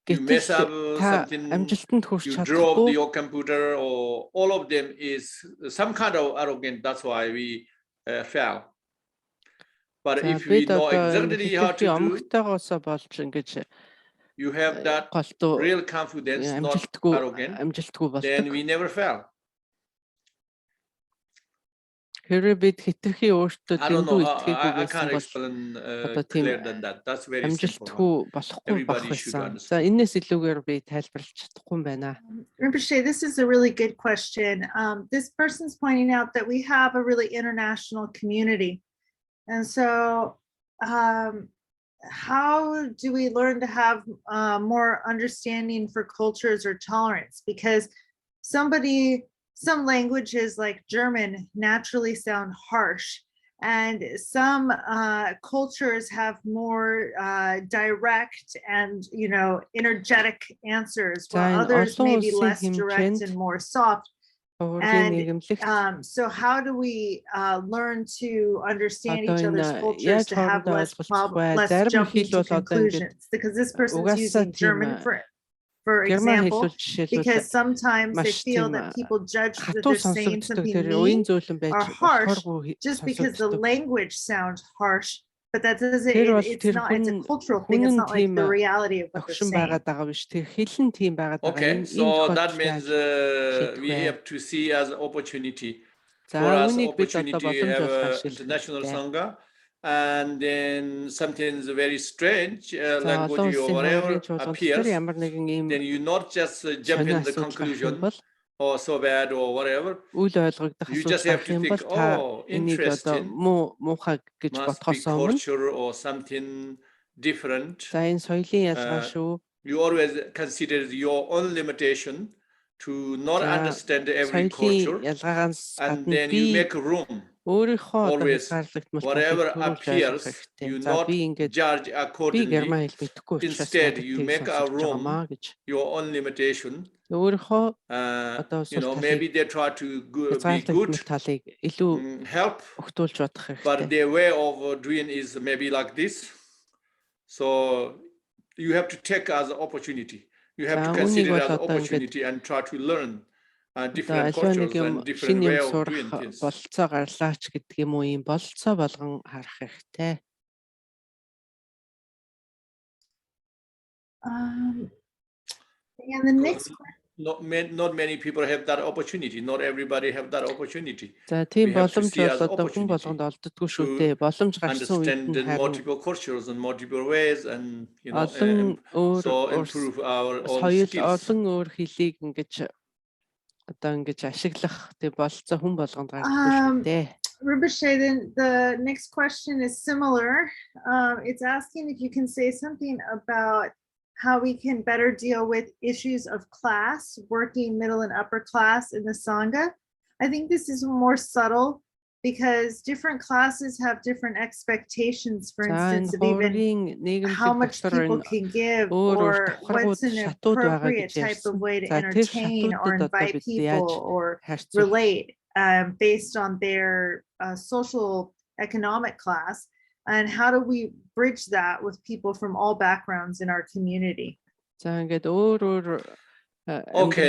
you mess up something, амжилтанд хүрч you drove чадахгүй your computer, or all of them is some kind of arrogant. That's why we fail. But if we know exactly how to do, омгтойгоосоо болж ингэж you have that real confidence, not arrogant, then we never fail. Хэрэг бид хитрхи өөртөө I don't дэндүү know. итгээгүү I байсан can't бол explain одоо тийм clearer than that. That's very simple. амжилтгүй болохгүй байх Everybody should байсан. understand. За энэс илүүгээр би тайлбарлаж чадахгүй юм байна. Rinpoche, this is a really good question. This person's pointing out that we have a really international community. And so how do we learn to have more understanding for cultures or tolerance? Because some languages like German naturally sound harsh, and some cultures have more direct and energetic answers, while others may be less direct and more soft. And so how do we learn to understand each other's cultures to have less jumping to conclusions? Because this person's using German for example, because sometimes they feel that people judge that they're saying something mean or harsh just because the language sounds harsh, but that doesn't, it's a cultural thing. It's not like the reality of what they're saying. Okay, so that means we have to see as opportunity. For us, opportunity to have an international Sangha. And then something very strange, language or whatever appears, then you not just jump in the conclusion, or so bad or whatever. You just have to think, oh, interesting, must be culture or something different. You always consider your own limitation to not understand every culture, and then you make room. Always, whatever appears, you not judge accordingly. Instead, you make a room, your own limitation. Maybe they try to be good, help, but their way of doing is maybe like this. So you have to take as an opportunity. You have to consider it as an opportunity and try to learn different cultures and different way of doing things. Болцоо гарлаач гэдэг юм уу юм болцоо болгон харах хэрэгтэй. And the next question. Not many people have that opportunity. Not everybody have that opportunity. За тийм боломж бол одоо хүн болгонд олддоггүй шүү дээ. Боломж гарсан үед нь multiple cultures and multiple ways and so improve our own skills. Олон өөр хэлийг ингэж одоо ингэж ашиглах тэг болцоо хүн болгонд гарахгүй шүү дээ. Rinpoche, then the next question is similar. It's asking if you can say something about how we can better deal with issues of class, working middle and upper class in the Sangha. I think this is more subtle because different classes have different expectations, for instance, of even how much people can give or what's an appropriate type of way to entertain or invite people or relate based on their social economic class. And how do we bridge that with people from all backgrounds in our community? Okay,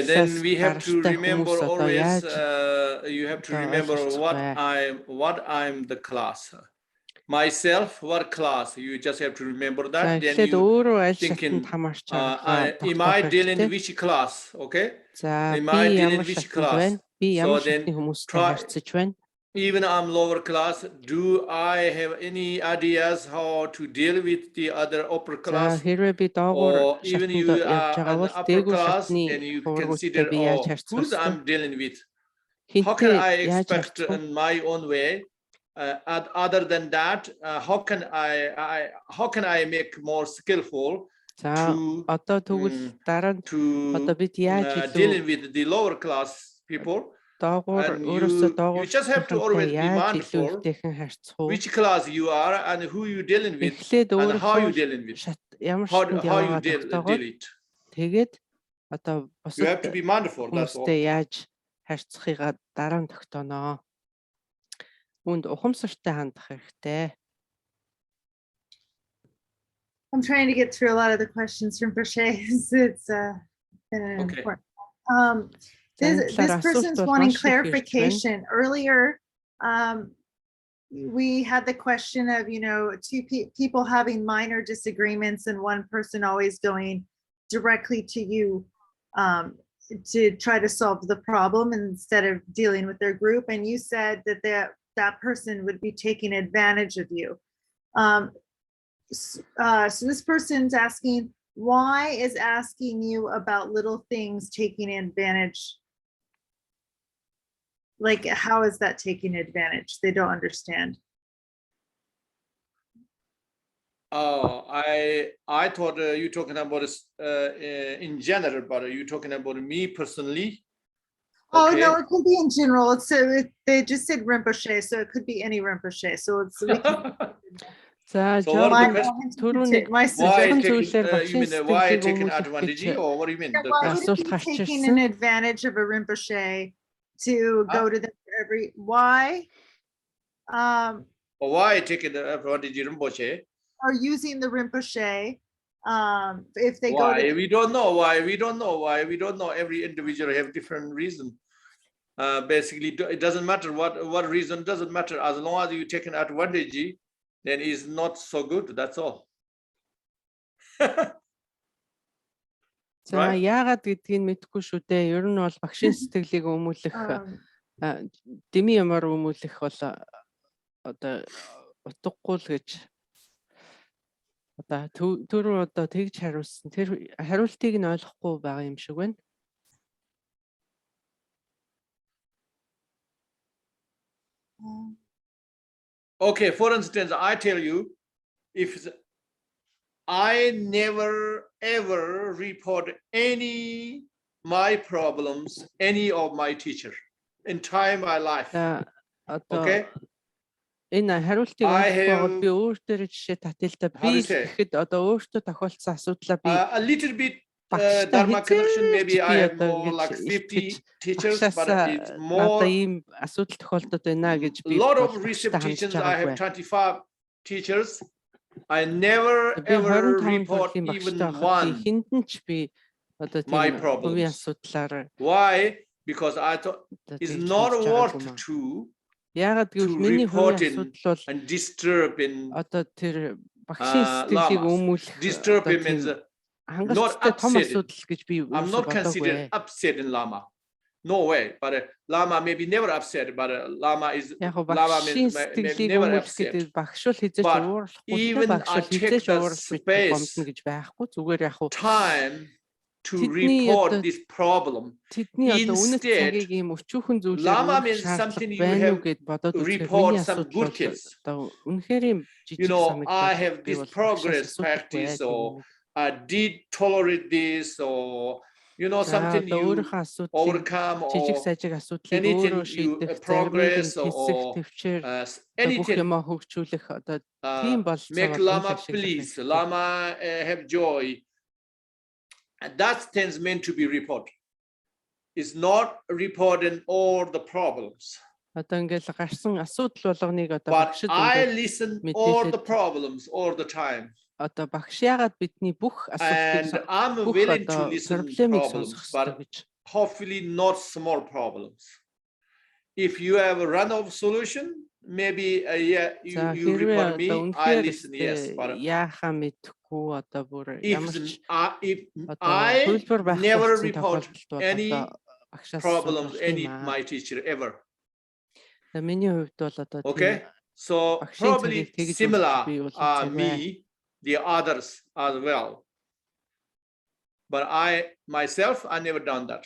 then we have to remember always. You have to remember what I'm the class. Myself, what class? You just have to remember that. Then you thinking, am I dealing in which class? Okay. Am I dealing in which class? So then try. Even I'm lower class, do I have any ideas how to deal with the other upper class? Or even you are an upper class and you consider, who's I'm dealing with? How can I expect in my own way? Other than that, how can I make more skillful to dealing with the lower class people? доогуур And өөрөөсөө you доогуур just have to always be яаж илүү mindful ихтэйхэн харьцах уу? which class you are and who you dealing with Эхлээд and how you өөрийнхөө dealing with, ямар how шатнд you яваагаа deal тогтоогоод it. тэгээд одоо You have бусад to be mindful. That's all. хүмүүстэй яаж харьцахыгаа дараа нь тогтооно. Үүнд ухамсартай хандах хэрэгтэй. I'm trying to get through a lot of the questions from Brochet's. It's been an Okay. important. This person's wanting clarification. Earlier, we had the question of, two people having minor disagreements and one person always going directly to you to try to solve the problem instead of dealing with their group. And you said that that person would be taking advantage of you. So this person's asking, why is asking you about little things taking advantage? Like, how is that taking advantage? They don't understand. Oh, I thought you talking about in general, but are you talking about me personally? Oh, Okay. no, it can be in general. They just said Rinpoche, so it could be any Rinpoche. So it's we can, За So what my, are the questions? түрүүний my Why suggestion. зүйлээр taking, you багшийн mean why сэтгэлийг taking өмүүлэх advantage гэж or what do you mean? The Why question? would it асуулт be гарч taking ирсэн. an advantage of a Rinpoche to go to them for every, why? Or why taking the advantage of Rinpoche? Are using the Rinpoche if they go Why? to We don't know why. We don't know why. We don't know. Every individual have different reason. Basically, it doesn't matter what reason. Doesn't matter as long as you take an advantage, then it's not so good. That's all. За яагаад гэдгийг мэдэхгүй шүү дээ. Ер нь бол багшийн сэтгэлийг өмүүлэх дэмий ямар өмүүлэх бол одоо утгагүй л гэж одоо түрүү одоо тэгж хариулсан. Тэр хариултыг нь ойлгохгүй байгаа юм шиг байна. Okay, for instance, I tell you, if I never ever report my problems, any of my teacher, entire my life. Okay. Энэ хариултыг ойлгоход би өөртөө жишээ татъя. Би ихэд одоо өөртөө тохиолдсон асуудлаа би a little bit Dharma connection, maybe I have more like 50 teachers, but it's more. A lot of recent teachers, I have 25 teachers. I never ever report even one my problems. Why? Because I thought it's not worth to report and disturb in disturb him means not upset. I'm not considered upset in Lama. No way. But Lama maybe never upset. But Lama is Lama means maybe never upset. But even I take the space, time to report this problem. Instead, Lama means something you have report some good things. You know, I have this progress practice, or I did tolerate this, or you know, something you overcome, or anything you progress, or anything. Make Lama please, Lama have joy. And that things meant to be reported. It's not reporting all the problems. But I listen all the problems all the time. And I'm willing to listen to problems, but hopefully not small problems. If you have a run-off solution, maybe you report me, I listen, yes. But if I never report any problems, any my teacher ever. Okay, so probably similar me, the others as well. But I myself, I never done that.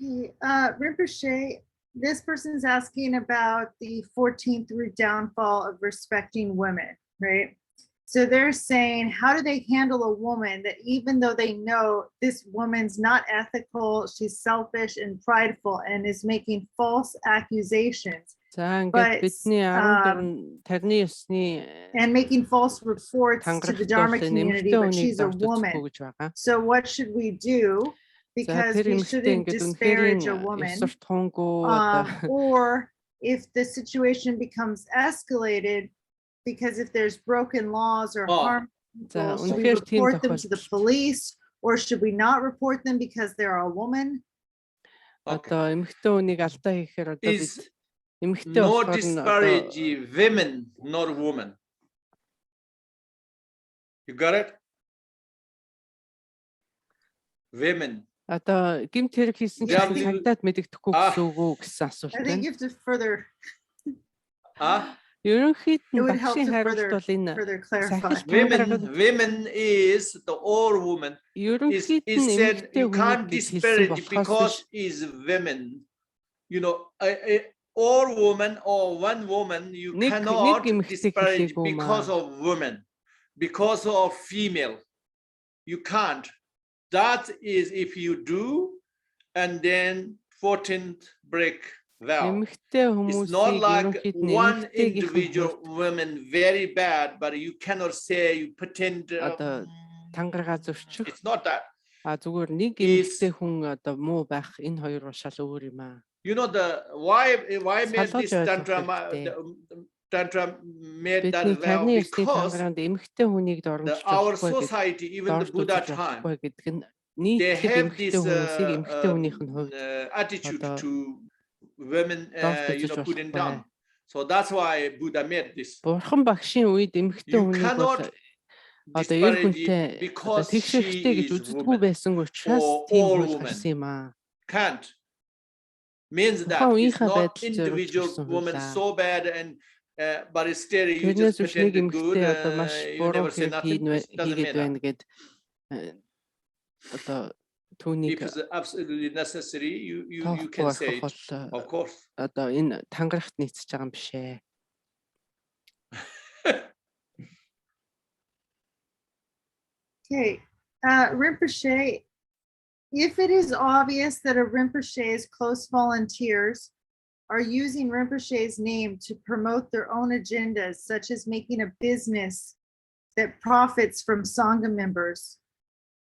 Rinpoche, this person's asking about the 14th root downfall of respecting women, right? So they're saying, how do they handle a woman that even though they know this woman's not ethical, she's selfish and prideful and is making false accusations, and making false reports to the Dharma community, but she's a woman. So what should we do? Because we shouldn't disparage a woman. Or if the situation becomes escalated, because if there's broken laws or harm, should we report them to the police, or should we not report them because they're a woman? Is no disparage women nor woman. You got it? Women. I think you have to further. It would help to further clarify. Women is the all woman. Is said you can't disparage because is women. You know, all woman or one woman you cannot disparage because of women, because of female. You can't. That is if you do, and then 14th break vow. It's not like one individual woman very bad, but you cannot say you pretend. It's not that. You know the why made this tantra made that vow because our society, even the Buddha time, they have this attitude to women, putting down. So that's why Buddha made this. You cannot disparage it because she is woman or all women. Can't. Means that it's not individual woman so bad and but still you just pretend good, you never say nothing. It doesn't mean that. If it's absolutely necessary, you can say it, of course. Okay, Rinpoche, if it is obvious that a Rinpoche's close volunteers are using Rinpoche's name to promote their own agendas, such as making a business that profits from Sangha members,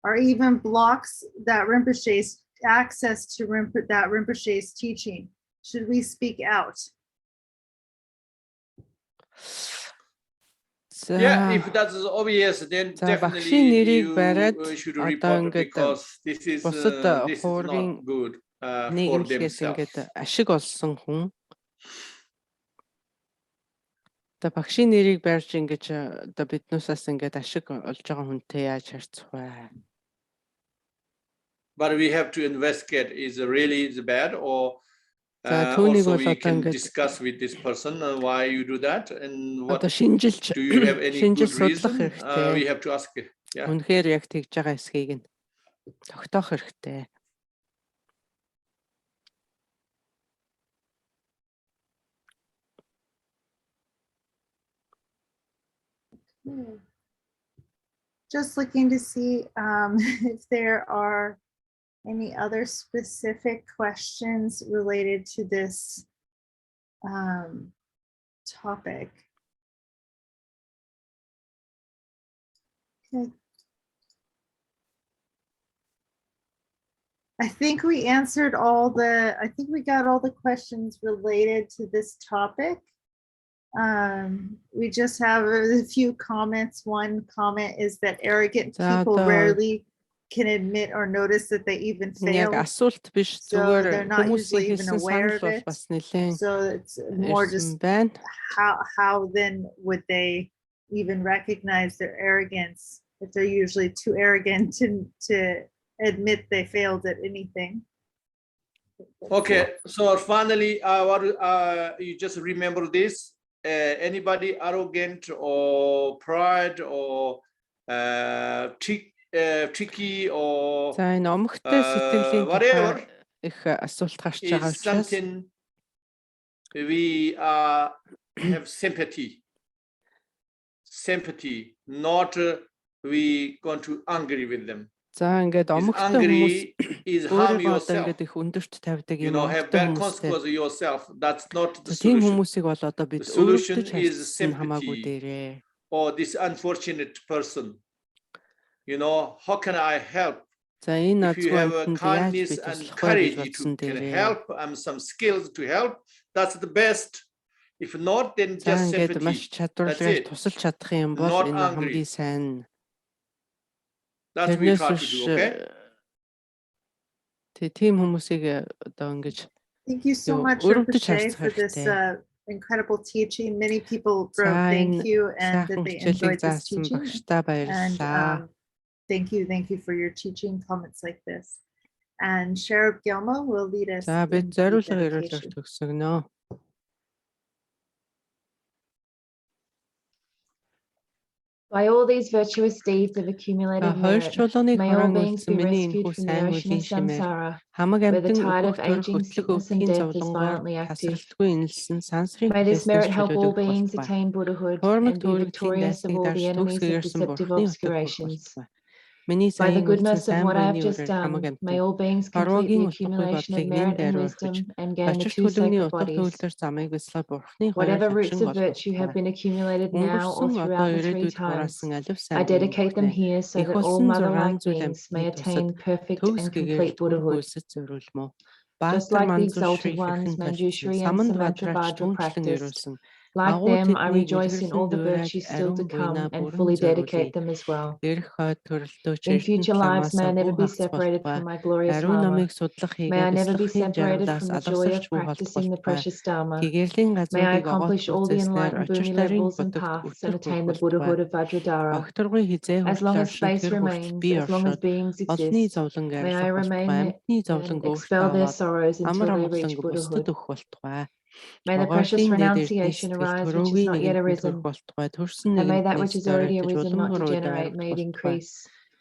or even blocks that Rinpoche's access to that Rinpoche's teaching, should we speak out? Yeah, if that is obvious, then definitely you should report because this is not good for themselves. Багшийн нэрийг барьж ингэж одоо биднүүсээс ингэж ашиг олж байгаа хүнтэй яаж харьцах вэ? But we have to investigate is really bad or also we can discuss with this person why you do that and what do you have any good reason? We have to ask. Yeah. Үнэхээр яг тэгж байгаа эсхийг нь тогтоох хэрэгтэй. Just looking to see if there are any other specific questions related to this topic. Okay. I think we answered I think we got all the questions related to this topic. We just have a few comments. One comment is that arrogant people rarely can admit or notice that they even failed. So they're not usually even aware of it. So it's more just how then would they even recognize their arrogance if they're usually too arrogant to admit they failed at anything. Okay, so finally, you just remember this. Anybody arrogant or pride or tricky or whatever is something we have sympathy sympathy, not we going to angry with them. За ингээд омогтой хүмүүс Is harm өөрийгөө одоо yourself. ингээд их өндөрт тавьдаг You юм know, have омогтой bad хүмүүстэй. consequences yourself. That's not the Тийм solution. хүмүүсийг бол одоо бид The solution өөрсдөө is хайрлсан хамаагүй sympathy. дээрээ. Or this unfortunate person. You know, how can I help? За энэ If you have a азгүй яаж kindness би and туслах вэ гэж courage бодсон to can дээрээ. help, some skills to help, that's the best. If not, then За just ингээд маш sympathy. чадварлаар it. тусалж чадах юм бол Not энэ angry. хамгийн сайн. That's what we Тэрнээс try to биш do, okay? тийм хүмүүсийг одоо ингэж Thank you so much, өрөвдөж Rinpoche, харцах for this хэрэгтэй. incredible teaching. Many people За wrote thank энэ you and that сайхан they хичээлийг enjoyed this заасан teaching. багштай And баярлалаа. thank you for your teaching comments like this. And Sheriff Gilmo will lead us За in бид the зориулга ирүүлж dedication. төгсгөнөө. By all these virtuous deeds of accumulated Хоёр merit, чулууны may all хорон beings үлдсэн be миний rescued энэхүү from the сайн ocean of үлийн шимээр samsara, хамаг where the амтан tide of өкөх төрөх aging, хөтлөх sickness, and өвгийн death is зовлонгоор violently active. тасралтгүй инэлсэн сансрын May this merit хэлснээс help all чөлөөлөх beings болтугай. attain Buddhahood Хуурмаг and be төвөргөлийн victorious of дайсныг all дарж the enemies of төгсгээрсэн deceptive бурхны утга хүрэх obscurations. болтугай. Миний By the сайн үлдсэн goodness of сайн what I have буйны just үрээр хамаг done, may амтан all beings complete хорвогийн the утгагүй accumulation of бодлыг merit нэнд and ариурхаж wisdom and gain the очирт two хөлөвний sacred утга bodies. төвлөр замыг бяцлаа бурхны хоёр Whatever хавшин roots of болох virtue have болтугай. been accumulated now or Өнгөрсөн одоо throughout the three ирээдүйд times, хураасан алив сайн I буйны dedicate them бүхнээ here so их that all болсон mother-like 600 зүйл beings may амьтны тусад attain perfect төгс and гэгээр complete түүх Buddhahood. үлсэж зориулмоо. Just Баатар like the манзуур exalted шри ones, хэрхэн тольцсон Manjushri and саманд Samantra бадраач Vajra түүнчлэн practiced, ирүүлсэн like агуу them, I тэднийг rejoice in all илгэрлэн the дуурайг virtues still ариун to буйнаа come and бүрэн fully зориулъя. dedicate them as well. Эрх хойд төрөлтөө In чиртэн future lives, may I ламаасаа never бүү be хагас separated болтугай. from my glorious Ариун Lama. намыг судлах May хийгээ I never be бяцлахын separated жаргалаас from the joy алгасарч of бүү холдох practicing the болтугай. precious Dharma. Гэгэрлийн May I газруудыг огоол accomplish all the процесснээр enlightened очир Bhumi тарийн levels and бүтээгт paths and өтөх attain the болтугай. Buddhahood of Vajradhara. Огторгой хизээ As long хүртэл as оршин space тэр хүртэл remains, би as long as оршоод beings олонний exist, зовлон may I арилгах remain болтугай. there Амьтны зовлон and өөртөө expel their аваад sorrows амар until they амгалан reach бусдад Buddhahood. өгөх болтугай. May the precious Угаалын дээд renunciation эрдэнэ сэтгэл arise which is төрөөгийн not yet нэгэнд төрөх arisen, болтугай. Төрсөн and may that нэгэнднээс which is already дөрөөлж arisen not уламгар үед degenerate, ойрох may it болтугай. increase.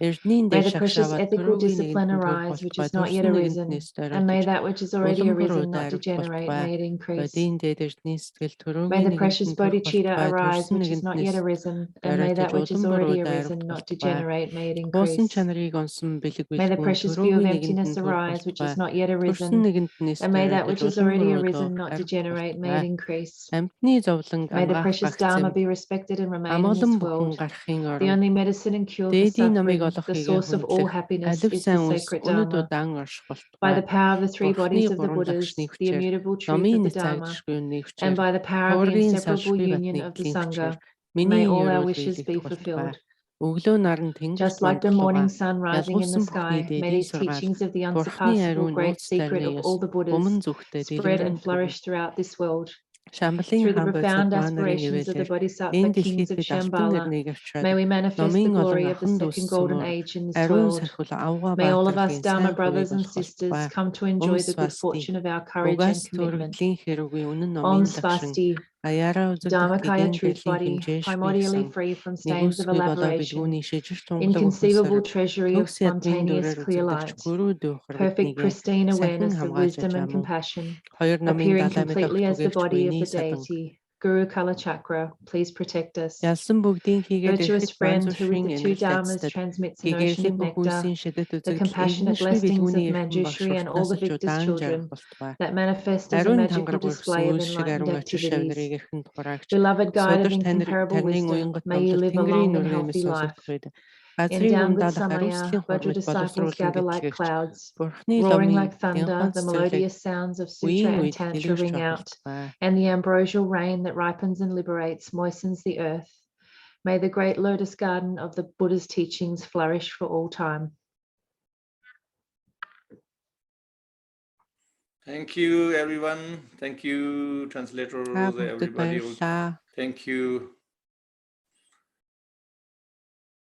Эрднийн May дээр the precious шагшаваад ethical төрөөгийн discipline нэгэнд төрөх arise which болтугай. is not yet Төрсөн arisen, нэгэнднээс and may дөрөөлж that which is already уламгар arisen үед not ойрох degenerate, болтугай. may it increase. Бодийн дээд эрдний сэтгэл May төрөөгийн the precious нэгэнд төрөх bodhicitta болтугай. arise Төрсөн which is not yet нэгэнднээс arisen, and may дөрөөлж that which is уламгар already үед ойрох arisen not болтугай. degenerate, may it Хоосон increase. чанарыг онсон бэлэг May the бэлгүүн precious view of төрөөгийн emptiness нэгэнд төрөх arise which is болтугай. not yet Төрсөн arisen, нэгэнднээс and may that дөрөөлж which is already уламгар arisen үед not ойрох degenerate, may болтугай. it increase. Амьтны зовлон May the ангаах precious гагцэм Dharma be respected and remain in амгалан this бүхэн world. гарахын The орон only medicine and cure for дээдийн намыг suffering, олох the хийгээ source of all хүндлэх happiness, алив is the сайн үс sacred үнэт Dharma. удаан орших By болтугай. the power of the three Бурхны bodies of the гурван Buddhas, лагшны the хүчээр immutable truth номын of the нэг Dharma, цагдшгүй and хүчээр by the power of the Хуврагын inseparable салшгүй union of the батны хүчээр Sangha, миний may all our ерөөл wishes be биелэгдэх fulfilled. болтугай. Өглөө наран тэнгэрт Just like the morning бандахлууга sun rising in the ялгуулсан бурхны sky, may дээдийн these сургаал teachings of the бурхны unsurpassable ариун great нууц secret тарны of ёс all the Buddhas гомн зүгтээ spread and дэлгэрэн төрөв. flourish throughout this world. Шамбалын Through the хаан бодисод profound маа нарын aspirations of the ивэлэр Bodhisattva энэ kings дэлхийд of бид алтан Shambhala, эрнийг авчраад may we manifest номын the олон glory of the ахын second golden дүүссмөр age in this ариун world. сархил ауга May all of us баатаргийн Dharma сайн brothers хувийг and олох sisters болтугай. come to enjoy the good Свасти fortune of our courage угаас and commitment. төрөгдлийн хэрүүгийн үнэн Om номын лагшин Svasti, аяараа үзэгдэх Dharmakaya гэгээн truth гэрлийн body, хэмжээш primordially биелсэн free from stains of нэгүсгүй болоо elaboration, билгүүний шижир тунгалаг inconceivable өхөнсөр treasury of төгс ядмын spontaneous дүрээр clear үзэгдэгч light, гүрүү дүүхэр perfect биднийгээ pristine сахин awareness of хамгааж wisdom and ачаамуу. compassion, Хоёр намын appearing далай мэд completely as the огтгүйгч body of буйны the садан deity. Guru Kala Chakra, please protect us. ялсан бүгдийн хийгээд Virtuous ирэхэд friend who with манзууршин the two энэрл dharmas ацтад transmits an ocean гэгэрлийн of бүх nectar, үйлсийн шидэт the үзэгдэл compassionate инхэншгүй blessings of билгүүний эрхэм багш Manjushri and all уртнаас the ч victor's удаан children жаргах болтугай. that manifest as a Ариун magical тангараг ургасан display of үйл шиг enlightened ариун очир activities. шавнарыг эрхэнд хураагч Beloved guide of содорч incomparable тарнын wisdom, уянгат may you номдол live a тэнгэрийн long and нүргээс healthy life. сонсох үед газрыг Endowed with ундаалах Samaya, хариуцлын Vajra хурмыг disciples боловсруулан gather like гэтлэгч clouds, Бурхны roaring ломын like thunder, янхан the цэцэрлэг melodious sounds of sutra үеийн and үед tantra дэлгэрч ring байх out, болтугай. and the ambrosial rain that ripens and liberates moistens the earth. May the great lotus garden of the Buddha's teachings flourish for all time. Thank you, everyone. Thank you, translators, everybody. Баярлалаа. Thank you.